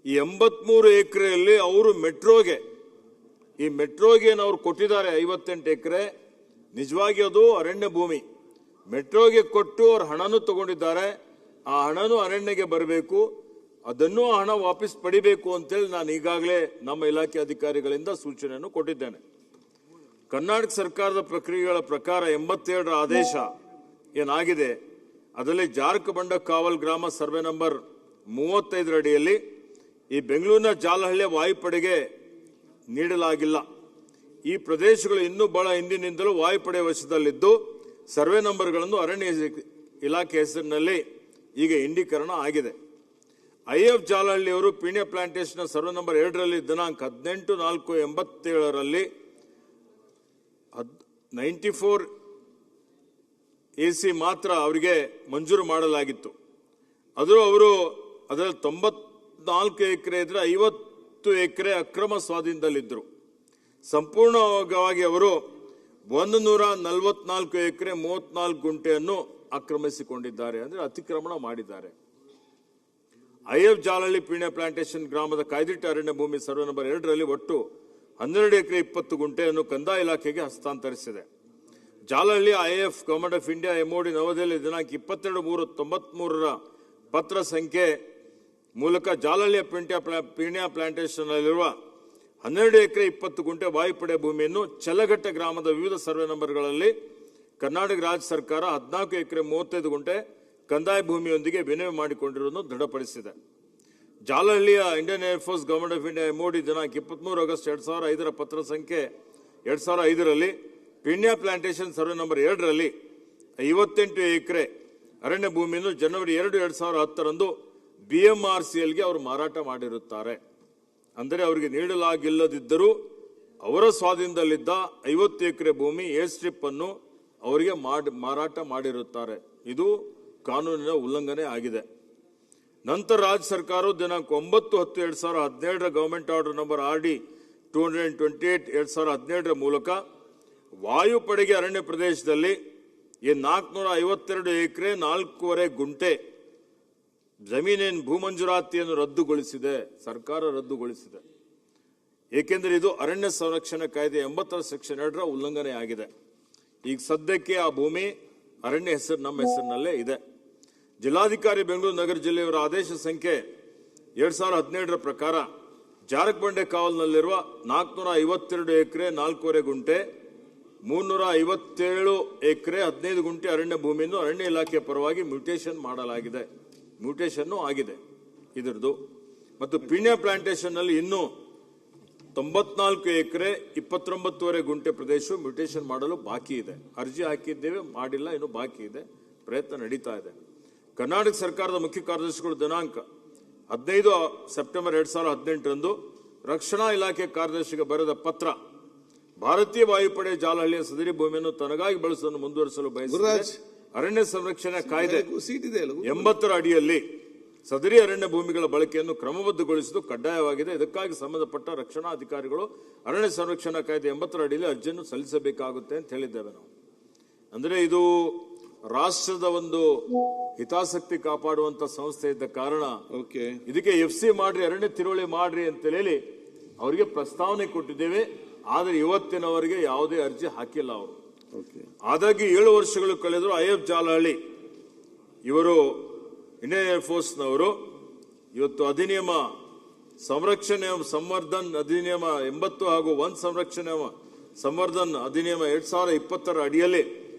ಈ 83 ಎಕರೆಯಲ್ಲಿ ಅವರು ಮೆಟ್ರೋಗೆ ಅವ್ರು ಕೊಟ್ಟಿದ್ದಾರೆ 58 ಎಕರೆ. ನಿಜವಾಗಿ ಅದು ಅರಣ್ಯ ಭೂಮಿ. ಮೆಟ್ರೋಗೆ ಕೊಟ್ಟು ಅವ್ರ ಹಣನೂ ತಗೊಂಡಿದ್ದಾರೆ. ಆ ಹಣನೂ ಅರಣ್ಯಗೆ ಬರಬೇಕು, ಅದನ್ನೂ ಹಣ ವಾಪಸ್ ಪಡಿಬೇಕು ಅಂತೇಳಿ ನಾನು ಈಗಾಗಲೇ ನಮ್ಮ ಇಲಾಖೆ ಅಧಿಕಾರಿಗಳಿಂದ ಸೂಚನೆಯನ್ನು ಕೊಟ್ಟಿದ್ದೇನೆ. ಕರ್ನಾಟಕ ಸರ್ಕಾರದ ಪ್ರಕ್ರಿಯೆಗಳ ಪ್ರಕಾರ 87ರ ಆದೇಶ ಏನಾಗಿದೆ ಅದರಲ್ಲಿ ಜಾರಕಬಂಡ ಕಾವಲ್ ಗ್ರಾಮ ಸರ್ವೆ ನಂಬರ್ 35 ಅಡಿಯಲ್ಲಿ ಈ ಬೆಂಗಳೂರಿನ ಜಾಲಹಳ್ಳಿಯ ವಾಯುಪಡೆಗೆ ನೀಡಲಾಗಿಲ್ಲ. ಈ ಪ್ರದೇಶಗಳು ಇನ್ನೂ ಬಹಳ ಹಿಂದಿನಿಂದಲೂ ವಾಯುಪಡೆ ವಶದಲ್ಲಿದ್ದು ಸರ್ವೆ ನಂಬರ್ಗಳನ್ನು ಅರಣ್ಯ ಇಲಾಖೆ ಹೆಸರಿನಲ್ಲಿ ಈಗ ಇಂಡೀಕರಣ ಆಗಿದೆ. ಐಎಫ್ ಜಾಲಹಳ್ಳಿಯವರು ಪೀಣ್ಯ ಪ್ಲಾಂಟೇಶನ್ ಸರ್ವೆ ನಂಬರ್ 2ರಲ್ಲಿ ದಿನಾಂಕ 18/4/87ರಲ್ಲಿ 94 AC ಮಾತ್ರ ಅವರಿಗೆ ಮಂಜೂರು ಮಾಡಲಾಗಿತ್ತು. ಅವರು ಅದರಲ್ಲಿ 94 ಎಕರೆ ಇದ್ರೆ 50 ಎಕರೆ ಅಕ್ರಮ ಸ್ವಾಧೀನದಲ್ಲಿದ್ದರು. ಸಂಪೂರ್ಣವಾಗಿ ಅವರು 144 ಎಕರೆ 34 ಗುಂಟೆಯನ್ನು ಆಕ್ರಮಿಸಿಕೊಂಡಿದ್ದಾರೆ, ಅಂದರೆ ಅತಿಕ್ರಮಣ ಮಾಡಿದ್ದಾರೆ. ಐಎಫ್ ಜಾಲಹಳ್ಳಿ ಪೀಣ್ಯ ಪ್ಲಾಂಟೇಶನ್ ಗ್ರಾಮದ ಕಾಯ್ದಿಟ್ಟ ಅರಣ್ಯ ಭೂಮಿ ಸರ್ವೆ ನಂಬರ್ 2ರಲ್ಲಿ ಒಟ್ಟು 12 ಎಕರೆ 20 ಗುಂಟೆಯನ್ನು ಕಂದಾಯ ಇಲಾಖೆಗೆ ಹಸ್ತಾಂತರಿಸಿದೆ. Jalahalli IAF government of India MOD Navadehali ದಿನಾಂಕ 22/3/93ರ ಪತ್ರ ಸಂಖ್ಯೆ ಮೂಲಕ ಜಾಲಹಳ್ಳಿಯ ಪೀಣ್ಯ ಪ್ಲಾಂಟೇಶನ್ ನಲ್ಲಿರುವ 12 ಎಕರೆ 20 ಗುಂಟೆ ವಾಯುಪಡೆ ಭೂಮಿಯನ್ನು ಚಲಘಟ್ಟ ಗ್ರಾಮದ ವಿವಿಧ ಸರ್ವೆ ನಂಬರ್ಗಳಲ್ಲಿ ಕರ್ನಾಟಕ ರಾಜ್ಯ ಸರ್ಕಾರ 14 ಎಕರೆ 35 ಗುಂಟೆ ಕಂದಾಯ ಭೂಮಿಯೊಂದಿಗೆ ವಿನಿಮಯ ಮಾಡಿಕೊಂಡಿರುವುದನ್ನು ದೃಢಪಡಿಸಿದೆ. ಜಾಲಹಳ್ಳಿಯ Indian air force government of India MOD ದಿನಾಂಕ 23 ಆಗಸ್ಟ್ 2005ರ ಪತ್ರ ಸಂಖ್ಯೆ 2005ರಲ್ಲಿ ಪೀಣ್ಯ ಪ್ಲಾಂಟೇಶನ್ ಸರ್ವೆ ನಂಬರ್ 2ರಲ್ಲಿ 58 ಎಕರೆ ಅರಣ್ಯ ಭೂಮಿಯನ್ನು ಜನವರಿ 2, 2010ರಂದು BMRCLಗೆ ಅವರು ಮಾರಾಟ ಮಾಡಿರುತ್ತಾರೆ. ಅಂದರೆ ಅವರಿಗೆ ನೀಡಲಾಗಿಲ್ಲದಿದ್ದರೂ ಅವರ ಸ್ವಾಧೀನದಲ್ಲಿದ್ದ 50 ಎಕರೆ ಭೂಮಿ ಏರ್ ಸ್ಟ್ರಿಪ್ ಅನ್ನು ಅವರಿಗೆ ಮಾರಾಟ ಮಾಡಿರುತ್ತಾರೆ. ಇದು ಕಾನೂನಿನ ಉಲ್ಲಂಘನೆ ಆಗಿದೆ. ನಂತರ ರಾಜ್ಯ ಸರ್ಕಾರವು ದಿನಾಂಕ 9/10/2017 ಗವರ್ಮೆಂಟ್ ಆರ್ಡರ್ ನಂಬರ್ RD 228 2017 ಮೂಲಕ ವಾಯುಪಡೆಗೆ ಅರಣ್ಯ ಪ್ರದೇಶದಲ್ಲಿ 452 ಎಕರೆ 4.25 ಗುಂಟೆ ಜಮೀನಿನ ಭೂಮಂಜೂರಾತಿಯನ್ನು ರದ್ದುಗೊಳಿಸಿದೆ. ಸರ್ಕಾರ ರದ್ದುಗೊಳಿಸಿದೆ. ಏಕೆಂದರೆ ಇದು ಅರಣ್ಯ ಸಂರಕ್ಷಣಾ ಕಾಯ್ದೆ 80 ಸೆಕ್ಷನ್ 2 ಉಲ್ಲಂಘನೆ ಆಗಿದೆ. ಈಗ ಸದ್ಯಕ್ಕೆ ಆ ಭೂಮಿ ಅರಣ್ಯ ನಮ್ಮ ಹೆಸರಿನಲ್ಲೇ ಇದೆ. ಜಿಲ್ಲಾಧಿಕಾರಿ ಬೆಂಗಳೂರು ನಗರ ಜಿಲ್ಲೆಯವರ ಆದೇಶ ಸಂಖ್ಯೆ 2017 ಪ್ರಕಾರ ಜಾರಕಬಂಡೆ ಕಾವಲಿನಲ್ಲಿರುವ 452 ಎಕರೆ 4.25 ಗುಂಟೆ 357 ಎಕರೆ 15 ಗುಂಟೆ ಅರಣ್ಯ ಭೂಮಿಯನ್ನು ಅರಣ್ಯ ಇಲಾಖೆ ಪರವಾಗಿ ಮ್ಯೂಟೇಷನ್ ಮಾಡಲಾಗಿದೆ. ಮ್ಯೂಟೇಷನ್ ಆಗಿದೆ ಇದರದು. ಮತ್ತು ಪೀಣ್ಯ ಪ್ಲಾಂಟೇಶನ್ ನಲ್ಲಿ ಇನ್ನೂ 94 ಎಕರೆ 29.5 ಗುಂಟೆ ಪ್ರದೇಶ ಮ್ಯೂಟೇಷನ್ ಮಾಡಲು ಬಾಕಿ ಇದೆ. ಅರ್ಜಿ ಹಾಕಿದ್ದೇವೆ, ಮಾಡಿಲ್ಲ, ಇನ್ನು ಬಾಕಿ ಇದೆ, ಪ್ರಯತ್ನ ನಡೀತಾ ಇದೆ. ಕರ್ನಾಟಕ ಸರ್ಕಾರದ ಮುಖ್ಯ ಕಾರ್ಯದರ್ಶಿಗಳು ದಿನಾಂಕ 15 ಸೆಪ್ಟೆಂಬರ್ 2018ರಂದು ರಕ್ಷಣಾ ಇಲಾಖೆ ಕಾರ್ಯದರ್ಶಿಗೆ ಬರೆದ ಪತ್ರ ಭಾರತೀಯ ವಾಯುಪಡೆ ಜಾಲಹಳ್ಳಿಯ ಸದರಿ ಭೂಮಿಯನ್ನು ತನಗಾಗಿ ಬಳಸುವುದನ್ನು ಮುಂದುವರಿಸಲು ಬಯಸಿದೆ. ಅರಣ್ಯ ಸಂರಕ್ಷಣಾ ಕಾಯ್ದೆ 80ರ ಅಡಿಯಲ್ಲಿ ಸದರಿ ಅರಣ್ಯ ಭೂಮಿಗಳ ಬಳಕೆಯನ್ನು ಕ್ರಮಬದ್ಧಗೊಳಿಸುವುದು ಕಡ್ಡಾಯವಾಗಿದೆ. ಇದಕ್ಕಾಗಿ ಸಂಬಂಧಪಟ್ಟ ರಕ್ಷಣಾ ಅಧಿಕಾರಿಗಳು ಅರಣ್ಯ ಸಂರಕ್ಷಣಾ ಕಾಯ್ದೆ 80ರ ಅಡಿಯಲ್ಲಿ ಅರ್ಜಿಯನ್ನು ಸಲ್ಲಿಸಬೇಕಾಗುತ್ತೆ ಅಂತ ಹೇಳಿದ್ದೇವೆ ನಾವು. ಅಂದರೆ ಇದು ರಾಷ್ಟ್ರದ ಒಂದು ಹಿತಾಸಕ್ತಿ ಕಾಪಾಡುವಂತ ಸಂಸ್ಥೆ ಇದ್ದ ಕಾರಣ ಇದಕ್ಕೆ FC ಮಾಡ್ರಿ, ಅರಣ್ಯ ತಿರುವಳಿ ಮಾಡ್ರಿ ಅಂತ ಹೇಳಿ ಅವರಿಗೆ ಪ್ರಸ್ತಾವನೆ ಕೊಟ್ಟಿದ್ದೇವೆ. ಆದರೆ ಇವತ್ತಿನವರೆಗೆ ಯಾವುದೇ ಅರ್ಜಿ ಹಾಕಿಲ್ಲ ಅವರು. ಆದಾಗಿ 7 ವರ್ಷಗಳು ಕಳೆದರೂ IF ಜಾಲಹಳ್ಳಿ ಇವರು ಇಂಡಿಯನ್ ಏರ್ಫೋರ್ಸ್ನವರು ಇವತ್ತು ಅಧಿನಿಯಮ ಸಂರಕ್ಷಣೆ ಸಂವರ್ಧನ್ ಅಧಿನಿಯಮ 80 ಹಾಗೂ ವನ ಸಂರಕ್ಷಣೆ ಸಂವರ್ಧನ್ ಅಧಿನಿಯಮ 2020ರ ಅಡಿಯಲ್ಲಿ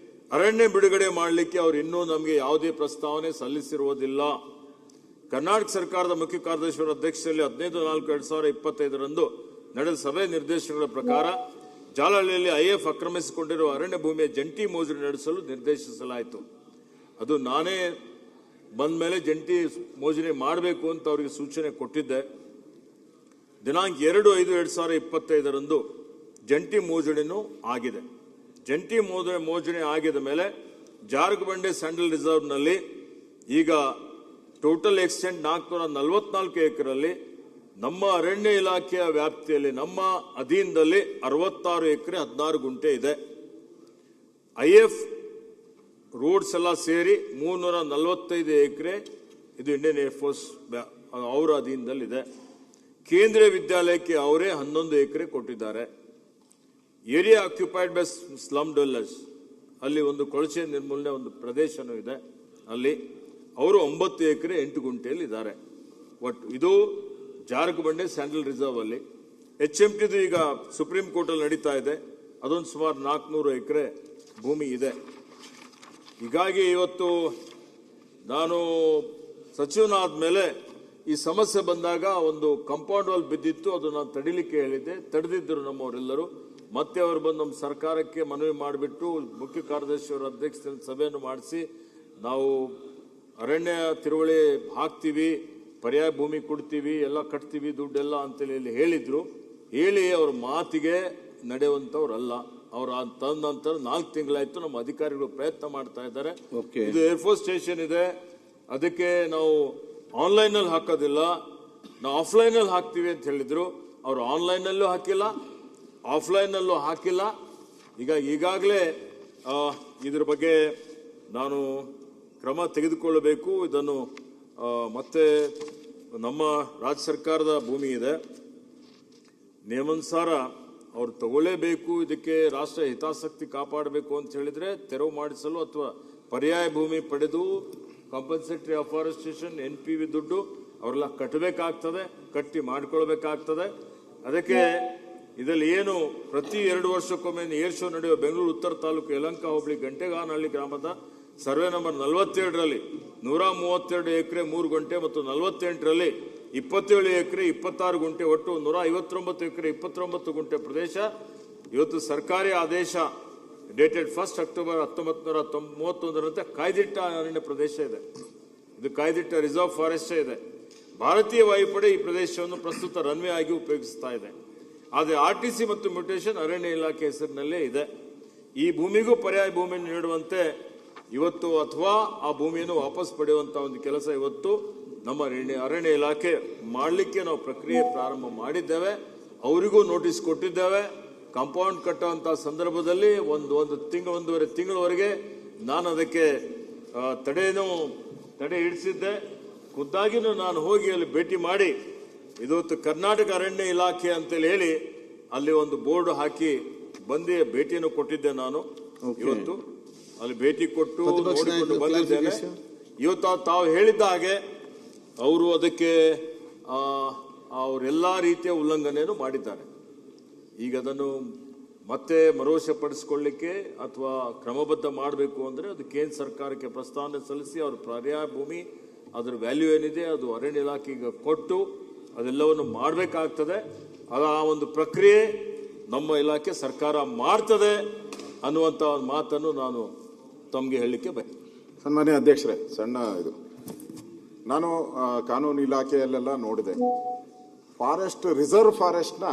ಅರಣ್ಯ ಬಿಡುಗಡೆ ಮಾಡಲಿಕ್ಕೆ ಅವರು ಇನ್ನೂ ನಮಗೆ ಯಾವುದೇ ಪ್ರಸ್ತಾವನೆ ಸಲ್ಲಿಸಿರುವುದಿಲ್ಲ. ಕರ್ನಾಟಕ ಸರ್ಕಾರದ ಮುಖ್ಯ ಕಾರ್ಯದರ್ಶಿಯವರ ಅಧ್ಯಕ್ಷತೆಯಲ್ಲಿ 15/4/2025ರಂದು ನಡೆದ ಸಭೆ ನಿರ್ದೇಶನಗಳ ಪ್ರಕಾರ ಜಾಲಹಳ್ಳಿಯಲ್ಲಿ IF ಆಕ್ರಮಿಸಿಕೊಂಡಿರುವ ಅರಣ್ಯ ಭೂಮಿಯ ಜಂಟಿ ಮೋಜಣಿ ನಡೆಸಲು ನಿರ್ದೇಶಿಸಲಾಯಿತು. ಅದು ನಾನೇ ಬಂದ ಮೇಲೆ ಜಂಟಿ ಮೋಜಣಿ ಮಾಡಬೇಕು ಅಂತ ಅವರಿಗೆ ಸೂಚನೆ ಕೊಟ್ಟಿದ್ದೆ. ದಿನಾಂಕ 2/5/2025ರಂದು ಜಂಟಿ ಮೋಜಣಿನೂ ಆಗಿದೆ. ಜಂಟಿ ಮೋಜಣಿ ಆಗಿದ ಮೇಲೆ ಜಾರಕಬಂಡೆ ಸ್ಯಾಂಡಲ್ ರಿಸರ್ವ್ನಲ್ಲಿ ಈಗ ಟೋಟಲ್ ಎಕ್ಸ್ಟೆಂಟ್ 444 ಎಕರೆಯಲ್ಲಿ ನಮ್ಮ ಅರಣ್ಯ ಇಲಾಖೆಯ ವ್ಯಾಪ್ತಿಯಲ್ಲಿ ನಮ್ಮ ಅಧೀನದಲ್ಲಿ 66 ಎಕರೆ 16 ಗುಂಟೆ ಇದೆ. IF ರೋಡ್ಸ್ ಎಲ್ಲ ಸೇರಿ 345 ಎಕರೆ ಇದು ಇಂಡಿಯನ್ ಏರ್ಫೋರ್ಸ್ ಅವರ ಅಧೀನದಲ್ಲಿದೆ. ಕೇಂದ್ರೀಯ ವಿದ್ಯಾಲಯಕ್ಕೆ ಅವರೇ 11 ಎಕರೆ ಕೊಟ್ಟಿದ್ದಾರೆ. Area occupied by slum dwellers ಅಲ್ಲಿ ಒಂದು ಕೊಳಚೆ ನಿರ್ಮೂಲನೆ ಒಂದು ಪ್ರದೇಶನೂ ಇದೆ. ಅಲ್ಲಿ ಅವರು 9 ಎಕರೆ 8 ಗುಂಟೆಯಲ್ಲಿ ಇದ್ದಾರೆ. ಒಟ್ಟು ಇದು ಜಾರಕಬಂಡೆ ಸ್ಯಾಂಡಲ್ ರಿಸರ್ವ್ ಅಲ್ಲಿ. HMTದು ಈಗ ಸುಪ್ರೀಂ ಕೋರ್ಟ್ ಅಲ್ಲಿ ನಡೀತಾ ಇದೆ. ಅದೊಂದು ಸುಮಾರು 400 ಎಕರೆ ಭೂಮಿ ಇದೆ. ಹೀಗಾಗಿ ಇವತ್ತು ನಾನು ಸಚಿವನಾದ ಮೇಲೆ ಈ ಸಮಸ್ಯೆ ಬಂದಾಗ ಒಂದು ಕಾಂಪೌಂಡ್ ವಾಲ್ ಬಿದ್ದಿತ್ತು, ಅದು ನಾನು ತಡಿಲಿಕ್ಕೆ ಹೇಳಿದ್ದೆ. ತಡೆದಿದ್ದರು ನಮ್ಮವರೆಲ್ಲರೂ. ಮತ್ತೆ ಅವರು ಬಂದು ನಮ್ಮ ಸರ್ಕಾರಕ್ಕೆ ಮನವಿ ಮಾಡಿಬಿಟ್ಟು ಮುಖ್ಯ ಕಾರ್ಯದರ್ಶಿಯವರ ಅಧ್ಯಕ್ಷತೆಯಲ್ಲಿ ಸಭೆಯನ್ನು ಮಾಡಿಸಿ ನಾವು ಅರಣ್ಯ ತಿರುವಳಿ ಹಾಕ್ತೀವಿ, ಪರ್ಯಾಯ ಭೂಮಿ ಕೊಡ್ತೀವಿ, ಎಲ್ಲ ಕಟ್ತೀವಿ ದುಡ್ಡೆಲ್ಲ ಅಂತೇಳಿ ಹೇಳಿದ್ರು. ಹೇಳಿ ಅವ್ರ ಮಾತಿಗೆ ನಡೆಯುವಂಥವ್ರಲ್ಲ. ಅವ್ರು ತಂದ ನಂತರ 4 ತಿಂಗಳಾಯ್ತು. ನಮ್ಮ ಅಧಿಕಾರಿಗಳು ಪ್ರಯತ್ನ ಮಾಡ್ತಾ ಇದ್ದಾರೆ. ಇದು ಏರ್ಫೋರ್ಸ್ ಸ್ಟೇಷನ್ ಇದೆ, ಅದಕ್ಕೆ ನಾವು ಆನ್ಲೈನ್ ಅಲ್ಲಿ ಹಾಕೋದಿಲ್ಲ, ನಾವು ಆಫ್ಲೈನ್ ಅಲ್ಲಿ ಹಾಕ್ತೀವಿ ಅಂತ ಹೇಳಿದ್ರು. ಅವ್ರು ಆನ್ಲೈನ್ ಅಲ್ಲೂ ಹಾಕಿಲ್ಲ, ಆಫ್ಲೈನ್ ಅಲ್ಲೂ ಹಾಕಿಲ್ಲ. ಈಗಾಗಲೇ ಇದ್ರ ಬಗ್ಗೆ ನಾನು ಕ್ರಮ ತೆಗೆದುಕೊಳ್ಳಬೇಕು. ಇದನ್ನು ಮತ್ತೆ ನಮ್ಮ ರಾಜ್ಯ ಸರ್ಕಾರದ ಭೂಮಿ ಇದೆ, ನಿಯಮಾನುಸಾರ ಅವ್ರು ತಗೊಳ್ಳೇಬೇಕು. ಇದಕ್ಕೆ ರಾಷ್ಟ್ರ ಹಿತಾಸಕ್ತಿ ಕಾಪಾಡಬೇಕು ಅಂತ ಹೇಳಿದ್ರೆ ತೆರವು ಮಾಡಿಸಲು ಅಥವಾ ಪರ್ಯಾಯ ಭೂಮಿ ಪಡೆದು ಕಾಂಪನ್ಸೇಟರಿ ಅಫಾರೆಸ್ಟೇಷನ್ NPV ದುಡ್ಡು ಅವರೆಲ್ಲ ಕಟ್ಟಬೇಕಾಗ್ತದೆ, ಕಟ್ಟಿ ಮಾಡ್ಕೊಳ್ಬೇಕಾಗ್ತದೆ. ಅದಕ್ಕೆ ಇದರಲ್ಲಿ ಏನು ಪ್ರತಿ 2 ವರ್ಷಕ್ಕೊಮ್ಮೆ ಏರ್ ಶೋ ನಡೆಯುವ ಬೆಂಗಳೂರು ಉತ್ತರ ತಾಲೂಕು ಯಲಹಂಕ ಹೋಬಳಿ ಗಂಟೆಗಾನಹಳ್ಳಿ ಗ್ರಾಮದ ಸರ್ವೆ ನಂಬರ್ 47ರಲ್ಲಿ 132 ಎಕರೆ 3 ಗುಂಟೆ ಮತ್ತು 48ರಲ್ಲಿ 27 ಎಕರೆ 26 ಗುಂಟೆ ಒಟ್ಟು 159 ಎಕರೆ 29 ಗುಂಟೆ ಪ್ರದೇಶ ಇವತ್ತು ಸರ್ಕಾರಿ ಆದೇಶ ಡೇಟೆಡ್ 1 ಅಕ್ಟೋಬರ್ 1931 ಕಾಯ್ದಿಟ್ಟ ಅರಣ್ಯ ಪ್ರದೇಶ ಇದೆ. ಇದು ಕಾಯ್ದಿಟ್ಟ ರಿಸರ್ವ್ ಫಾರೆಸ್ಟ್ ಇದೆ. ಭಾರತೀಯ ವಾಯುಪಡೆ ಈ ಪ್ರದೇಶವನ್ನು ಪ್ರಸ್ತುತ ರನ್ವೇ ಆಗಿ ಉಪಯೋಗಿಸ್ತಾ ಇದೆ. ಆದರೆ RTC ಮತ್ತು ಮ್ಯೂಟೇಷನ್ ಅರಣ್ಯ ಇಲಾಖೆ ಹೆಸರಿನಲ್ಲೇ ಇದೆ. ಈ ಭೂಮಿಗೂ ಪರ್ಯಾಯ ಭೂಮಿಯನ್ನು ನೀಡುವಂತೆ ಇವತ್ತು ಅಥವಾ ಆ ಭೂಮಿಯನ್ನು ವಾಪಸ್ ಪಡೆಯುವಂತ ಒಂದು ಕೆಲಸ ಇವತ್ತು ನಮ್ಮ ಅರಣ್ಯ ಇಲಾಖೆ ಮಾಡಲಿಕ್ಕೆ ನಾವು ಪ್ರಕ್ರಿಯೆ ಪ್ರಾರಂಭ ಮಾಡಿದ್ದೇವೆ. ಅವರಿಗೂ ನೋಟಿಸ್ ಕೊಟ್ಟಿದ್ದೇವೆ. ಕಾಂಪೌಂಡ್ ಕಟ್ಟುವಂತ ಸಂದರ್ಭದಲ್ಲಿ ಒಂದೂವರೆ ತಿಂಗಳವರೆಗೆ ನಾನು ಅದಕ್ಕೆ ತಡೆ ಹಿಡಿಸಿದ್ದೆ. ಖುದ್ದಾಗಿನೂ ನಾನು ಹೋಗಿ ಅಲ್ಲಿ ಭೇಟಿ ಮಾಡಿ ಇವತ್ತು ಕರ್ನಾಟಕ ಅರಣ್ಯ ಇಲಾಖೆ ಅಂತೇಳಿ ಹೇಳಿ ಅಲ್ಲಿ ಒಂದು ಬೋರ್ಡ್ ಹಾಕಿ ಬಂದು ಭೇಟಿಯನ್ನು ಕೊಟ್ಟಿದ್ದೆ. ನಾನು ಇವತ್ತು ಅಲ್ಲಿ ಭೇಟಿ ಕೊಟ್ಟು ನೋಡಿಕೊಂಡು ಬಂದಿದ್ದೇನೆ. ಇವತ್ತು ತಾವು ಹೇಳಿದ್ದ ಹಾಗೆ ಅವರು ಅದಕ್ಕೆ ಅವರೆಲ್ಲಾ ರೀತಿಯ ಉಲ್ಲಂಘನೆಯನ್ನು ಮಾಡಿದ್ದಾರೆ. ಈಗ ಅದನ್ನು ಮತ್ತೆ ಮರುವಶಪಡಿಸಿಕೊಳ್ಳಿಕ್ಕೆ ಅಥವಾ ಕ್ರಮಬದ್ಧ ಮಾಡಬೇಕು ಅಂದರೆ ಅದು ಕೇಂದ್ರ ಸರ್ಕಾರಕ್ಕೆ ಪ್ರಸ್ತಾವನೆ ಸಲ್ಲಿಸಿ ಅವ್ರ ಪರ್ಯಾಯ ಭೂಮಿ ಅದರ ವ್ಯಾಲ್ಯೂ ಏನಿದೆ ಅದು ಅರಣ್ಯ ಇಲಾಖೆಗೆ ಕೊಟ್ಟು ಅದೆಲ್ಲವನ್ನು ಮಾಡಬೇಕಾಗ್ತದೆ. ಆ ಒಂದು ಪ್ರಕ್ರಿಯೆ ನಮ್ಮ ಇಲಾಖೆ ಸರ್ಕಾರ ಮಾಡ್ತದೆ ಅನ್ನುವಂಥ ಒಂದು ಮಾತನ್ನು ನಾನು ತಮಗೆ ಹೇಳಲಿಕ್ಕೆ ಸನ್ಮಾನ್ಯ ಅಧ್ಯಕ್ಷರೇ, ಸಣ್ಣ ಇದು ನಾನು ಕಾನೂನು ಇಲಾಖೆಯಲ್ಲೆಲ್ಲ ನೋಡಿದೆ. ಫಾರೆಸ್ಟ್ ರಿಸರ್ವ್ ಫಾರೆಸ್ಟ್ನ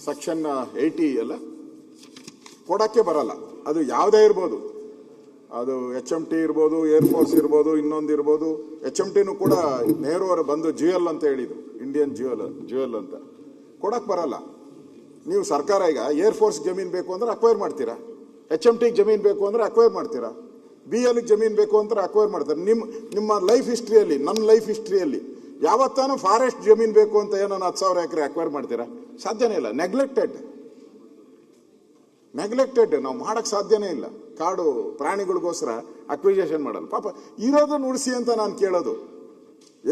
ಸೆಕ್ಷನ್ 80 ಎಲ್ಲ ಕೊಡಕ್ಕೆ ಬರಲ್ಲ. ಅದು ಯಾವುದೇ ಇರ್ಬೋದು, ಅದು HMT ಇರ್ಬೋದು, ಏರ್ಫೋರ್ಸ್ ಇರ್ಬೋದು, ಇನ್ನೊಂದಿರ್ಬೋದು. HMTನೂ ಕೂಡ ನೆಹರು ಅವರು ಬಂದು GL ಅಂತ ಹೇಳಿದ್ರು, ಇಂಡಿಯನ್ ಜ್ಯುವೆಲ್ ಅಂತ. ಕೊಡಕ್ಕೆ ಬರಲ್ಲ. ನೀವು ಸರ್ಕಾರ ಈಗ ಏರ್ಫೋರ್ಸ್ ಜಮೀನು ಬೇಕು ಅಂದ್ರೆ ಅಕ್ವೈರ್ ಮಾಡ್ತೀರಾ, HMT ಜಮೀನು ಬೇಕು ಅಂದ್ರೆ ಅಕ್ವೈರ್ ಮಾಡ್ತೀರಾ, BL ಜಮೀನು ಬೇಕು ಅಂದ್ರೆ ಅಕ್ವೈರ್ ಮಾಡ್ತಾರೆ. ನಿಮ್ಮ ಲೈಫ್ ಹಿಸ್ಟ್ರಿಯಲ್ಲಿ, ನನ್ನ ಲೈಫ್ ಹಿಸ್ಟ್ರಿಯಲ್ಲಿ ಯಾವತ್ತಾನು ಫಾರೆಸ್ಟ್ ಜಮೀನು ಬೇಕು ಅಂತ ಏನೋ 10,000 ಎಕರೆ ಅಕ್ವೈರ್ ಮಾಡ್ತೀರಾ? ಸಾಧ್ಯನೇ ಇಲ್ಲ. ನೆಗ್ಲೆಕ್ಟೆಡ್ ನಾವು ಮಾಡಕ್ ಸಾಧ್ಯನೇ ಇಲ್ಲ. ಕಾಡು ಪ್ರಾಣಿಗಳಿಗೋಸ್ಕರ ಅಕ್ವಿಜೇಷನ್ ಮಾಡಲ್ಲ. ಪಾಪ ಇರೋದನ್ನ ಉಳಿಸಿ ಅಂತ ನಾನು ಕೇಳೋದು.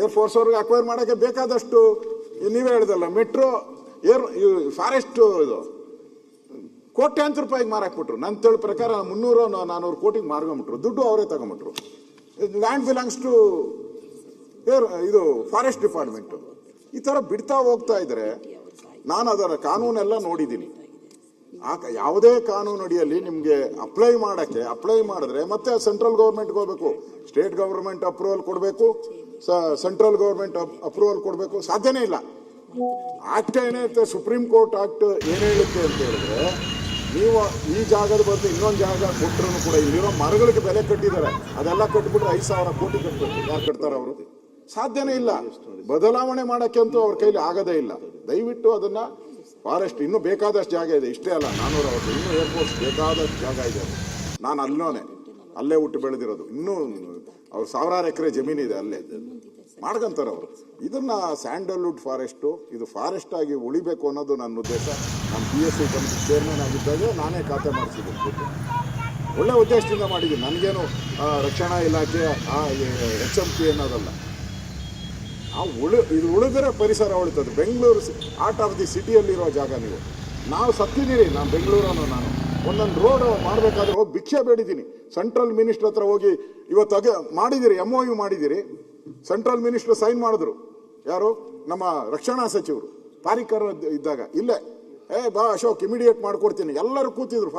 ಏರ್ಫೋರ್ಸ್ ಅವ್ರಿಗೆ ಅಕ್ವೈರ್ ಮಾಡೋಕ್ಕೆ ಬೇಕಾದಷ್ಟು ನೀವೇ ಹೇಳ್ದಲ್ಲ, ಮೆಟ್ರೋ ಫಾರೆಸ್ಟ್ ಇದು ಕೋಟ್ಯಾಂತರ ರೂಪಾಯಿಗೆ ಮಾರಾಕ್ಬಿಟ್ರು. ನನ್ನ ತಿಳಿ ಪ್ರಕಾರ 300-400 ಕೋಟಿಗೆ ಮಾರ್ಕೊಂಬಿಟ್ರು. ದುಡ್ಡು ಅವರೇ ತಗೊಂಬಿಟ್ರು. ಲ್ಯಾಂಡ್ ಬಿಲಾಂಗ್ಸ್ ಟು ಇದು ಫಾರೆಸ್ಟ್ ಡಿಪಾರ್ಟ್ಮೆಂಟ್. ಈ ತರ ಬಿಡ್ತಾ ಹೋಗ್ತಾ ಇದ್ರೆ ನಾನು ಅದರ ಕಾನೂನೆಲ್ಲ ನೋಡಿದ್ದೀನಿ. ಯಾವುದೇ ಕಾನೂನು ಅಡಿಯಲ್ಲಿ ನಿಮ್ಗೆ ಅಪ್ಲೈ ಮಾಡಿದ್ರೆ ಮತ್ತೆ ಸೆಂಟ್ರಲ್ ಗೌರ್ಮೆಂಟ್ಗೆ ಹೋಗ್ಬೇಕು, ಸ್ಟೇಟ್ ಗವರ್ಮೆಂಟ್ ಅಪ್ರೂವಲ್ ಕೊಡಬೇಕು, ಸೆಂಟ್ರಲ್ ಗವರ್ಮೆಂಟ್ ಅಪ್ರೂವಲ್ ಕೊಡಬೇಕು. ಸಾಧ್ಯನೇ ಇಲ್ಲ. ಆಕ್ಟ್ ಏನಿರುತ್ತೆ, ಸುಪ್ರೀಂ ಕೋರ್ಟ್ ಆಕ್ಟ್ ಏನ್ ಹೇಳುತ್ತೆ ಅಂತ ಹೇಳಿದ್ರೆ, ನೀವು ಈ ಜಾಗದ ಬದಲು ಇನ್ನೊಂದು ಜಾಗ ಕೊಟ್ಟರು ಕೂಡ ಇಲ್ಲಿರೋ ಮರಗಳಿಗೆ ಬೆಲೆ ಕಟ್ಟಿದ್ದಾರೆ, ಅದೆಲ್ಲ ಕಟ್ಬಿಟ್ರೆ 5,000 ಕೋಟಿ ಕಟ್ಬೇಕು. ಯಾರು ಕಟ್ತಾರ ಅವರು? ಸಾಧ್ಯನೇ ಇಲ್ಲ. ಬದಲಾವಣೆ ಮಾಡಕ್ಕೆ ಅಂತೂ ಅವ್ರ ಕೈಲಿ ಆಗದೇ ಇಲ್ಲ. ದಯವಿಟ್ಟು ಅದನ್ನ ಫಾರೆಸ್ಟ್ ಇನ್ನೂ ಬೇಕಾದಷ್ಟು ಜಾಗ ಇದೆ. ಇಷ್ಟೇ ಅಲ್ಲ, 460 ಇನ್ನೂ ಏರ್ಫೋರ್ಸ್ ಬೇಕಾದಷ್ಟು ಜಾಗ ಇದೆ. ನಾನು ಅಲ್ಲೇ ಹುಟ್ಟು ಬೆಳೆದಿರೋದು. ಇನ್ನೂ ಅವ್ರು 1000 ಎಕರೆ ಜಮೀನಿದೆ, ಅಲ್ಲೇ ಮಾಡ್ಕೊಂತಾರೆ ಅವರು. ಇದನ್ನ ಸ್ಯಾಂಡಲ್ವುಡ್ ಫಾರೆಸ್ಟು, ಇದು ಫಾರೆಸ್ಟ್ ಆಗಿ ಉಳಿಬೇಕು ಅನ್ನೋದು ನನ್ನ ಉದ್ದೇಶ. ನಾನು PSC ಕಮಿಟಿ ಚೇರ್ಮನ್ ಆಗಿದ್ದಾಗ ನಾನೇ ಖಾತೆ ಮಾಡಿಸಿದ್ದೀನಿ. ಒಳ್ಳೆ ಉದ್ದೇಶದಿಂದ ಮಾಡಿದ್ದೀನಿ. ನನಗೇನು ರಕ್ಷಣಾ ಇಲಾಖೆ HMT ಅನ್ನೋದಲ್ಲ. ಇದು ಉಳಿದ್ರೆ ಪರಿಸರ ಉಳಿತದೆ. ಬೆಂಗಳೂರು ಆರ್ಟ್ ಆಫ್ ದಿ ಸಿಟಿಯಲ್ಲಿರೋ ಜಾಗ. ನಾವು ಸತ್ತಿದ್ದೀರಿ. ನಾನು ಬೆಂಗಳೂರನ್ನು ಒಂದೊಂದು ರೋಡ್ ಮಾಡಬೇಕಾದ್ರೆ ಹೋಗಿ ಭಿಕ್ಷೆ ಬೇಡಿದ್ದೀನಿ. ಸೆಂಟ್ರಲ್ ಮಿನಿಸ್ಟರ್ ಹತ್ರ ಹೋಗಿ ಇವತ್ತು ಮಾಡಿದಿರಿ, MOU ಮಾಡಿದಿರಿ. ಸೆಂಟ್ರಲ್ ಮಿನಿಸ್ಟರ್ ಸೈನ್ ಮಾಡಿದ್ರು. ಯಾರು? ನಮ್ಮ ರಕ್ಷಣಾ ಸಚಿವರು ಪಾರಿಕರ್ ಇದ್ದಾಗ. ಇಲ್ಲೇ ಬಾ ಅಶೋಕ್ ಇಮಿಡಿಯೇಟ್ ಮಾಡ್ಕೊಡ್ತೀನಿ. ಎಲ್ಲರೂ ಕೂತಿದ್ರು,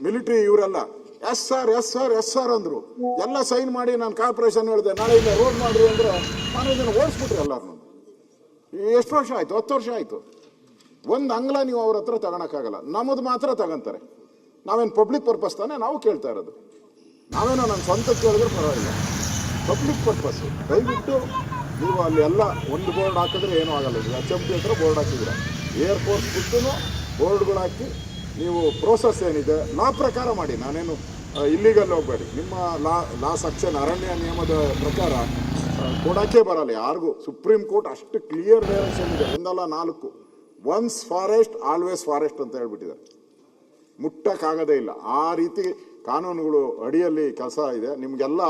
ಮಿಲಿಟರಿ ಇವರೆಲ್ಲ. ಎಸ್ ಸರ್ ಅಂದ್ರು. ಎಲ್ಲ ಸೈನ್ ಮಾಡಿ ನಾನು ಕಾರ್ಪೊರೇಷನ್ ಹೇಳಿದೆ, ನಾಳೆಯಿಂದ ರೋಡ್ ಮಾಡ್ರಿ ಅಂದ್ರೆ ನಾನು ಇದನ್ನು ಓಡಿಸ್ಬಿಟ್ರಿ ಎಲ್ಲರೂ. ಎಷ್ಟು ವರ್ಷ ಆಯ್ತು? 10 ವರ್ಷ ಆಯ್ತು. ಒಂದು ಅಂಗ್ಲ ನೀವು ಅವ್ರ ಹತ್ರ ತಗೊಳಕ್ಕಾಗಲ್ಲ. ನಮ್ಮದು ಮಾತ್ರ ತಗೊಂತಾರೆ. ನಾವೇನು ಪಬ್ಲಿಕ್ ಪರ್ಪಸ್ ತಾನೇ ನಾವು ಕೇಳ್ತಾ ಇರೋದು. ನಾವೇನೋ ನನ್ನ ಸ್ವಂತಕ್ಕೆ ಕೇಳಿದ್ರೆ ಪರವಾಗಿಲ್ಲ. Public purpose. ದಯವಿಟ್ಟು ನೀವು ಅಲ್ಲಿ ಎಲ್ಲ ಒಂದು ಬೋರ್ಡ್ ಹಾಕಿದ್ರೆ ಏನೂ ಆಗಲ್ಲ. HMT ಹತ್ರ ಬೋರ್ಡ್ ಹಾಕಿದ್ರೆ ಏರ್ಫೋರ್ಸ್ ಬಿಟ್ಟು ಬೋರ್ಡ್ಗಳು ಹಾಕಿ ನೀವು ಪ್ರೋಸೆಸ್ ಏನಿದೆ ಲಾ ಪ್ರಕಾರ ಮಾಡಿ. ನಾನೇನು ಇಲ್ಲಿಗಲ್ಲಿ ಹೋಗಬೇಡಿ. ನಿಮ್ಮ ಲಾ ಸೆಕ್ಷನ್ ಅರಣ್ಯ ನಿಯಮದ ಪ್ರಕಾರ ಕೊಡೋಕ್ಕೆ ಬರಲ್ಲ ಯಾರಿಗೂ. ಸುಪ್ರೀಂ ಕೋರ್ಟ್ ಅಷ್ಟು ಕ್ಲಿಯರ್ ಡೈರೆಕ್ಷನ್ ಇದೆ. 1 ಅಲ್ಲ 4. ಒನ್ಸ್ ಫಾರೆಸ್ಟ್ ಆಲ್ವೇಸ್ ಫಾರೆಸ್ಟ್ ಅಂತ ಹೇಳ್ಬಿಟ್ಟಿದ್ದಾರೆ. ಮುಟ್ಟಕ್ಕಾಗದೇ ಇಲ್ಲ. ಆ ರೀತಿ ಕಾನೂನುಗಳು ಅಡಿಯಲ್ಲಿ ಕೆಲಸ ಇದೆ. ನಿಮಗೆಲ್ಲ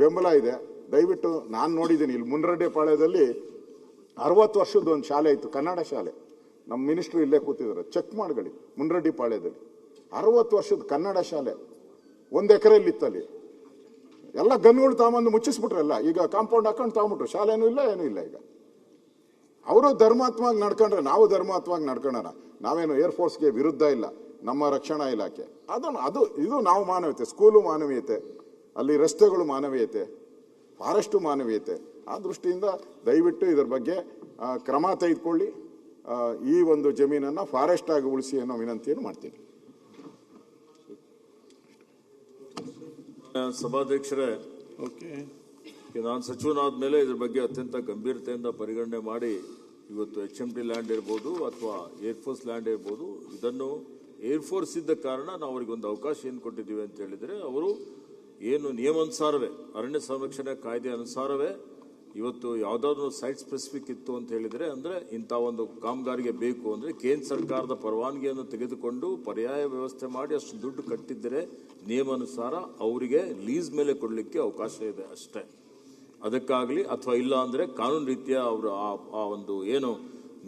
ಬೆಂಬಲ ಇದೆ. ದಯವಿಟ್ಟು ನಾನು ನೋಡಿದ್ದೀನಿ ಇಲ್ಲಿ ಮುನ್ರಡ್ಡಿಪಾಳ್ಯದಲ್ಲಿ 60 ವರ್ಷದ ಒಂದು ಶಾಲೆ ಇತ್ತು, ಕನ್ನಡ ಶಾಲೆ. ನಮ್ಮ ಮಿನಿಸ್ಟ್ರು ಇಲ್ಲೇ ಕೂತಿದ್ದಾರೆ, ಚೆಕ್ ಮಾಡ್ಕೊಳ್ಳಿ. ಮುನ್ರಡ್ಡಿಪಾಳ್ಯದಲ್ಲಿ 60 ವರ್ಷದ ಕನ್ನಡ ಶಾಲೆ 1 ಎಕರೆಯಲ್ಲಿತ್ತಲ್ಲಿ. ಎಲ್ಲ ಗನ್ಗಳು ತಗೊಂಬಂದು ಮುಚ್ಚಿಸ್ಬಿಟ್ರಲ್ಲ. ಈಗ ಕಾಂಪೌಂಡ್ ಹಾಕೊಂಡು ತಗೊಂಬಿಟ್ರು. ಶಾಲೆನೂ ಇಲ್ಲ, ಏನೂ ಇಲ್ಲ. ಈಗ ಅವರು ಧರ್ಮಾತ್ಮವಾಗಿ ನಡ್ಕೊಂಡ್ರೆ ನಾವು ಧರ್ಮಾತ್ಮವಾಗಿ ನಡ್ಕೊಳ್ಳೋಣ. ನಾವೇನು ಏರ್ಫೋರ್ಸ್ಗೆ ವಿರುದ್ಧ ಇಲ್ಲ. ನಮ್ಮ ರಕ್ಷಣಾ ಇಲಾಖೆ ಇದು ನಾವು ಮಾನವೀಯತೆ, ಸ್ಕೂಲು ಮಾನವೀಯತೆ, ಅಲ್ಲಿ ರಸ್ತೆಗಳು ಮಾನವೀಯತೆ, ಫಾರೆಸ್ಟು ಮಾನವೀಯತೆ. ಆ ದೃಷ್ಟಿಯಿಂದ ದಯವಿಟ್ಟು ಇದರ ಬಗ್ಗೆ ಕ್ರಮ ತೆಗೆದುಕೊಳ್ಳಿ, ಈ ಒಂದು ಜಮೀನನ್ನು ಫಾರೆಸ್ಟ್ ಆಗಿ ಉಳಿಸಿ ಅನ್ನೋ ವಿನಂತಿಯನ್ನು ಮಾಡ್ತೀನಿ. ಸಭಾಧ್ಯಕ್ಷರೇ, ನಾನು ಸಚಿವನಾದ ಮೇಲೆ ಇದ್ರ ಬಗ್ಗೆ ಅತ್ಯಂತ ಗಂಭೀರತೆಯಿಂದ ಪರಿಗಣನೆ ಮಾಡಿ ಇವತ್ತು HMT ಲ್ಯಾಂಡ್ ಇರ್ಬೋದು ಅಥವಾ ಏರ್ಫೋರ್ಸ್ ಲ್ಯಾಂಡ್ ಇರ್ಬೋದು, ಇದನ್ನು ಏರ್ಫೋರ್ಸ್ ಇದ್ದ ಕಾರಣ ನಾವು ಅವರಿಗೊಂದು ಅವಕಾಶ ಏನು ಕೊಟ್ಟಿದ್ದೀವಿ ಅಂತ ಹೇಳಿದರೆ, ಅವರು ಏನು ನಿಯಮಾನುಸಾರವೇ ಅರಣ್ಯ ಸಂರಕ್ಷಣೆ ಕಾಯ್ದೆ ಅನುಸಾರವೇ ಇವತ್ತು ಯಾವುದಾದ್ರೂ ಸೈಟ್ ಸ್ಪೆಸಿಫಿಕ್ ಇತ್ತು ಅಂತ ಹೇಳಿದರೆ, ಅಂದರೆ ಇಂಥ ಒಂದು ಕಾಮಗಾರಿಗೆ ಬೇಕು ಅಂದರೆ ಕೇಂದ್ರ ಸರ್ಕಾರದ ಪರವಾನಗಿಯನ್ನು ತೆಗೆದುಕೊಂಡು ಪರ್ಯಾಯ ವ್ಯವಸ್ಥೆ ಮಾಡಿ ಅಷ್ಟು ದುಡ್ಡು ಕಟ್ಟಿದ್ದರೆ ನಿಯಮಾನುಸಾರ ಅವರಿಗೆ ಲೀಸ್ ಮೇಲೆ ಕೊಡಲಿಕ್ಕೆ ಅವಕಾಶ ಇದೆ ಅಷ್ಟೇ. ಅದಕ್ಕಾಗಲಿ ಅಥವಾ ಇಲ್ಲ ಅಂದರೆ ಕಾನೂನು ರೀತಿಯ ಅವರು ಆ ಒಂದು ಏನು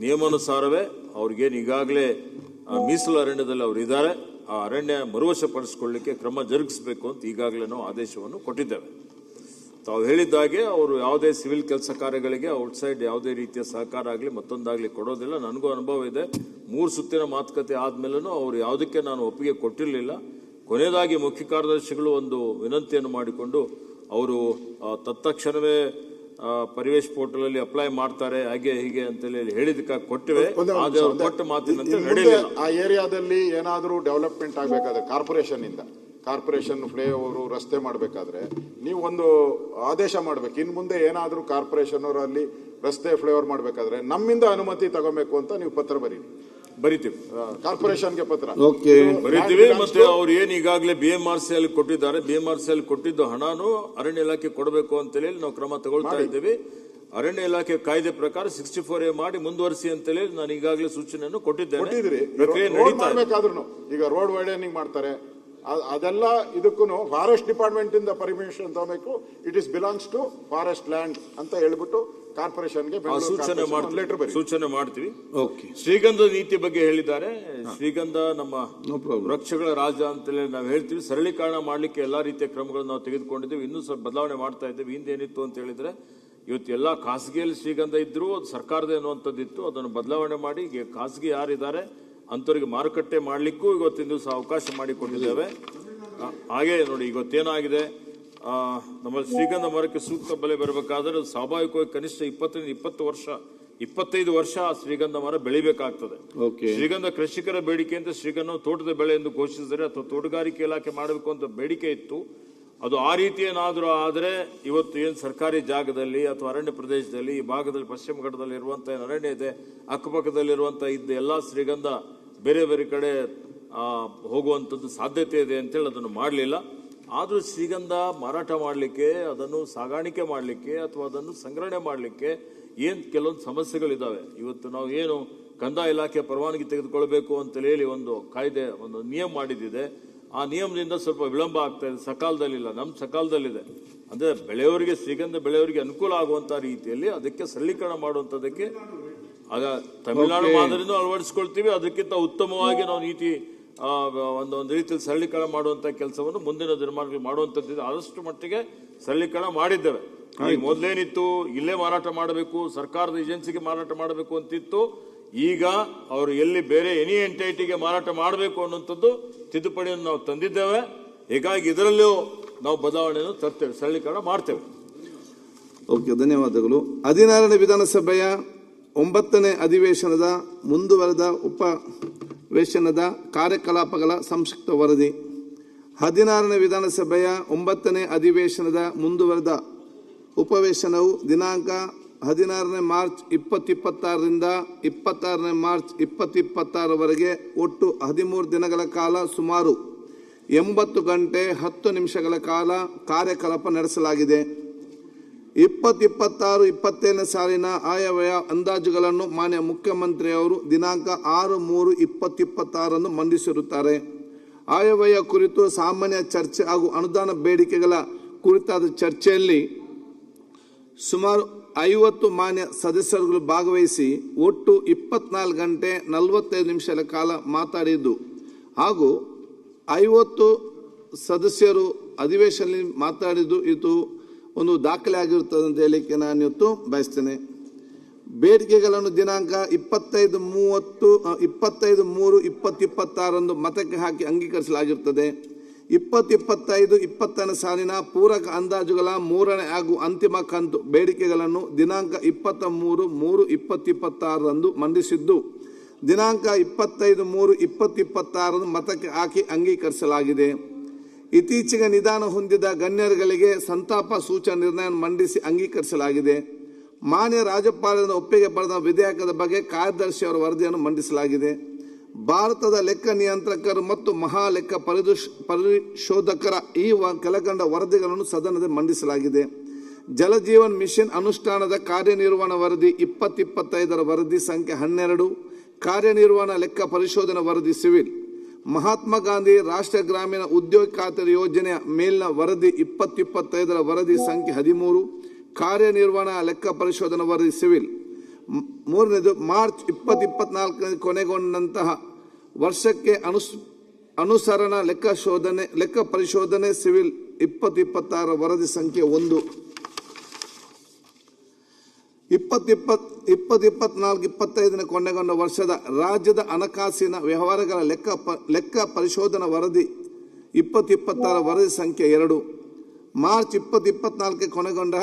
ನಿಯಮಾನುಸಾರವೇ ಅವ್ರಿಗೇನು ಈಗಾಗಲೇ ಮೀಸಲು ಅರಣ್ಯದಲ್ಲಿ ಅವರು ಇದ್ದಾರೆ, ಆ ಅರಣ್ಯ ಮರುವಶಪಡಿಸಿಕೊಳ್ಳಲಿಕ್ಕೆ ಕ್ರಮ ಜರುಗಿಸಬೇಕು ಅಂತ ಈಗಾಗಲೇ ನಾವು ಆದೇಶವನ್ನು ಕೊಟ್ಟಿದ್ದೇವೆ. ತಾವು ಹೇಳಿದ್ದಾಗೆ ಅವರು ಯಾವುದೇ ಸಿವಿಲ್ ಕೆಲಸ ಕಾರ್ಯಗಳಿಗೆ ಔಟ್ಸೈಡ್ ಯಾವುದೇ ರೀತಿಯ ಸಹಕಾರ ಆಗಲಿ ಮತ್ತೊಂದಾಗಲಿ ಕೊಡೋದಿಲ್ಲ. ನನಗೂ ಅನುಭವ ಇದೆ. 3 ಸುತ್ತಿನ ಮಾತುಕತೆ ಆದ್ಮೇಲೂ ಅವರು ಯಾವುದಕ್ಕೆ ನಾನು ಒಪ್ಪಿಗೆ ಕೊಟ್ಟಿರಲಿಲ್ಲ. ಕೊನೆಯದಾಗಿ ಮುಖ್ಯ ಕಾರ್ಯದರ್ಶಿಗಳು ಒಂದು ವಿನಂತಿಯನ್ನು ಮಾಡಿಕೊಂಡು ಅವರು ತತ್ಕ್ಷಣವೇ ಪರಿವೇಶ್ ಪೋರ್ಟಲ್ ಅಲ್ಲಿ ಅಪ್ಲೈ ಮಾಡ್ತಾರೆ ಹಾಗೆ ಹೀಗೆ ಅಂತೇಳಿ ಹೇಳಿದಕ್ಕಾಗಿ ಕೊಟ್ಟಿವೆ. ಕೊಟ್ಟ ಮಾತಿನಂತೆ ನಡೆಯಲಿಲ್ಲ. ಆ ಏರಿಯಾದಲ್ಲಿ ಏನಾದರೂ ಡೆವಲಪ್ಮೆಂಟ್ ಆಗಬೇಕಾದ್ರೆ ಕಾರ್ಪೊರೇಷನ್ ಫ್ಲೈಓವರು ರಸ್ತೆ ಮಾಡಬೇಕಾದ್ರೆ ನೀವು ಒಂದು ಆದೇಶ ಮಾಡಬೇಕು. ಇನ್ನು ಮುಂದೆ ಏನಾದರೂ ಕಾರ್ಪೊರೇಷನ್ ಅವರು ಅಲ್ಲಿ ರಸ್ತೆ ಫ್ಲೈಓವರ್ ಮಾಡಬೇಕಾದ್ರೆ ನಮ್ಮಿಂದ ಅನುಮತಿ ತಗೋಬೇಕು ಅಂತ ನೀವು ಪತ್ರ ಬರಿತೀವಿ ಕಾರ್ಪೊರೇಷನ್ಗೆ ಪತ್ರ ಬರೀತೀವಿ. ಮತ್ತೆ ಅವ್ರು ಏನ್ ಈಗಾಗಲೇ BMRC ಅಲ್ಲಿ ಕೊಟ್ಟಿದ್ದಾರೆ, BMRC ಅಲ್ಲಿ ಕೊಟ್ಟಿದ್ದು ಹಣನು ಅರಣ್ಯ ಇಲಾಖೆ ಕೊಡಬೇಕು ಅಂತ ಹೇಳಿ ನಾವು ಕ್ರಮ ತಗೊಳ್ತಾ ಇದ್ದೇವೆ. ಅರಣ್ಯ ಇಲಾಖೆ ಕಾಯ್ದೆ ಪ್ರಕಾರ 64A ಮಾಡಿ ಮುಂದುವರಿಸಿ ಅಂತ ಹೇಳಿ ನಾನು ಈಗಾಗಲೇ ಸೂಚನೆಯನ್ನು ಕೊಟ್ಟಿದ್ದೇನೆ. ಪ್ರಕ್ರಿಯೆ ನಡೀತಾ ಇದೆ. ಈಗ ರೋಡ್ ವೈಡನಿಂಗ್ ಮಾಡ್ತಾರೆ, ಅದೆಲ್ಲ ಇದಕ್ಕೂ ಫಾರೆಸ್ಟ್ ಡಿಪಾರ್ಟ್ಮೆಂಟ್ ಇಂದ ಪರ್ಮಿಷನ್ ತಗೋಬೇಕು. It is belongs to forest land ಅಂತ ಹೇಳ್ಬಿಟ್ಟು ಕಾರ್ಪೊರೇಷನ್ಗೆ ಸೂಚನೆ ಮಾಡ್ತೀವಿ. ಶ್ರೀಗಂಧ ನೀತಿ ಬಗ್ಗೆ ಹೇಳಿದ್ದಾರೆ. ಶ್ರೀಗಂಧ ನಮ್ಮ ವೃಕ್ಷಗಳ ರಾಜ ಅಂತೇಳಿ ನಾವು ಹೇಳ್ತೀವಿ. ಸರಳೀಕರಣ ಮಾಡ್ಲಿಕ್ಕೆ ಎಲ್ಲಾ ರೀತಿಯ ಕ್ರಮಗಳನ್ನು ನಾವು ತೆಗೆದುಕೊಂಡಿದ್ದೀವಿ. ಇನ್ನೂ ಸ್ವಲ್ಪ ಬದಲಾವಣೆ ಮಾಡ್ತಾ ಇದ್ದೇವೆ. ಹಿಂದೇನಿತ್ತು ಅಂತ ಹೇಳಿದ್ರೆ ಇವತ್ತು ಎಲ್ಲಾ ಖಾಸಗಿಯಲ್ಲಿ ಶ್ರೀಗಂಧ ಇದ್ರು ಅದು ಸರ್ಕಾರದ ಎನ್ನುವಂಥದ್ದಿತ್ತು. ಅದನ್ನು ಬದಲಾವಣೆ ಮಾಡಿ ಈಗ ಖಾಸಗಿ ಯಾರಿದ್ದಾರೆ ಅಂತವರಿಗೆ ಮಾರುಕಟ್ಟೆ ಮಾಡಲಿಕ್ಕೂ ಇವತ್ತಿನ ದಿವಸ ಅವಕಾಶ ಮಾಡಿಕೊಟ್ಟಿದ್ದೇವೆ. ಹಾಗೆ ನೋಡಿ ಇವತ್ತೇನಾಗಿದೆ, ನಮ್ಮಲ್ಲಿ ಶ್ರೀಗಂಧ ಮರಕ್ಕೆ ಸೂಕ್ತ ಬೆಲೆ ಬರಬೇಕಾದ್ರೆ ಸ್ವಾಭಾವಿಕವಾಗಿ ಕನಿಷ್ಠ 25 ವರ್ಷ ಶ್ರೀಗಂಧ ಮರ ಬೆಳಿಬೇಕಾಗ್ತದೆ. ಶ್ರೀಗಂಧ ಕೃಷಿಕರ ಬೇಡಿಕೆ ಅಂತ ಶ್ರೀಗಂಧ ತೋಟದ ಬೆಳೆ ಎಂದು ಘೋಷಿಸಿದರೆ ಅಥವಾ ತೋಟಗಾರಿಕೆ ಇಲಾಖೆ ಮಾಡಬೇಕು ಅಂತ ಬೇಡಿಕೆ ಇತ್ತು. ಅದು ಆ ರೀತಿ ಏನಾದರೂ ಆದರೆ ಇವತ್ತು ಏನು ಸರ್ಕಾರಿ ಜಾಗದಲ್ಲಿ ಅಥವಾ ಅರಣ್ಯ ಪ್ರದೇಶದಲ್ಲಿ ಈ ಭಾಗದಲ್ಲಿ ಪಶ್ಚಿಮ ಘಟ್ಟದಲ್ಲಿ ಇರುವಂತಹ ಅರಣ್ಯ ಇದೆ, ಅಕ್ಕಪಕ್ಕದಲ್ಲಿರುವಂತಹ ಇದ್ದ ಎಲ್ಲಾ ಶ್ರೀಗಂಧ ಬೇರೆ ಬೇರೆ ಕಡೆ ಹೋಗುವಂಥದ್ದು ಸಾಧ್ಯತೆ ಇದೆ ಅಂತೇಳಿ ಅದನ್ನು ಮಾಡಲಿಲ್ಲ. ಆದರೂ ಶ್ರೀಗಂಧ ಮಾರಾಟ ಮಾಡಲಿಕ್ಕೆ, ಅದನ್ನು ಸಾಗಾಣಿಕೆ ಮಾಡಲಿಕ್ಕೆ ಅಥವಾ ಅದನ್ನು ಸಂಗ್ರಹಣೆ ಮಾಡಲಿಕ್ಕೆ ಏನು ಕೆಲವೊಂದು ಸಮಸ್ಯೆಗಳಿದ್ದಾವೆ. ಇವತ್ತು ನಾವು ಏನು ಕಂದಾಯ ಇಲಾಖೆ ಪರವಾನಗಿ ತೆಗೆದುಕೊಳ್ಬೇಕು ಅಂತ ಹೇಳಿ ಒಂದು ಕಾಯ್ದೆ ಒಂದು ನಿಯಮ ಮಾಡಿದ್ದಿದೆ. ಆ ನಿಯಮದಿಂದ ಸ್ವಲ್ಪ ವಿಳಂಬ ಆಗ್ತಾ ಇದೆ. ಸಕಾಲದಲ್ಲಿಲ್ಲ, ನಮ್ಮ ಸಕಾಲದಲ್ಲಿದೆ. ಅಂದ್ರೆ ಬೆಳೆಯವರಿಗೆ ಶ್ರೀಗಂಧ ಬೆಳೆಯವರಿಗೆ ಅನುಕೂಲ ಆಗುವಂತ ರೀತಿಯಲ್ಲಿ ಅದಕ್ಕೆ ಸರಳೀಕರಣ ಮಾಡುವಂತದಕ್ಕೆ ಆಗ ತಮಿಳುನಾಡು ಮಾದರಿನೂ ಅಳವಡಿಸಿಕೊಳ್ತೀವಿ. ಅದಕ್ಕಿಂತ ಉತ್ತಮವಾಗಿ ನಾವು ನೀತಿ ಒಂದು ರೀತಿಯಲ್ಲಿ ಸರಳೀಕರಣ ಮಾಡುವಂತ ಕೆಲಸವನ್ನು ಮುಂದಿನ ದಿನಮಾನಗಳಲ್ಲಿ ಮಾಡುವಂತದ್ದು ಆದಷ್ಟು ಮಟ್ಟಿಗೆ ಸರಳೀಕರಣ ಮಾಡಿದ್ದೇವೆ. ಮೊದಲೇನಿತ್ತು ಇಲ್ಲೇ ಮಾರಾಟ ಮಾಡಬೇಕು, ಸರ್ಕಾರದ ಏಜೆನ್ಸಿಗೆ ಮಾರಾಟ ಮಾಡಬೇಕು ಅಂತಿತ್ತು. ಈಗ ಅವರು ಎಲ್ಲಿ ಬೇರೆ ಎನಿ ಎಂಟೈಟಿಗೆ ಮಾರಾಟ ಮಾಡಬೇಕು ಅನ್ನುವಂಥದ್ದು ತಿದ್ದುಪಡಿಯನ್ನು ನಾವು ತಂದಿದ್ದೇವೆ. ಹೀಗಾಗಿ ಇದರಲ್ಲೂ ನಾವು ಬದಲಾವಣೆಯನ್ನು ತರ್ತೇವೆ, ಸರಳೀಕರಣ ಮಾಡ್ತೇವೆ. ಓಕೆ, ಧನ್ಯವಾದಗಳು. 16ನೇ ವಿಧಾನಸಭೆಯ 9ನೇ ಅಧಿವೇಶನದ ಮುಂದುವರೆದ ಉಪವೇಶನದ ಕಾರ್ಯಕಲಾಪಗಳ ಸಂಕ್ಷಿಪ್ತ ವರದಿ. 16ನೇ ವಿಧಾನಸಭೆಯ 9ನೇ ಅಧಿವೇಶನದ ಮುಂದುವರೆದ ಉಪವೇಶನವು ದಿನಾಂಕ 16ನೇ ಮಾರ್ಚ್ 2026ರಿಂದ 26ನೇ ಮಾರ್ಚ್ 2026ರವರೆಗೆ ಒಟ್ಟು 13 ದಿನಗಳ ಕಾಲ ಸುಮಾರು 80 ಗಂಟೆ 10 ನಿಮಿಷಗಳ ಕಾಲ ಕಾರ್ಯಕಲಾಪ ನಡೆಸಲಾಗಿದೆ. 2026-27ನೇ ಸಾಲಿನ ಆಯವ್ಯಯ ಅಂದಾಜುಗಳನ್ನು ಮಾನ್ಯ ಮುಖ್ಯಮಂತ್ರಿಯವರು ದಿನಾಂಕ 6/3/2026ರಂದು ಮಂಡಿಸಿರುತ್ತಾರೆ. ಆಯವ್ಯಯ ಕುರಿತು ಸಾಮಾನ್ಯ ಚರ್ಚೆ ಹಾಗೂ ಅನುದಾನ ಬೇಡಿಕೆಗಳ ಕುರಿತಾದ ಚರ್ಚೆಯಲ್ಲಿ ಸುಮಾರು 50 ಮಾನ್ಯ ಸದಸ್ಯರುಗಳು ಭಾಗವಹಿಸಿ ಒಟ್ಟು 24 ಗಂಟೆ 45 ನಿಮಿಷಗಳ ಕಾಲ ಮಾತಾಡಿದ್ದು ಹಾಗೂ 50 ಸದಸ್ಯರು ಅಧಿವೇಶನದಲ್ಲಿ ಮಾತಾಡಿದ್ದು ಇದು ಒಂದು ದಾಖಲೆ ಆಗಿರುತ್ತದೆ ಅಂತ ಹೇಳಲಿಕ್ಕೆ ನಾನು ಇವತ್ತು ಬಯಸ್ತೇನೆ. ಬೇಡಿಕೆಗಳನ್ನು ದಿನಾಂಕ 25/3/2026 ಮತಕ್ಕೆ ಹಾಕಿ ಅಂಗೀಕರಿಸಲಾಗಿರುತ್ತದೆ. 2025-2026 ಸಾಲಿನ ಪೂರಕ ಅಂದಾಜುಗಳ 3ನೇ ಹಾಗೂ ಅಂತಿಮ ಕಂತು ಬೇಡಿಕೆಗಳನ್ನು ದಿನಾಂಕ 23/3/2026 ಮಂಡಿಸಿದ್ದು ದಿನಾಂಕ 25/3/2026 ಮತಕ್ಕೆ ಹಾಕಿ ಅಂಗೀಕರಿಸಲಾಗಿದೆ. ಇತ್ತೀಚೆಗೆ ನಿಧನ ಹೊಂದಿದ ಗಣ್ಯರುಗಳಿಗೆ ಸಂತಾಪ ಸೂಚನಾ ನಿರ್ಣಯ ಮಂಡಿಸಿ ಅಂಗೀಕರಿಸಲಾಗಿದೆ. ಮಾನ್ಯ ರಾಜ್ಯಪಾಲರ ಒಪ್ಪಿಗೆ ಪಡೆದ ವಿಧೇಯಕದ ಬಗ್ಗೆ ಕಾರ್ಯದರ್ಶಿ ಅವರ ವರದಿಯನ್ನು ಮಂಡಿಸಲಾಗಿದೆ. ಭಾರತದ ಲೆಕ್ಕ ನಿಯಂತ್ರಕರು ಮತ್ತು ಮಹಾ ಲೆಕ್ಕ ಪರಿಶೋಧಕರ ಈ ಕೆಳಕಂಡ ವರದಿಗಳನ್ನು ಸದನದಲ್ಲಿ ಮಂಡಿಸಲಾಗಿದೆ. ಜಲಜೀವನ್ ಮಿಷನ್ ಅನುಷ್ಠಾನದ ಕಾರ್ಯನಿರ್ವಹಣಾ ವರದಿ 2025 ವರದಿ ಸಂಖ್ಯೆ 12, ಕಾರ್ಯನಿರ್ವಹಣಾ ಲೆಕ್ಕ ಪರಿಶೋಧನಾ ವರದಿ ಸಿವಿಲ್. ಮಹಾತ್ಮ ಗಾಂಧಿ ರಾಷ್ಟ್ರೀಯ ಗ್ರಾಮೀಣ ಉದ್ಯೋಗ ಖಾತೆ ಯೋಜನೆಯ ಮೇಲಿನ ವರದಿ 2025 ವರದಿ ಸಂಖ್ಯೆ 13, ಕಾರ್ಯನಿರ್ವಹಣಾ ಲೆಕ್ಕ ಪರಿಶೋಧನಾ ವರದಿ ಸಿವಿಲ್. 3ನೇದು ಮಾರ್ಚ್ 2024 ಕೊನೆಗೊಂಡಂತಹ ವರ್ಷಕ್ಕೆ ಅನುಸರಣಾ ಲೆಕ್ಕ ಪರಿಶೋಧನೆ ಸಿವಿಲ್ 2026 ವರದಿ ಸಂಖ್ಯೆ 1. 2024-25 ಕೊನೆಗೊಂಡ ವರ್ಷದ ರಾಜ್ಯದ ಹಣಕಾಸಿನ ವ್ಯವಹಾರಗಳ ಲೆಕ್ಕ ಪರಿಶೋಧನಾ ವರದಿ 2026 ವರದಿ ಸಂಖ್ಯೆ 2. ಮಾರ್ಚ್ 2024 ಕೊನೆಗೊಂಡ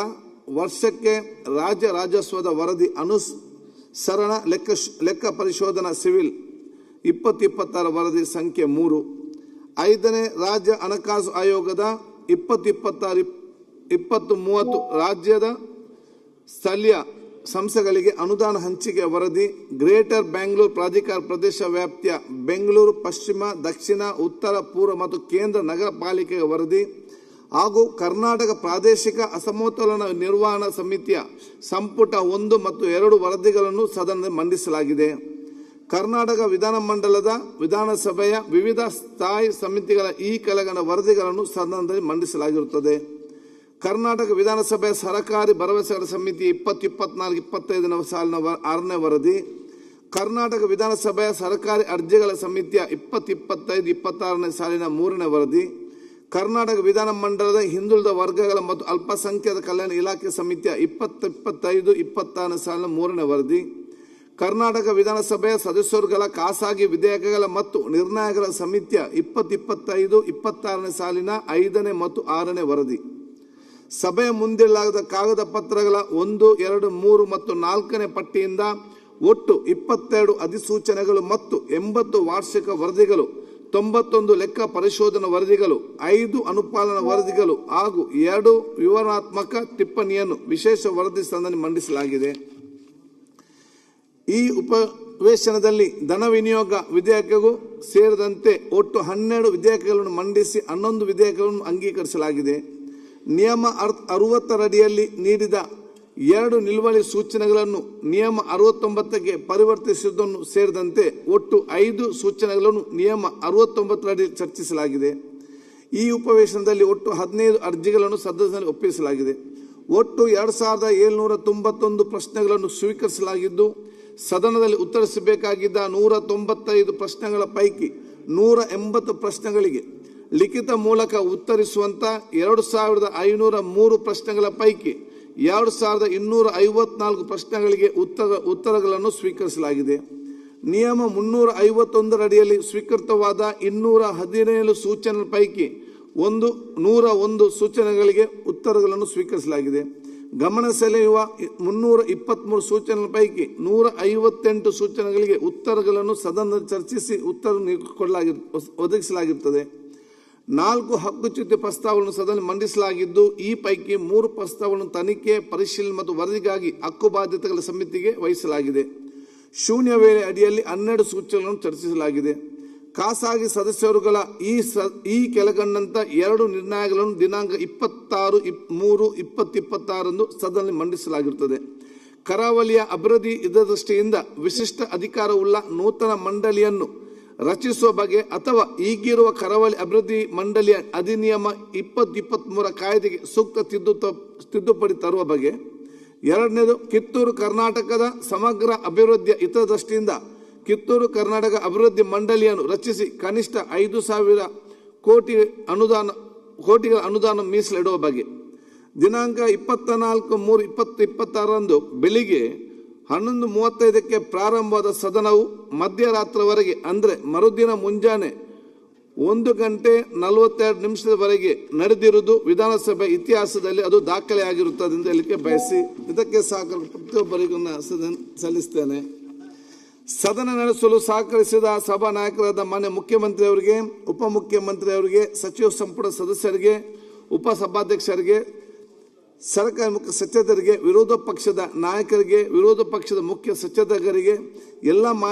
ವರ್ಷಕ್ಕೆ ರಾಜ್ಯ ರಾಜಸ್ವದ ವರದಿ ಅನುಸರಣಾ ಲೆಕ್ಕ ಪರಿಶೋಧನಾ ಸಿವಿಲ್ 2026 ವರದಿ ಸಂಖ್ಯೆ 3. 5ನೇ ರಾಜ್ಯ ಹಣಕಾಸು ಆಯೋಗದ 2026-2030 ರಾಜ್ಯದ ಸ್ಥಳೀಯ ಸಂಸ್ಥೆಗಳಿಗೆ ಅನುದಾನ ಹಂಚಿಕೆ ವರದಿ, ಗ್ರೇಟರ್ ಬೆಂಗಳೂರು ಪ್ರಾಧಿಕಾರ ಪ್ರದೇಶ ವ್ಯಾಪ್ತಿಯ ಬೆಂಗಳೂರು ಪಶ್ಚಿಮ, ದಕ್ಷಿಣ, ಉತ್ತರ, ಪೂರ್ವ ಮತ್ತು ಕೇಂದ್ರ ನಗರ ಪಾಲಿಕೆಯ ವರದಿ ಹಾಗೂ ಕರ್ನಾಟಕ ಪ್ರಾದೇಶಿಕ ಅಸಮತೋಲನ ನಿರ್ವಹಣಾ ಸಮಿತಿಯ ಸಂಪುಟ 1 ಮತ್ತು 2 ವರದಿಗಳನ್ನು ಸದನದಲ್ಲಿ ಮಂಡಿಸಲಾಗಿದೆ. ಕರ್ನಾಟಕ ವಿಧಾನಮಂಡಲದ ವಿಧಾನಸಭೆಯ ವಿವಿಧ ಸ್ಥಾಯಿ ಸಮಿತಿಗಳ ಈ ಕೆಳಗಣ ವರದಿಗಳನ್ನು ಸದನದಲ್ಲಿ ಮಂಡಿಸಲಾಗಿರುತ್ತದೆ. ಕರ್ನಾಟಕ ವಿಧಾನಸಭೆಯ ಸರಕಾರಿ ಭರವಸೆಗಳ ಸಮಿತಿ 2024-25 ಸಾಲಿನ 6ನೇ ವರದಿ, ಕರ್ನಾಟಕ ವಿಧಾನಸಭೆಯ ಸರ್ಕಾರಿ ಅರ್ಜಿಗಳ ಸಮಿತಿಯ 2025-26 ಸಾಲಿನ 3ನೇ ವರದಿ, ಕರ್ನಾಟಕ ವಿಧಾನಮಂಡಲದ ಹಿಂದುಳಿದ ವರ್ಗಗಳ ಮತ್ತು ಅಲ್ಪಸಂಖ್ಯಾತ ಕಲ್ಯಾಣ ಇಲಾಖೆ ಸಮಿತಿಯ 2025-26 ಸಾಲಿನ 3ನೇ ವರದಿ, ಕರ್ನಾಟಕ ವಿಧಾನಸಭೆಯ ಸದಸ್ಯರುಗಳ ಖಾಸಗಿ ವಿಧೇಯಕಗಳ ಮತ್ತು ನಿರ್ಣಯಗಳ ಸಮಿತಿಯ 2025-26 ಸಾಲಿನ 5ನೇ ಮತ್ತು 6ನೇ ವರದಿ. ಸಭೆಯ ಮುಂದಿಡಲಾದ ಕಾಗದ ಪತ್ರಗಳ 1, 2, 3 ಮತ್ತು 4ನೇ ಪಟ್ಟಿಯಿಂದ ಒಟ್ಟು 22 ಅಧಿಸೂಚನೆಗಳು ಮತ್ತು 80 ವಾರ್ಷಿಕ ವರದಿಗಳು, 91 ಲೆಕ್ಕ ಪರಿಶೋಧನಾ ವರದಿಗಳು, 5 ಅನುಪಾಲನಾ ವರದಿಗಳು ಹಾಗೂ 2 ವಿವರಣಾತ್ಮಕ ಟಿಪ್ಪಣಿಯನ್ನು ವಿಶೇಷ ವರದಿ ಸದನದಲ್ಲಿ ಮಂಡಿಸಲಾಗಿದೆ. ಈ ಉಪವೇಶನದಲ್ಲಿ ಧನ ವಿನಿಯೋಗ ವಿಧೇಯಕಗೂ ಸೇರಿದಂತೆ ಒಟ್ಟು 12 ವಿಧೇಯಕಗಳನ್ನು ಮಂಡಿಸಿ 11 ವಿಧೇಯಕಗಳನ್ನು ಅಂಗೀಕರಿಸಲಾಗಿದೆ. ನಿಯಮ 60 ಅಡಿಯಲ್ಲಿ ನೀಡಿದ 2 ನಿಲುವಳಿ ಸೂಚನೆಗಳನ್ನು ನಿಯಮ 69ಕ್ಕೆ ಪರಿವರ್ತಿಸುವುದನ್ನು ಸೇರಿದಂತೆ ಒಟ್ಟು 5 ಸೂಚನೆಗಳನ್ನು ನಿಯಮ 69 ಅಡಿ ಚರ್ಚಿಸಲಾಗಿದೆ. ಈ ಉಪವೇಶನದಲ್ಲಿ ಒಟ್ಟು 15 ಅರ್ಜಿಗಳನ್ನು ಸದಸ್ಯರಲ್ಲಿ ಒಪ್ಪಿಸಲಾಗಿದೆ. ಒಟ್ಟು 2791 ಪ್ರಶ್ನೆಗಳನ್ನು ಸ್ವೀಕರಿಸಲಾಗಿದ್ದು, ಸದನದಲ್ಲಿ ಉತ್ತರಿಸಬೇಕಾಗಿದ್ದ 195 ಪ್ರಶ್ನೆಗಳ ಪೈಕಿ 180 ಪ್ರಶ್ನೆಗಳಿಗೆ ಲಿಖಿತ ಮೂಲಕ ಉತ್ತರಿಸುವಂತ 2503 ಪ್ರಶ್ನೆಗಳ ಪೈಕಿ 2254 ಪ್ರಶ್ನೆಗಳಿಗೆ ಉತ್ತರಗಳನ್ನು ಸ್ವೀಕರಿಸಲಾಗಿದೆ. ನಿಯಮ 351 ಅಡಿಯಲ್ಲಿ ಸ್ವೀಕೃತವಾದ 217 ಸೂಚನೆಗಳ ಪೈಕಿ 101 ಸೂಚನೆಗಳಿಗೆ ಉತ್ತರಗಳನ್ನು ಸ್ವೀಕರಿಸಲಾಗಿದೆ. ಗಮನ ಸೆಳೆಯುವ 323 ಸೂಚನೆಗಳ ಪೈಕಿ 158 ಸೂಚನೆಗಳಿಗೆ ಉತ್ತರಗಳನ್ನು ಸದನದಲ್ಲಿ ಚರ್ಚಿಸಿ ಉತ್ತರ ಒದಗಿಸಲಾಗಿರುತ್ತದೆ. 4 ಹಕ್ಕುಚ್ಯುತಿ ಪ್ರಸ್ತಾವಗಳನ್ನು ಸದನದಲ್ಲಿ ಮಂಡಿಸಲಾಗಿದ್ದು, ಈ ಪೈಕಿ 3 ಪ್ರಸ್ತಾವಗಳನ್ನು ತನಿಖೆ, ಪರಿಶೀಲನೆ ಮತ್ತು ವರದಿಗಾಗಿ ಹಕ್ಕು ಬಾಧ್ಯತೆಗಳ ಸಮಿತಿಗೆ ವಹಿಸಲಾಗಿದೆ. ಶೂನ್ಯ ವೇಳೆ ಅಡಿಯಲ್ಲಿ 12 ಸೂಚನೆಗಳನ್ನು ಚರ್ಚಿಸಲಾಗಿದೆ. ಖಾಸಗಿ ಸದಸ್ಯರುಗಳ ಈ ಕೆಳಗಂಡಂತ 2 ನಿರ್ಣಯಗಳನ್ನು ದಿನಾಂಕ 26/3/2026 ಸದನದಲ್ಲಿ ಮಂಡಿಸಲಾಗಿರುತ್ತದೆ. ಕರಾವಳಿಯ ಅಭಿವೃದ್ಧಿ ಹಿತದೃಷ್ಟಿಯಿಂದ ವಿಶಿಷ್ಟ ಅಧಿಕಾರವುಳ್ಳ ನೂತನ ಮಂಡಳಿಯನ್ನು ರಚಿಸುವ ಬಗ್ಗೆ ಅಥವಾ ಈಗಿರುವ ಕರಾವಳಿ ಅಭಿವೃದ್ಧಿ ಮಂಡಳಿಯ ಅಧಿನಿಯಮ 2023 ಕಾಯ್ದೆಗೆ ಸೂಕ್ತ ತಿದ್ದುಪಡಿ ತರುವ ಬಗ್ಗೆ. 2ನೇದು, ಕಿತ್ತೂರು ಕರ್ನಾಟಕದ ಸಮಗ್ರ ಅಭಿವೃದ್ಧಿಯ ಹಿತದೃಷ್ಟಿಯಿಂದ ಕಿತ್ತೂರು ಕರ್ನಾಟಕ ಅಭಿವೃದ್ಧಿ ಮಂಡಳಿಯನ್ನು ರಚಿಸಿ ಕನಿಷ್ಠ 5,000 ಕೋಟಿಗಳ ಅನುದಾನ ಮೀಸಲಿಡುವ ಬಗ್ಗೆ. ದಿನಾಂಕ 24/3/2026 ಬೆಳಿಗ್ಗೆ 11:35ಕ್ಕೆ ಪ್ರಾರಂಭವಾದ ಸದನವು ಮಧ್ಯರಾತ್ರಿವರೆಗೆ ಅಂದರೆ ಮರುದಿನ ಮುಂಜಾನೆ 1:42 ನಡೆದಿರುವುದು ವಿಧಾನಸಭೆ ಇತಿಹಾಸದಲ್ಲಿ ಅದು ದಾಖಲೆಯಾಗಿರುತ್ತದೆ ಎಂದು ಹೇಳಿಕೆ ಬಯಸಿ ಇದಕ್ಕೆ ಪ್ರತಿಯೊಬ್ಬರಿಗೂ ಸಲ್ಲಿಸ್ತೇನೆ. ಸದನ ನಡೆಸಲು ಸಹಕರಿಸಿದ ಸಭಾ ನಾಯಕರಾದ ಮಾನ್ಯ ಮುಖ್ಯಮಂತ್ರಿಯವರಿಗೆ, ಉಪಮುಖ್ಯಮಂತ್ರಿಯವರಿಗೆ, ಸಚಿವ ಸಂಪುಟ ಸದಸ್ಯರಿಗೆ, ಉಪಸಭಾಧ್ಯಕ್ಷರಿಗೆ, ಸರ್ಕಾರ ಮುಖ್ಯ ಸಚೇತಕರಿಗೆ, ವಿರೋಧ ಪಕ್ಷದ ನಾಯಕರಿಗೆ, ವಿರೋಧ ಪಕ್ಷದ ಮುಖ್ಯ ಸಚೇತಕರಿಗೆ, ಎಲ್ಲ ಮಾನ್ಯ